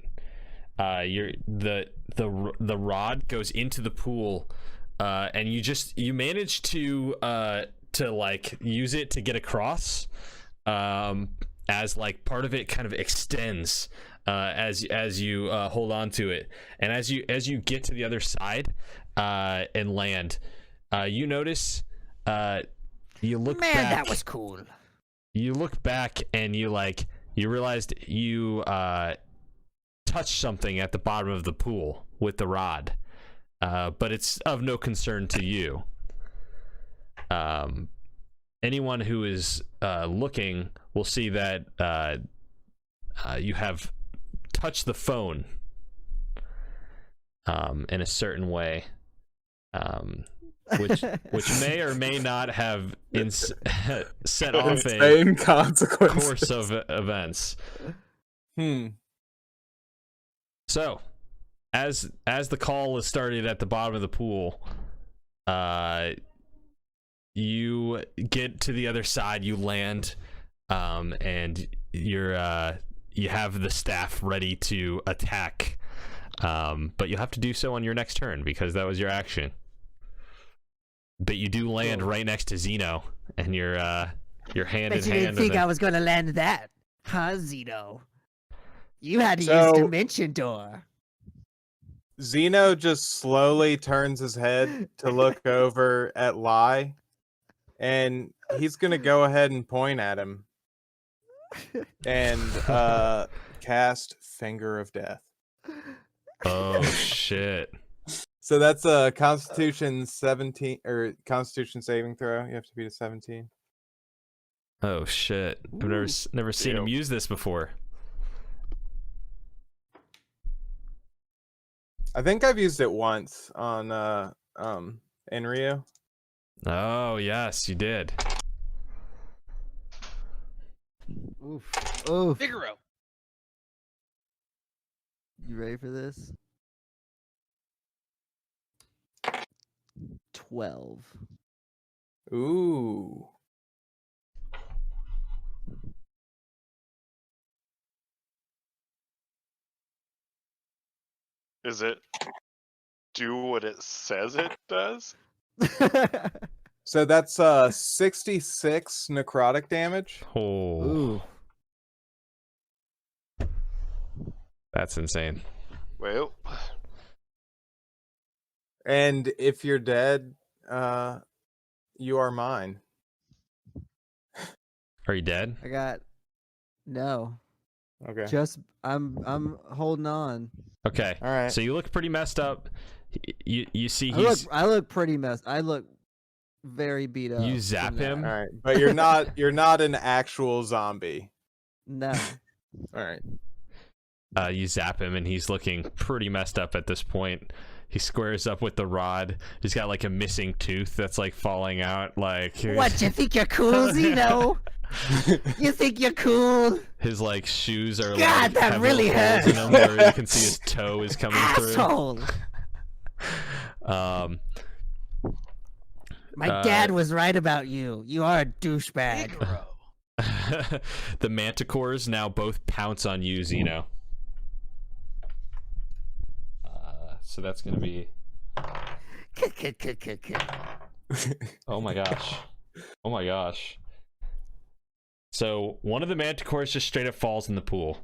The rod goes into the pool, and you manage to like use it to get across, as like part of it kind of extends as you hold on to it, and as you get to the other side and land, you notice you look Man, back. that was cool. You look back and you realized you touched something at the bottom of the pool with the rod, but it's of no concern to you. Anyone who is looking will see that you have touched the phone in a certain way, which may or may not have set off a Insane consequences. course of events. So, as the call is started at the bottom of the pool, you get to the other side, you land, and you have the staff ready to attack, but you'll have to do so on your next turn because that was your action. But you do land right next to Zeno, and you're hand Bet in you hand. didn't think and I was gonna land that, huh, Zeno? You had to So- use Dimension Door. Zeno just slowly turns his head to look over at Lai, and he's gonna go ahead and point at him and cast Finger of Death. Oh shit! So that's a Constitution 17 or Constitution saving throw. You have to beat a 17. Oh shit! I've never seen him use this before. I think I've used it once on Enryu. Oh yes, you did. Oof. Oof. Figaro. You ready for this? 12. Ooh. Is it do what it says it does? So that's 66 necrotic damage. Oh, Ooh. that's insane. Well, And if you're dead, you are mine. Are you dead? I got no. Okay. Just I'm holding on. Okay. All right. So you look pretty messed up. You see I look pretty messed. I look very beat up. You zap from that. him? All right. But you're not an actual zombie. No. All right. you zap him, and he's looking pretty messed up at this point. He squares up with the rod. He's got like a missing tooth that's like falling out. Like What, you think you're cool, Zeno? You think you're cool? his like shoes are God, like that have really little holes in hurts. them where you can see his toe is coming Asshole! through. My Uh, dad was right about you. You are a douchebag. Figaro. The manticores now both pounce on you, Zeno. So that's gonna be. Oh my gosh. Oh my gosh. So one of the manticores just straight up falls in the pool.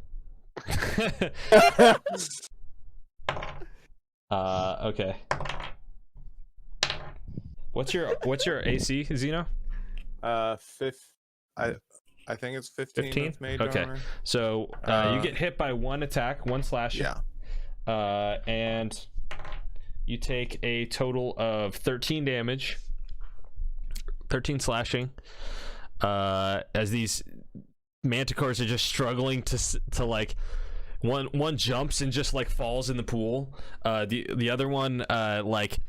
Okay. What's your AC, Zeno? I think it's 15. 15? With mage Okay. armor. So you get hit by one attack, one slash. Yeah. And you take a total of 13 damage. 13 slashing. As these manticores are just struggling to like one jumps and just like falls in the pool. The other one like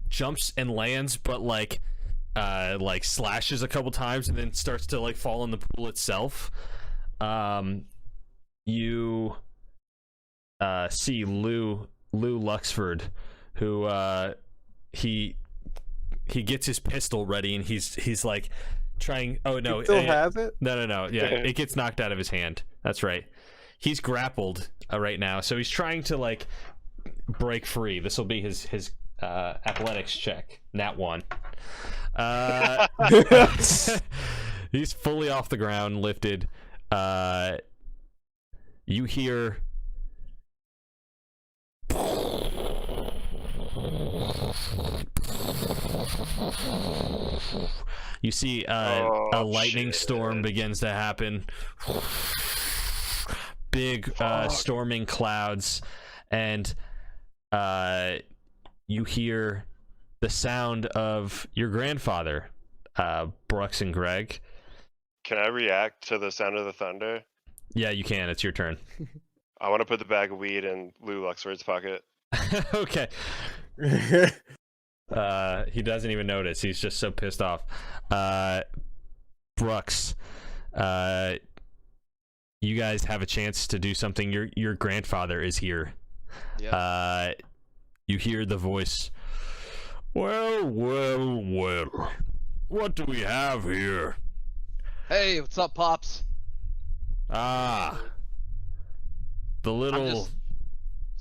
jumps and lands, but like slashes a couple times and then starts to like fall in the pool itself. You see Lou Luxford, who he gets his pistol ready and he's like trying. Oh no, He still has it? No. Yeah, it gets knocked out of his hand. That's right. He's grappled right now, so he's trying to like break free. This will be his athletics check. Nat 1. He's fully off the ground, lifted. You hear you see a lightning storm begins to happen. Big storming clouds, and you hear the sound of your grandfather, Brooks and Greg. can I react to the sound of the thunder? Yeah, you can. It's your turn. I want to put the bag of weed in Lou Luxford's pocket. Okay. He doesn't even notice. He's just so pissed off. Brooks, you guys have a chance to do something. Your grandfather is here. Yep. You hear the voice. Well. What do we have here? Hey, what's up, Pops? The I'm little just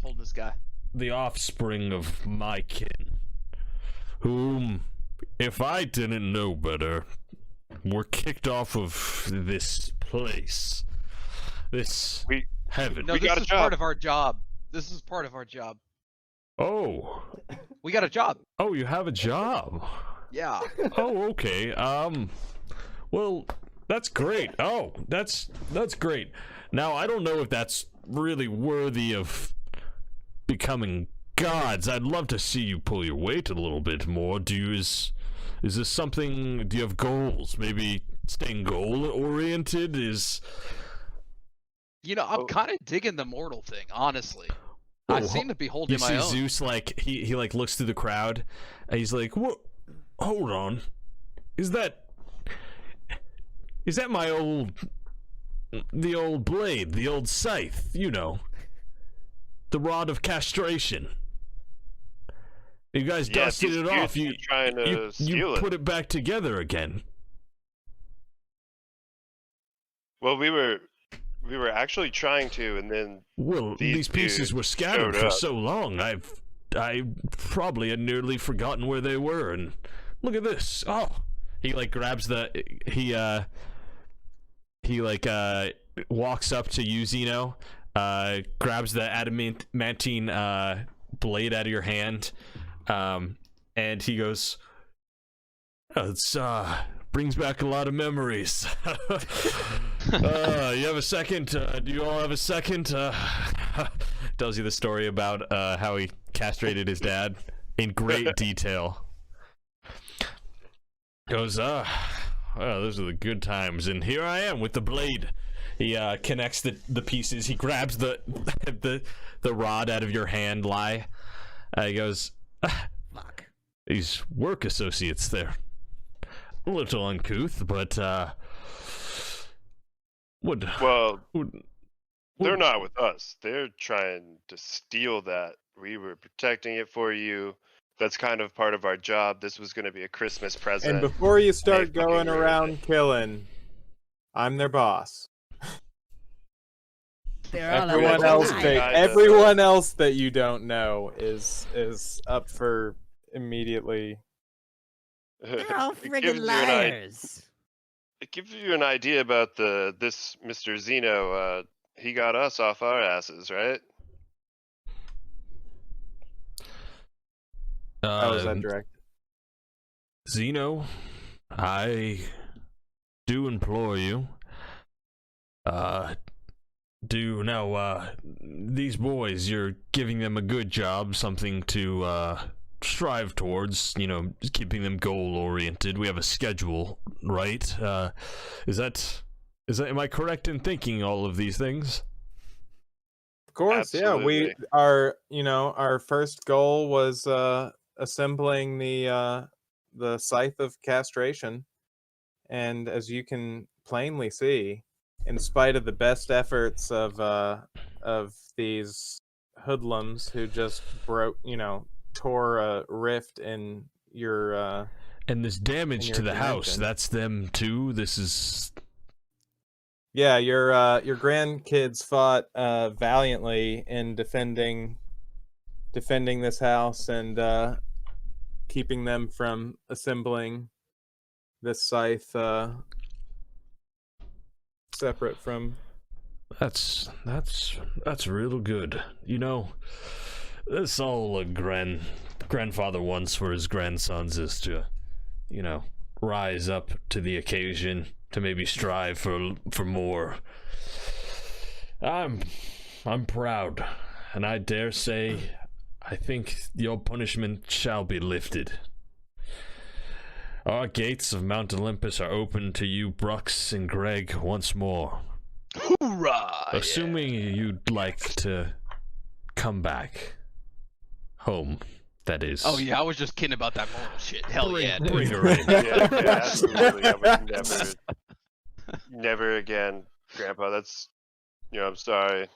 holding this guy. the offspring of my kin, whom, if I didn't know better, were kicked off of this place, this heaven. No, We this got a is part job. of our job. This is part of our job. Oh, We got a job. you have a job. Yeah. Oh, okay. Well, that's great. Oh, that's great. Now, I don't know if that's really worthy of becoming gods. I'd love to see you pull your weight a little bit more. Is this something? Do you have goals? Maybe staying goal oriented is. You know, I'm kind of digging the mortal thing, honestly. I Oh, seem to be You holding my see own. Zeus like he like looks through the crowd, and he's like, "What? Hold on, is that my old the old blade, the old scythe, you know. The rod of castration. You guys dusted these it dudes off. were trying to steal put it back together again. Well, we were actually trying to, and then These pieces dudes were scattered showed for up. so long. I probably had nearly forgotten where they were. And look at this. Oh, he like grabs he walks up to you, Zeno. Grabs the adamantine blade out of your hand. And he goes, it's brings back a lot of memories. You have a second? Do you all have a second? Tells you the story about how he castrated his dad in great detail. Goes, well, those are the good times, and here I am with the blade. He connects the pieces. He grabs the rod out of your hand, Lai. He goes, Fuck. These work associates there. A little uncouth, but they're not with us. They're trying to steal that. We were protecting it for you. That's kind of part of our job. This was going to be a Christmas present. And before you start They fucking going ruined around it. killing, I'm their boss. They're all Everyone about else, lies. that- everyone else that you don't know is up for immediately. They're all It gives friggin' you an liars. It gives you an idea about this Mr. Zeno. He got us off our asses, right? How was that direct? Zeno, I do implore you. These boys, you're giving them a good job, something to strive towards, you know, keeping them goal oriented. We have a schedule, right? Is that am I correct in thinking all of these things? Of course, Absolutely. yeah. Our first goal was assembling the scythe of castration, and as you can plainly see, in spite of the best efforts of these hoodlums who just tore a rift in your And this damage in to your the house, dimension. that's them too? This is... Yeah, your grandkids fought valiantly in defending this house and keeping them from assembling this scythe separate from. That's real good. You know, that's all a grandfather wants for his grandsons is to, you know, rise up to the occasion, to maybe strive for more. I'm proud, and I dare say, I think your punishment shall be lifted. Our gates of Mount Olympus are open to you, Brooks and Greg, once more. Hoorah! Assuming you'd like to come back home, that is. Oh yeah, I was just kidding about that moral shit. Hell yeah, dude. Bring her in. Yeah, absolutely. I would never again, Grandpa. That's, I'm sorry.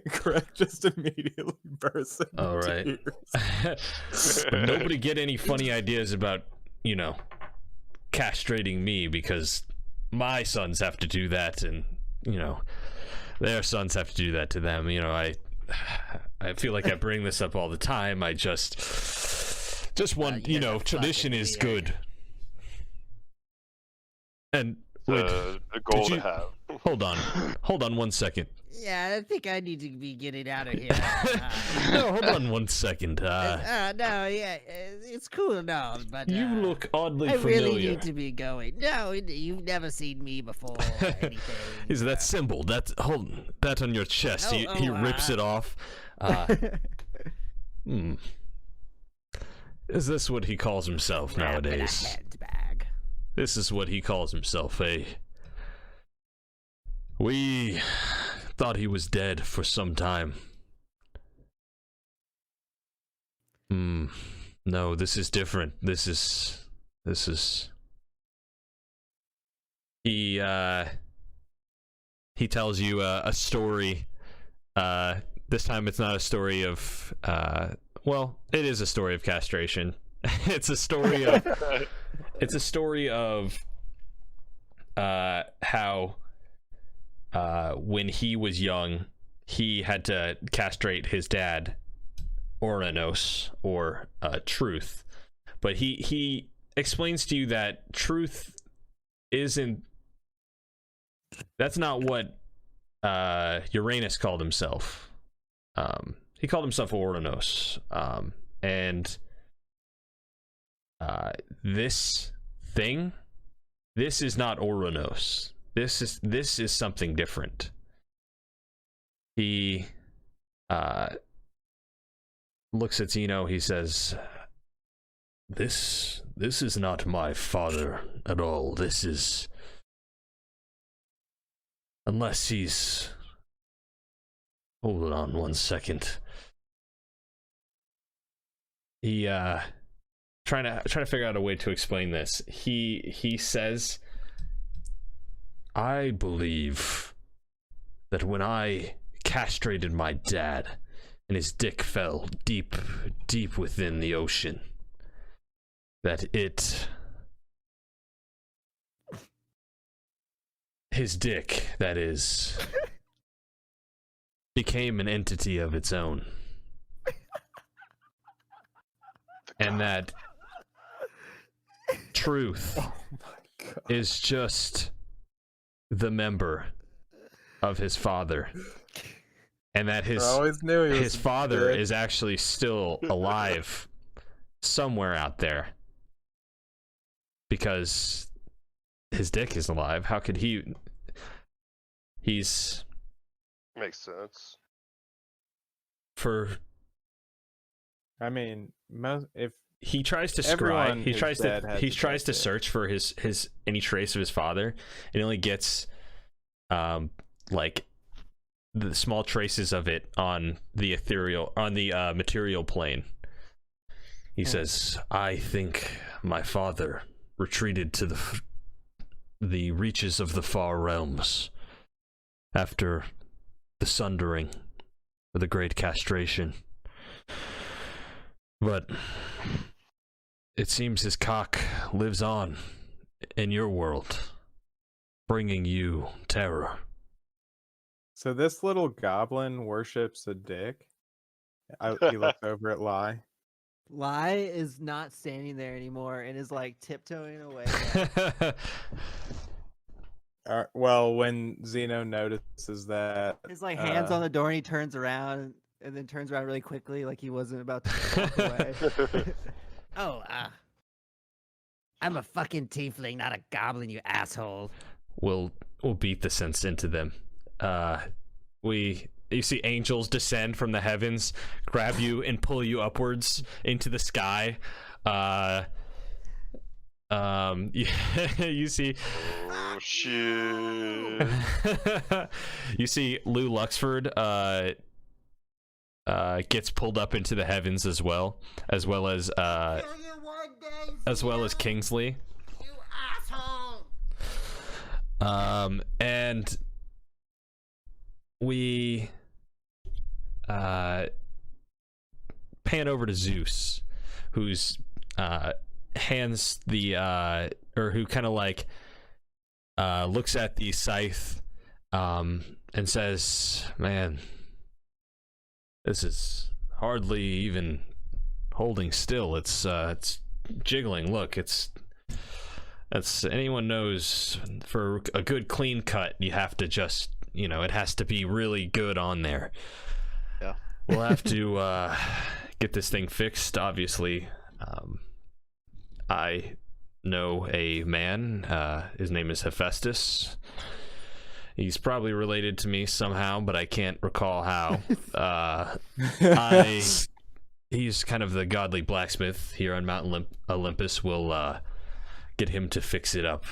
Greg just immediately bursts into All right. tears. Nobody get any funny ideas about, you know, castrating me, because my sons have to do that, and, you know, their sons have to do that to them. You know, I feel like I bring this up all the time. I just want, you know, tradition is good. And wait, a goal you- to have. hold on 1 second. Yeah, I think I need to be getting out of here. No, hold on 1 second. No, yeah, it's cool now, but You look oddly I familiar. really need to be going. No, you've never seen me before or anything. Is that symbol? That on your chest. He rips it off. Is this what he calls himself wrapped in a nowadays? handbag. This is what he calls himself, eh? We thought he was dead for some time. No, this is different. This is... He he tells you a story. This time it's not a story of well, it is a story of castration. It's a story of how when he was young, he had to castrate his dad, Uranus, or Truth. But he explains to you that Truth isn't... That's not what Uranus called himself. He called himself Uranus. And this thing, this is not Uranus. This is something different. He looks at Zeno. He says, This is not my father at all. This is... Unless he's... Hold on one second. He trying to figure out a way to explain this. He says, I believe that when I castrated my dad and his dick fell deep within the ocean, that his dick, that is, became an entity of its own. And that Truth is just the member of his father. And that his father is actually still alive somewhere out there. Because his dick is alive. How could he... He's... Makes sense. I mean, if he tries to scry, he tries to search for his any trace of his father, and he only gets like the small traces of it on the material plane. He says, I think my father retreated to the reaches of the far realms after the sundering or the great castration. But it seems his cock lives on in your world, bringing you terror. So this little goblin worships a dick. He looks over at Lai. Lai is not standing there anymore and is like tiptoeing away. Well, when Zeno notices that, his like hands on the door, and he turns around and then turns around really quickly, like he wasn't about to walk away. Oh, I'm a fucking tiefling, not a goblin, you asshole. We'll beat the sense into them. You see angels descend from the heavens, grab you and pull you upwards into the sky. You see... Oh, shit. You see Lou Luxford gets pulled up into the heavens as well as Kingsley. You asshole. And we pan over to Zeus, who's hands the or who kind of like looks at the scythe and says, man, this is hardly even holding still. It's jiggling. Look, it's anyone knows, for a good clean cut you have to just, it has to be really good on there. Yeah. We'll have to get this thing fixed, obviously. I know a man, his name is Hephaestus. He's probably related to me somehow, but I can't recall how. He's kind of the godly blacksmith here on Mount Olympus. We'll get him to fix it up,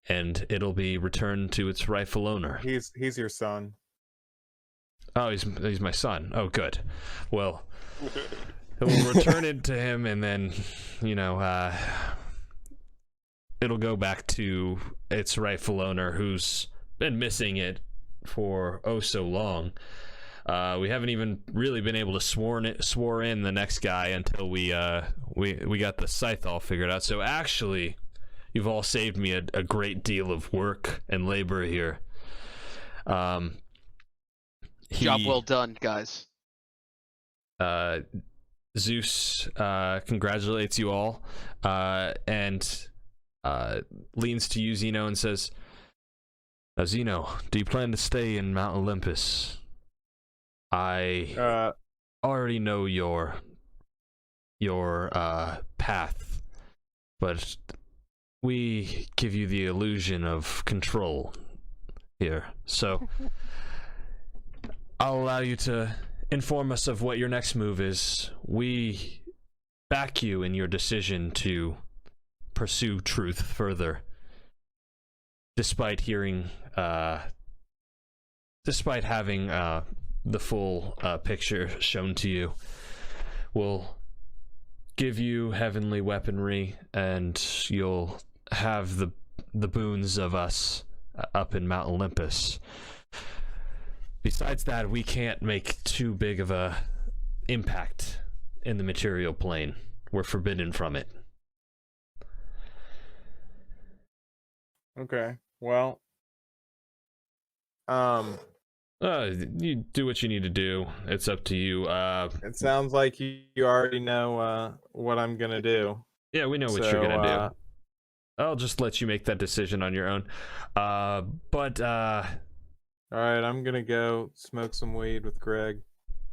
and it'll be returned to its rightful owner. He's your son. Oh, he's my son. Oh, good. Well, we'll return it to him, and then, it'll go back to its rightful owner, who's been missing it for oh so long. We haven't even really been able to swore in the next guy until we got the scythe all figured out. So actually, you've all saved me a great deal of work and labor here. Job well done, guys. Zeus congratulates you all, and leans to you, Zeno, and says, "Now, Zeno, do you plan to stay in Mount Olympus? I already know your path, but we give you the illusion of control here. So I'll allow you to inform us of what your next move is. We back you in your decision to pursue truth further, despite having the full picture shown to you. We'll give you heavenly weaponry, and you'll have the boons of us up in Mount Olympus. Besides that, we can't make too big of a impact in the material plane. We're forbidden from it." Okay. Well, you do what you need to do. It's up to you. it sounds like you already know what I'm gonna do. Yeah, we know what you're gonna do. I'll just let you make that decision on your own. All right, I'm gonna go smoke some weed with Greg.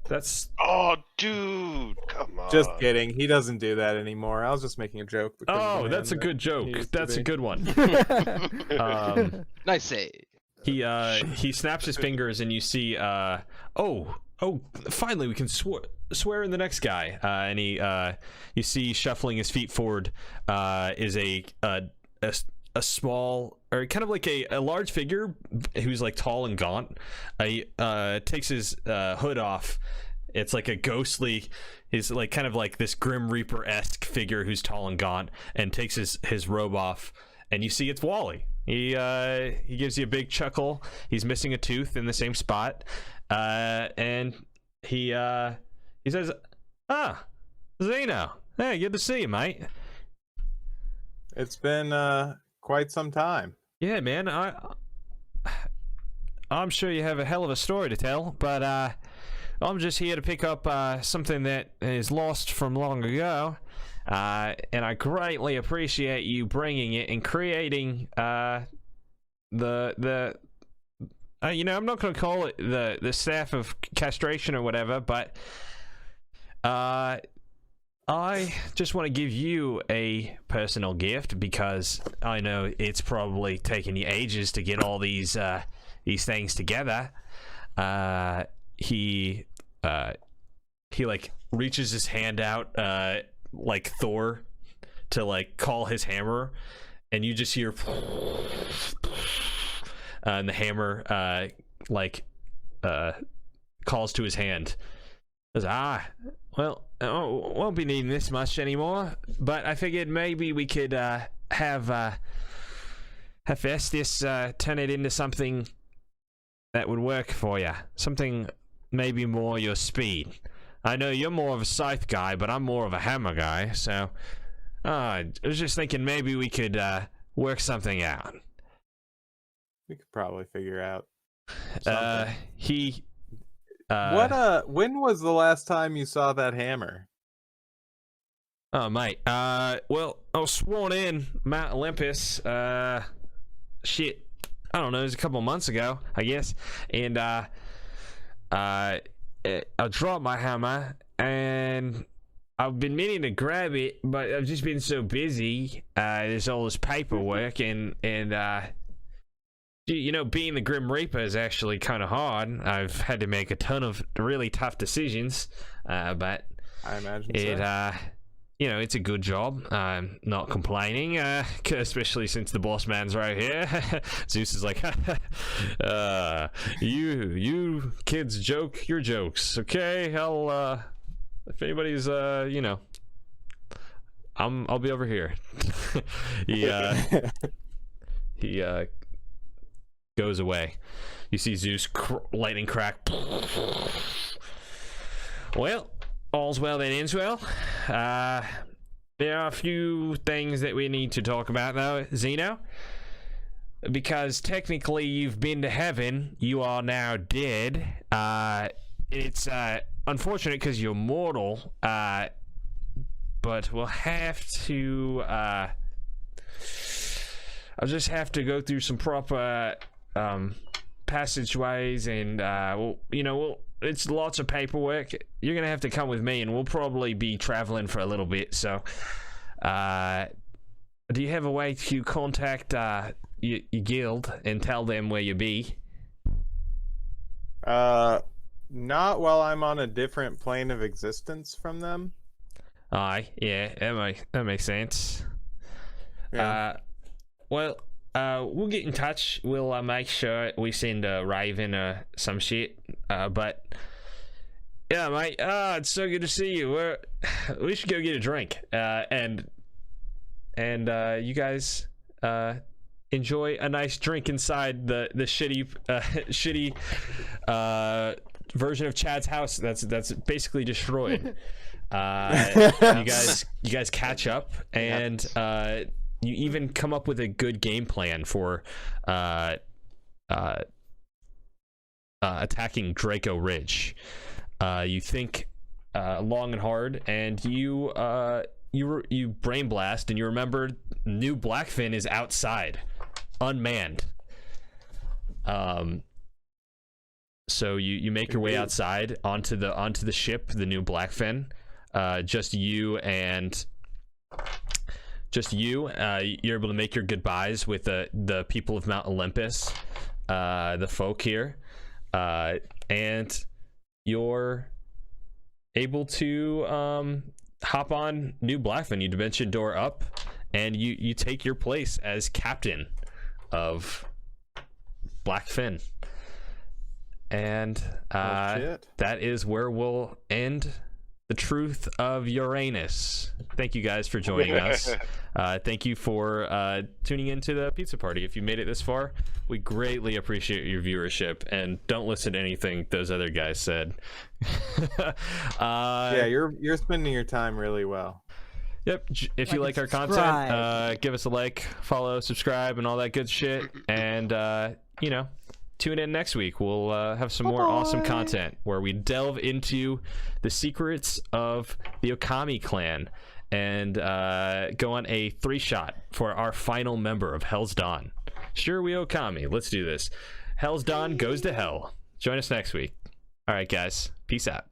That's... Oh, dude, come on. Just kidding. He doesn't do that anymore. I was just making a joke. Oh, that's a good joke. That's a good one. Nice save. He snaps his fingers, and you see, oh, finally we can swear in the next guy. And you see shuffling his feet forward, is a small, or kind of like a large figure who's like tall and gaunt. He takes his hood off. It's like a ghostly, he's like kind of like this Grim Reaper-esque figure who's tall and gaunt, and takes his robe off, and you see it's Wally. He gives you a big chuckle. He's missing a tooth in the same spot, and he says, "Ah, Zeno, hey, good to see you, mate. It's been quite some time." Yeah, man. I'm sure you have a hell of a story to tell, but I'm just here to pick up something that is lost from long ago. And I greatly appreciate you bringing it and creating I'm not going to call it the staff of castration or whatever, but I just want to give you a personal gift, because I know it's probably taken you ages to get all these things together. He like reaches his hand out like Thor to like call his hammer, and you just hear and the hammer calls to his hand. Says, well, won't be needing this much anymore, but I figured maybe we could have Estes turn it into something that would work for you, something maybe more your speed. I know you're more of a scythe guy, but I'm more of a hammer guy, so I was just thinking maybe we could work something out. We could probably figure out something. When was the last time you saw that hammer? Oh, mate. Well, I was sworn in Mount Olympus. Shit. I don't know. It was a couple months ago, I guess. And I dropped my hammer, and I've been meaning to grab it, but I've just been so busy. There's all this paperwork, and you know, being the Grim Reaper is actually kind of hard. I've had to make a ton of really tough decisions, but I imagine it. You know, it's a good job. I'm not complaining, especially since the boss man's right here. Zeus is like, you kids joke your jokes, okay? I'll, if anybody's, you know, I'll be over here. He goes away. You see Zeus lightning crack. Well, all's well that ends well. There are a few things that we need to talk about, though, Zeno. Because technically you've been to heaven, you are now dead. It's unfortunate because you're mortal, but we'll have to... I'll just have to go through some proper passageways, and it's lots of paperwork. You're gonna have to come with me, and we'll probably be traveling for a little bit. So, do you have a way to contact your guild and tell them where you be? Not while I'm on a different plane of existence from them. Aye, yeah, that makes sense. Yeah. Well, we'll get in touch. We'll make sure we send a Raven or some shit. But yeah, mate. It's so good to see you. We should go get a drink. And you guys enjoy a nice drink inside the shitty version of Chad's house that's basically destroyed. You guys catch up, and you even come up with a good game plan for attacking Draco Ridge. You think long and hard, and you brain blast, and you remember New Blackfin is outside, unmanned. So you make your way outside onto the ship, the New Blackfin. You're able to make your goodbyes with the people of Mount Olympus, the folk here, and you're able to hop on New Blackfin. You dimension door up, and you take your place as captain of Blackfin. And that is where we'll end the truth of Uranus. Thank you guys for joining us. Thank you for tuning into the pizza party. If you made it this far, we greatly appreciate your viewership, and don't listen to anything those other guys said. Yeah, you're spending your time really well. Yep. If you like our content, give us a like, follow, subscribe, and all that good shit. And tune in next week. We'll have some more awesome content where we delve into the secrets of the Okami clan and go on a 3-shot for our final member of Hell's Dawn. Sure, we Okami. Let's do this. Hell's Dawn goes to hell. Join us next week. All right, guys. Peace out.